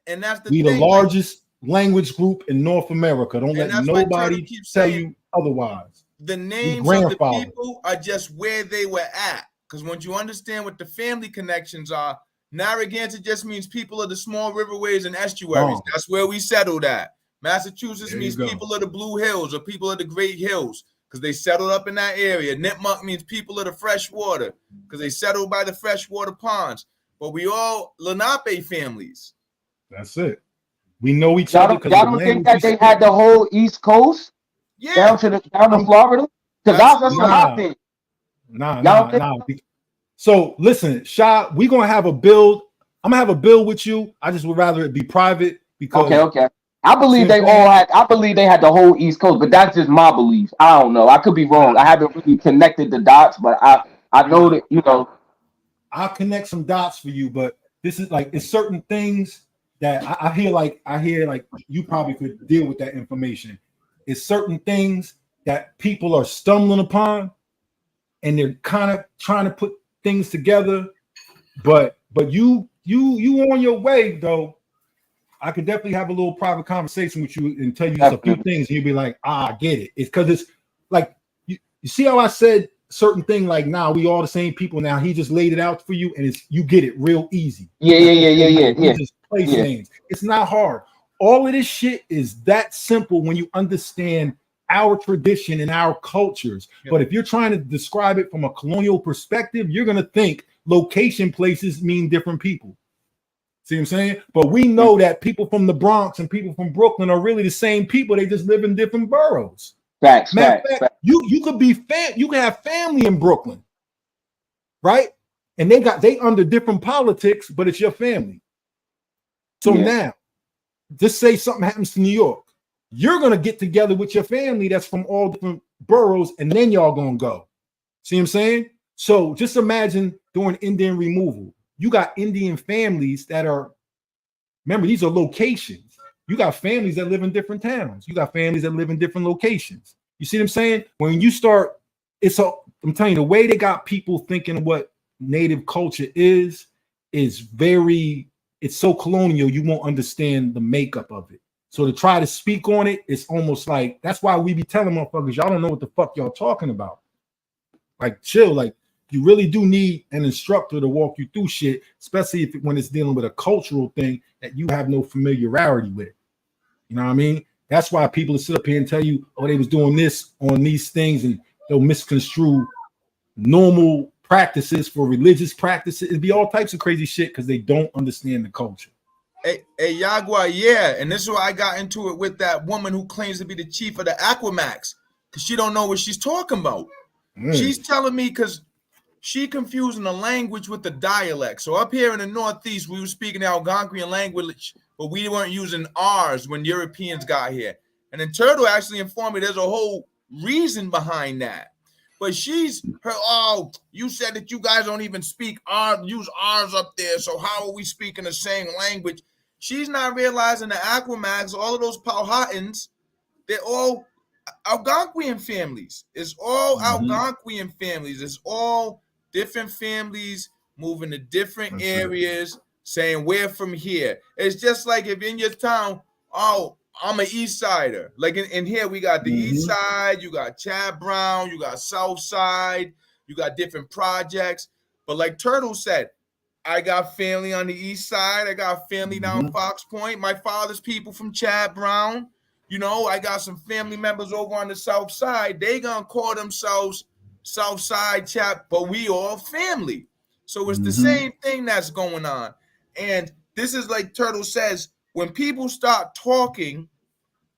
And that's the thing. The largest language group in North America. Don't let nobody tell you otherwise. The names of the people are just where they were at. Because once you understand what the family connections are, Narragansett just means people of the small riverways and estuaries. That's where we settled at. Massachusetts means people of the Blue Hills or people of the Great Hills, because they settled up in that area. Nipmuc means people of the fresh water, because they settled by the freshwater ponds. But we all Lenape families. That's it. We know each other. Y'all don't think that they had the whole East Coast down to Florida? Because that's what I think. Nah. So listen, Sha, we're gonna have a build. I'm gonna have a build with you. I just would rather it be private because okay. I believe they had the whole East Coast, but that's just my belief. I don't know. I could be wrong. I haven't really connected the dots, but I know that, I'll connect some dots for you, but this is like, it's certain things that I hear like you probably could deal with that information. It's certain things that people are stumbling upon and they're kind of trying to put things together, but you on your way though. I could definitely have a little private conversation with you and tell you just a few things, and you'll be like, I get it. It's because it's like you see how I said certain thing like, nah, we all the same people now. He just laid it out for you, and you get it real easy. Yeah. Just play things. It's not hard. All of this shit is that simple when you understand our tradition and our cultures. Yeah. But if you're trying to describe it from a colonial perspective, you're gonna think location places mean different people. See what I'm saying? But we know that people from the Bronx and people from Brooklyn are really the same people. They just live in different boroughs. Facts. You could be you can have family in Brooklyn, right? And they under different politics, but it's your family. So now, just say something happens to New York. You're gonna get together with your family that's from all different boroughs, and then y'all gonna go. See what I'm saying? So just imagine doing Indian removal. You got Indian families that are, remember, these are locations. You got families that live in different towns. You got families that live in different locations. You see what I'm saying? When you start, I'm telling you, the way they got people thinking what native culture is very, it's so colonial, you won't understand the makeup of it. So to try to speak on it, it's almost like, that's why we be telling motherfuckers, y'all don't know what the fuck y'all talking about. Like, chill, like, you really do need an instructor to walk you through shit, especially when it's dealing with a cultural thing that you have no familiarity with. You know what I mean? That's why people sit up here and tell you, oh, they was doing this on these things, and they'll misconstrue normal practices for religious practices. It'd be all types of crazy shit because they don't understand the culture. Hey, Yagua, yeah. And this is why I got into it with that woman who claims to be the chief of the Aquamax, because she don't know what she's talking about. She's telling me because she confusing the language with the dialect. So up here in the Northeast, we were speaking the Algonquian language, but we weren't using ours when Europeans got here. And then Turtle actually informed me there's a whole reason behind that. But you said that you guys don't even use ours up there. So how are we speaking the same language? She's not realizing the Aquamax, all of those Powhatans, they're all Algonquian families. It's all Algonquian families. It's all different families moving to different areas. saying we're from here. It's just like if in your town, oh, I'm an East Sider. Like in here, we got the East Side, you got Chad Brown, you got South Side, you got different projects. But like Turtle said, I got family on the East Side. I got family down Fox Point. My father's people from Chad Brown. You know, I got some family members over on the South Side. They gonna call themselves South Side Chad, but we all family. So it's the same thing that's going on. And this is like Turtle says, when people start talking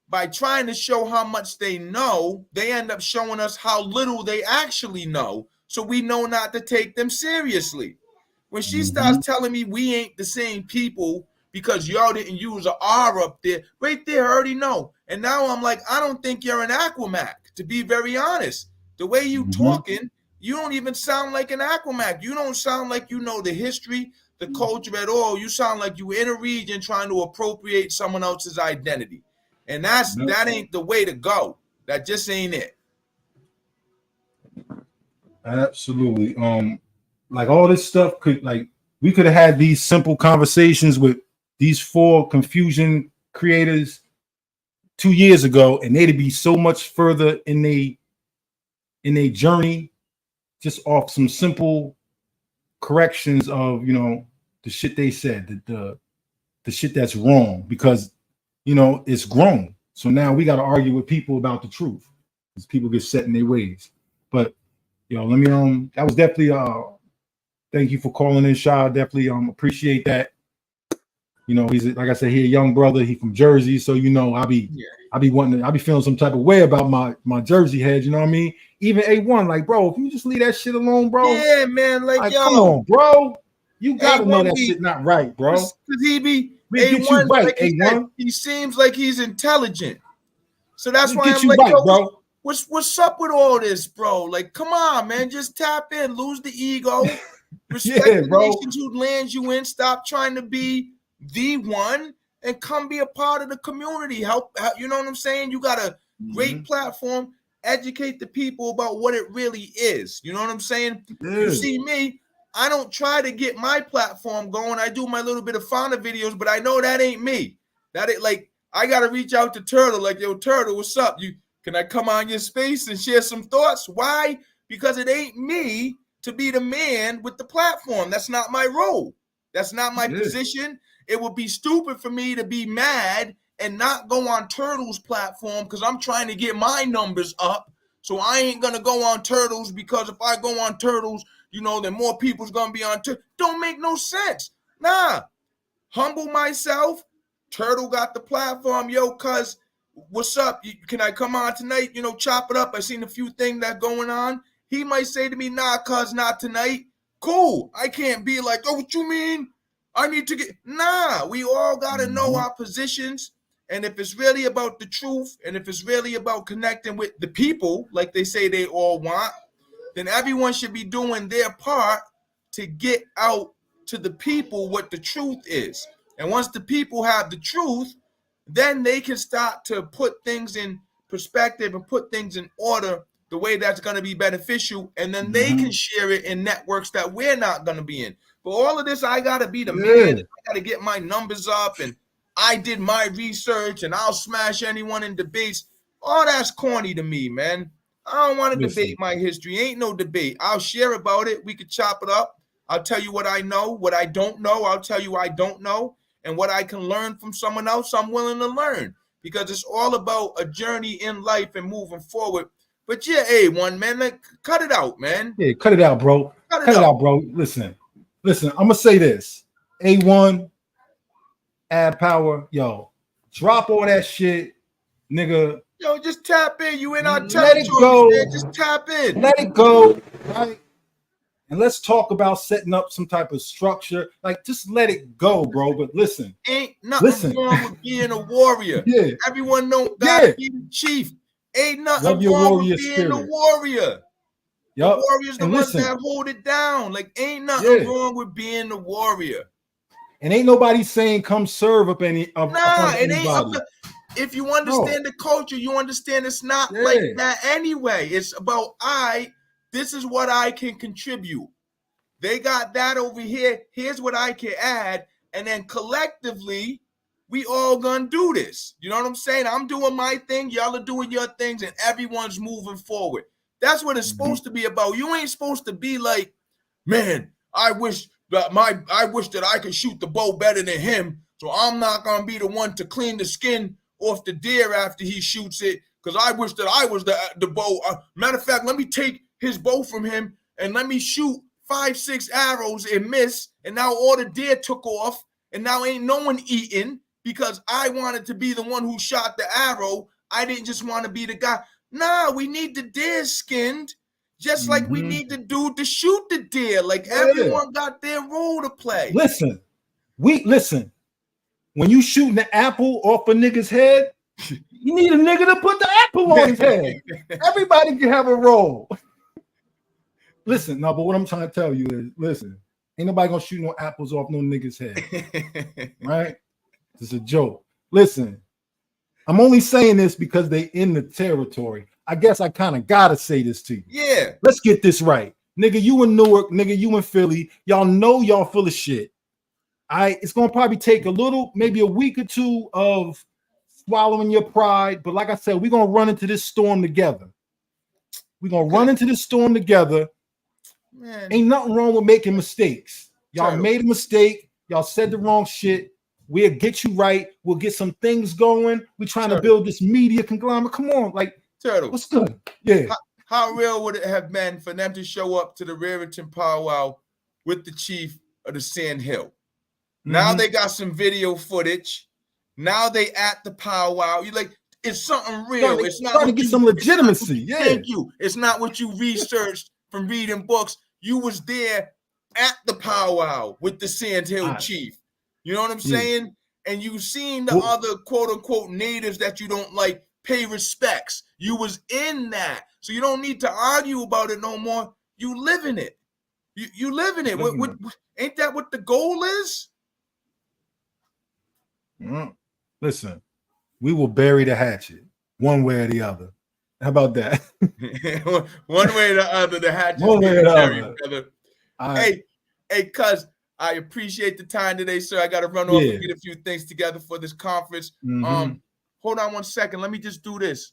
by trying to show how much they know, they end up showing us how little they actually know. So we know not to take them seriously. When she starts telling me we ain't the same people because y'all didn't use an R up there, right there, I already know. And now I'm like, I don't think you're an Aquamac, to be very honest. The way you talking, you don't even sound like an Aquamac. You don't sound like you know the history, the culture at all. You sound like you in a region trying to appropriate someone else's identity. And that ain't the way to go. That just ain't it. Absolutely. Like all this stuff we could have had these simple conversations with these 4 confusion creators 2 years ago, and they'd be so much further in a journey, just off some simple corrections of, you know, the shit they said, the shit that's wrong, because, you know, it's grown. So now we got to argue with people about the truth, because people get set in their ways. But yo, let me that was definitely thank you for calling in, Sha. Definitely appreciate that. You know, he's, like I said, he a young brother. He from Jersey, so you know, I be feeling some type of way about my Jersey head. You know what I mean? Even A1, like, bro, if you just leave that shit alone, bro. Yeah, man. Like yo, come on, bro. You gotta know that shit not right, bro. Because he be get you right, like A1. He seems like he's intelligent, so that's why I'm like, right, yo, bro. What's up with all this, bro? Like, come on, man, just tap in, lose the ego, respect the nations who lands you in, stop trying to be the one, and come be a part of the community. Help, you know what I'm saying? You got a great platform, educate the people about what it really is. You know what I'm saying? You see me, I don't try to get my platform going. I do my little bit of fauna videos, but I know that ain't me. That ain't like, I got to reach out to Turtle, like, yo, Turtle, what's up? Can I come on your space and share some thoughts? Why? Because it ain't me to be the man with the platform. That's not my role. That's not my position. It would be stupid for me to be mad and not go on Turtle's platform because I'm trying to get my numbers up. So I ain't going to go on Turtle's, because if I go on Turtle's, you know, then more people's going to be on Turtle. Don't make no sense. Nah. Humble myself. Turtle got the platform. Yo, cuz, what's up? Can I come on tonight? You know, chop it up. I seen a few things that going on. He might say to me, nah, cuz, not tonight. Cool. I can't be like, oh, what you mean? I need to get, nah, we all got to know our positions. And if it's really about the truth, and if it's really about connecting with the people, like they say they all want, then everyone should be doing their part to get out to the people what the truth is. And once the people have the truth, then they can start to put things in perspective and put things in order the way that's going to be beneficial. And then they can share it in networks that we're not going to be in. But all of this, I got to be the man. I got to get my numbers up, and I did my research, and I'll smash anyone in debates. All that's corny to me, man. I don't want to debate my history. Ain't no debate. I'll share about it. We could chop it up. I'll tell you what I know. What I don't know, I'll tell you I don't know. And what I can learn from someone else, I'm willing to learn, because it's all about a journey in life and moving forward. But yeah, A1, man, like, cut it out, man. Yeah, cut it out, bro. Cut it out, bro. Listen, I'm going to say this. A1, add power. Yo, drop all that shit, nigga. Yo, just tap in. You in our Let territory, it go. man. Just tap in. Let it go, right? And let's talk about setting up some type of structure. Like, just let it go, bro. But listen. Ain't nothing wrong with being a warrior. Yeah. Everyone know God be the chief. Ain't nothing wrong with being a warrior. Yep. The warrior's the ones that hold it down. Like, ain't nothing wrong with being the warrior. And ain't nobody saying come serve up any of it ain't up to, if you understand the culture, you understand it's not like that anyway. It's about this is what I can contribute. They got that over here. Here's what I can add. and then collectively, we all gonna do this. You know what I'm saying? I'm doing my thing, y'all are doing your things, and everyone's moving forward. That's what it's supposed to be about. You ain't supposed to be like, man, I wish that I could shoot the bow better than him, so I'm not gonna be the one to clean the skin off the deer after he shoots it, because I wish that I was the bow. Matter of fact, let me take his bow from him and let me shoot 5-6 arrows and miss, and now all the deer took off, and now ain't no one eating because I wanted to be the one who shot the arrow. I didn't just want to be the guy. Nah, we need the deer skinned, just like we need the dude to shoot the deer. Like everyone got their role to play. Listen, when you shooting the apple off a nigga's head, you need a nigga to put the apple on his head. Everybody can have a role. Listen, no, but what I'm trying to tell you is, listen, ain't nobody gonna shoot no apples off no nigga's head, right? It's a joke. Listen, I'm only saying this because they in the territory. I guess I kind of gotta say this to you. Yeah. Let's get this right. Nigga, you in Newark, nigga, you in Philly. Y'all know y'all full of shit. It's gonna probably take a little, maybe a week or two of swallowing your pride. But like I said, we're gonna run into this storm together. We're gonna run into this storm together. Man. Ain't nothing wrong with making mistakes. Y'all made a mistake. Y'all said the wrong shit. We'll get you right. We'll get some things going. We're trying to build this media conglomerate. Come on, like, Turtle. What's good? Yeah. How real would it have been for them to show up to the Raritan powwow with the chief of the Sand Hill? Now they got some video footage. Now they at the powwow. You like, it's something real. It's not trying to get some legitimacy. Yeah. Thank you. It's not what you researched from reading books. You was there at the powwow with the Sand Hill chief. You know what I'm saying? And you seen the other quote unquote natives that you don't like pay respects. You was in that. So you don't need to argue about it no more. You live in it. You live in it. Ain't that what the goal is? Listen, we will bury the hatchet one way or the other. How about that? One way or the other, the hatchet. One way or the other. Hey, cuz, I appreciate the time today, sir. I got to run off and get a few things together for this conference. Hold on 1 second. Let me just do this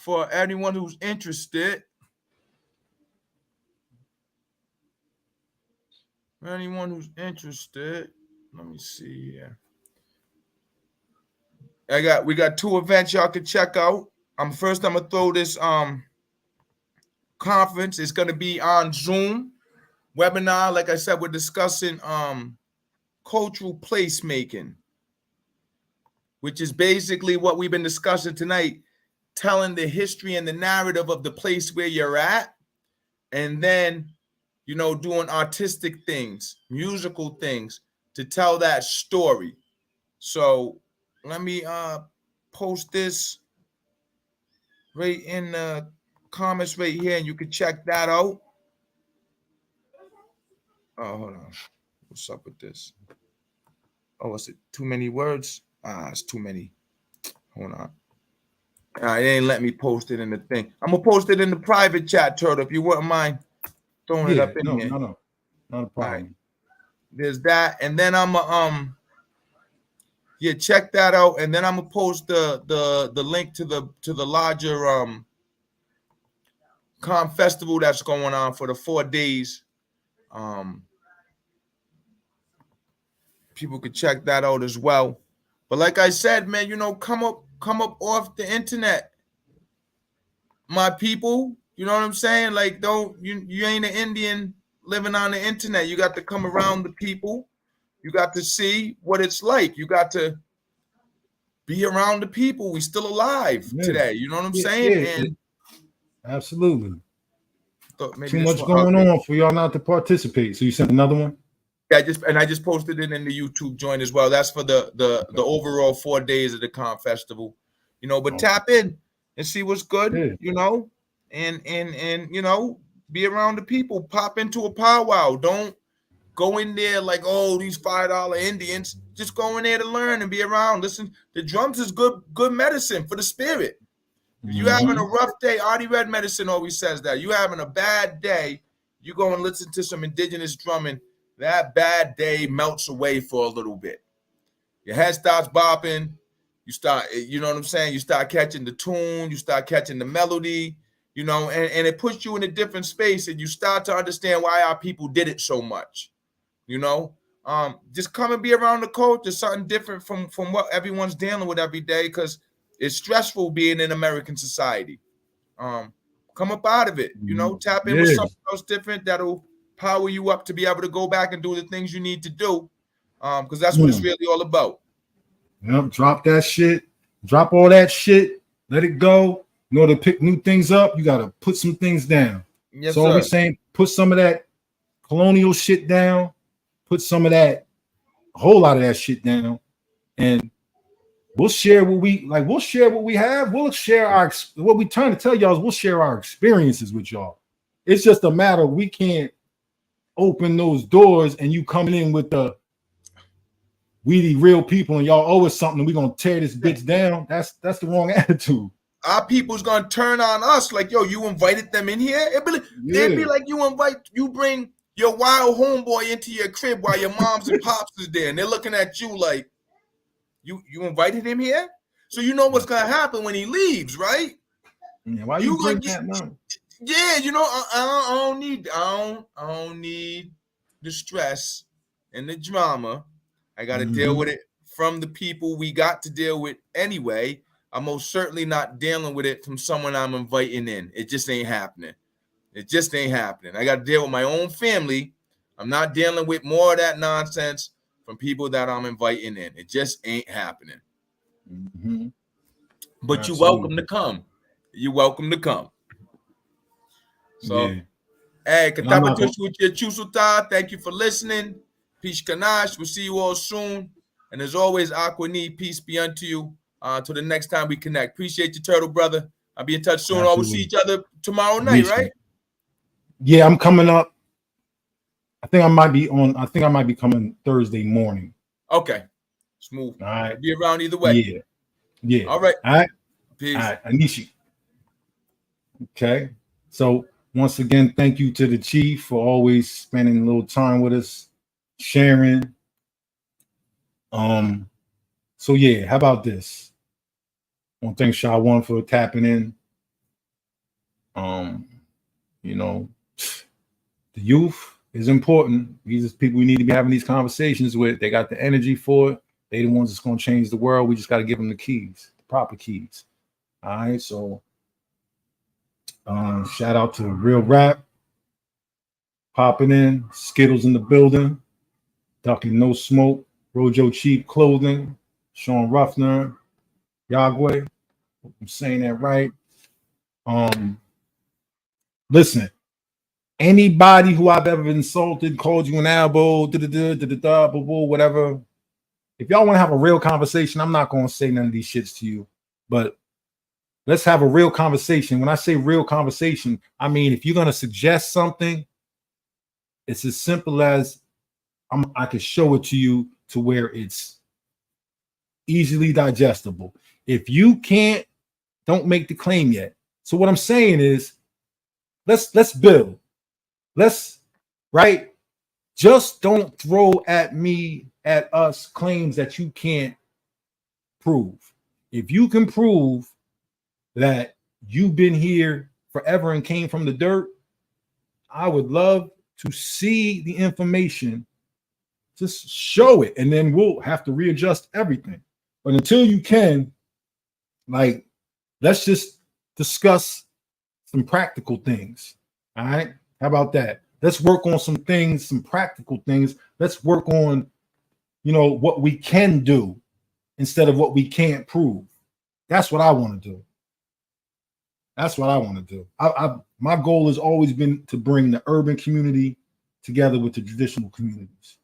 for anyone who's interested. For anyone who's interested, let me see here. We got 2 events y'all can check out. First, I'm gonna throw this conference. It's gonna be on Zoom webinar. Like I said, we're discussing cultural placemaking, which is basically what we've been discussing tonight, telling the history and the narrative of the place where you're at, and then, you know, doing artistic things, musical things to tell that story. So let me post this right in the comments right here, and you can check that out. Oh, hold on. What's up with this? Oh, is it too many words? It's too many. Hold on. It ain't let me post it in the thing. I'm gonna post it in the private chat, Turtle, if you wouldn't mind throwing it up in here. No, not a problem. Right. There's that, and then I'm check that out, and then I'm gonna post the link to the larger con festival that's going on for the 4 days. People could check that out as well. But like I said, man, you know, come up off the internet, my people. You know what I'm saying? Like, you ain't an Indian living on the internet. You got to come around the people. You got to see what it's like. You got to be around the people. We still alive today. You know what I'm saying? And absolutely. Too much going on for y'all not to participate. So you sent another one? Yeah, I just posted it in the YouTube joint as well. That's for the overall 4 days of the con festival. You know, but tap in and see what's good, you know, and you know, be around the people. Pop into a powwow. Don't go in there like, oh, these $5 Indians. Just go in there to learn and be around. Listen, the drums is good medicine for the spirit. If you having a rough day, Artie Red Medicine always says that. You having a bad day, you go and listen to some indigenous drumming. that bad day melts away for a little bit. Your head starts bopping. You start, you know what I'm saying? You start catching the tune. You start catching the melody, you know, and it puts you in a different space, and you start to understand why our people did it so much, you know. Just come and be around the culture, something different from what everyone's dealing with every day, because it's stressful being in American society. Come up out of it, you know, tap in with something else different that'll power you up to be able to go back and do the things you need to do, because that's what it's really all about. Yep, drop that shit. Drop all that shit. Let it go. In order to pick new things up, you got to put some things down. Yes, so sir. We're saying put some of that colonial shit down. Put some of that, a whole lot of that shit down. And we'll share what we like. We'll share what we have. We'll share what we trying to tell y'all is we'll share our experiences with y'all. It's just a matter of we can't open those doors and you coming in with the we the real people and y'all owe us something and we're gonna tear this bitch down. That's the wrong attitude. Our people's gonna turn on us like, yo, you invited them in here. It'd be like you bring your wild homeboy into your crib while your moms and pops is there, and they're looking at you like, you invited him here, so you know what's gonna happen when he leaves, right? Yeah, why you bring that now? Yeah, you know, I don't need the stress and the drama. I got to deal with it from the people we got to deal with anyway. I'm most certainly not dealing with it from someone I'm inviting in. It just ain't happening. It just ain't happening. I got to deal with my own family. I'm not dealing with more of that nonsense from people that I'm inviting in. It just ain't happening. But absolutely. You're welcome to come. You're welcome to come. So, hey, thank you for listening. Peace Kanash. We'll see you all soon. And as always, Aquani, peace be unto you. Till the next time we connect. Appreciate you, Turtle brother. I'll be in touch soon. We'll see each other tomorrow night, right? Yeah, I'm coming up. I think I might be coming Thursday morning. Okay. Smooth. All right. I'll be around either way. Yeah. All right. All right. Peace. All right. Anishi. Okay. So once again, thank you to the chief for always spending a little time with us, sharing. So yeah, how about this? I want to thank Sha1 for tapping in. You know, the youth is important. These are people we need to be having these conversations with. They got the energy for it. They the ones that's going to change the world. We just got to give them the keys, the proper keys. All right, so shout out to Real Rap popping in, Skittles in the building, Ducking No Smoke, Rojo Cheap Clothing, Sean Ruffner, Yagway. I'm saying that right. Listen, anybody who I've ever insulted, called you an elbow, whatever. If y'all want to have a real conversation, I'm not going to say none of these shits to you, but let's have a real conversation. When I say real conversation, I mean, if you're going to suggest something, it's as simple as I can show it to you to where it's easily digestible. If you can't, don't make the claim yet. So what I'm saying is, let's build. Right? Just don't throw at us claims that you can't prove. If you can prove that you've been here forever and came from the dirt, I would love to see the information. Just show it, and then we'll have to readjust everything. But until you can, like, let's just discuss some practical things. All right? How about that? Let's work on some things, some practical things. Let's work on, what we can do instead of what we can't prove. That's what I want to do. That's what I want to do. My goal has always been to bring the urban community together with the traditional communities,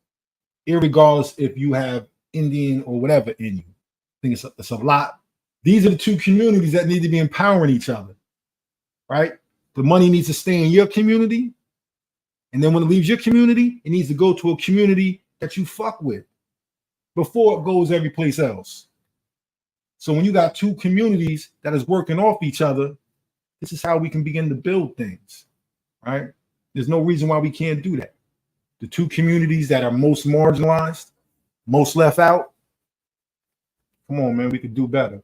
irregardless if you have Indian or whatever in you. I think it's a lot. These are the two communities that need to be empowering each other, right? The money needs to stay in your community, and then when it leaves your community, it needs to go to a community that you fuck with before it goes every place else. So when you got two communities that is working off each other, this is how we can begin to build things, right? There's no reason why we can't do that. the two communities that are most marginalized, most left out. Come on, man, we could do better.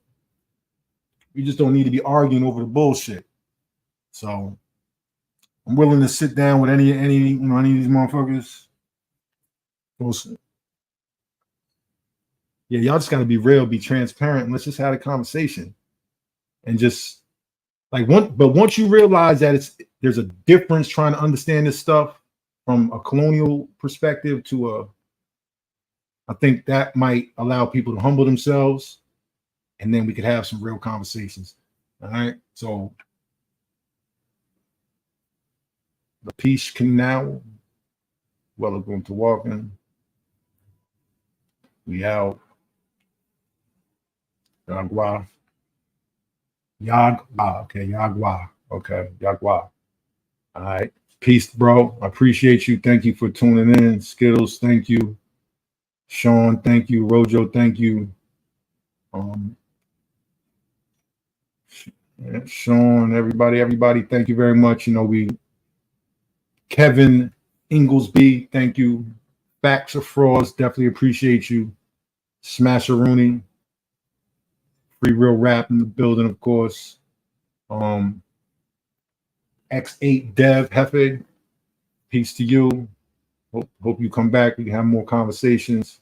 We just don't need to be arguing over the bullshit. So I'm willing to sit down with any of these motherfuckers. Listen. Yeah, y'all just gotta be real, be transparent, and let's just have a conversation. And just like once you realize that there's a difference trying to understand this stuff from a colonial perspective to I think that might allow people to humble themselves, and then we could have some real conversations. All right. So the Peace Canal, welcome to walking. We out. Yagua. Okay, Yagua. Okay, Yagua. All right. Peace, bro. I appreciate you. Thank you for tuning in. Skittles, thank you. Sean, thank you. Rojo, thank you. Sean, everybody, thank you very much. Kevin Inglesby, thank you. Facts or Frauds, definitely appreciate you. Smasheroonie, Free Real Rap in the building, of course. X8 Dev Hefe, peace to you. Hope you come back. We can have more conversations.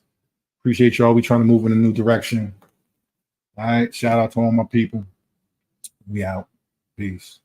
Appreciate y'all. We trying to move in a new direction. All right. Shout out to all my people. We out. Peace.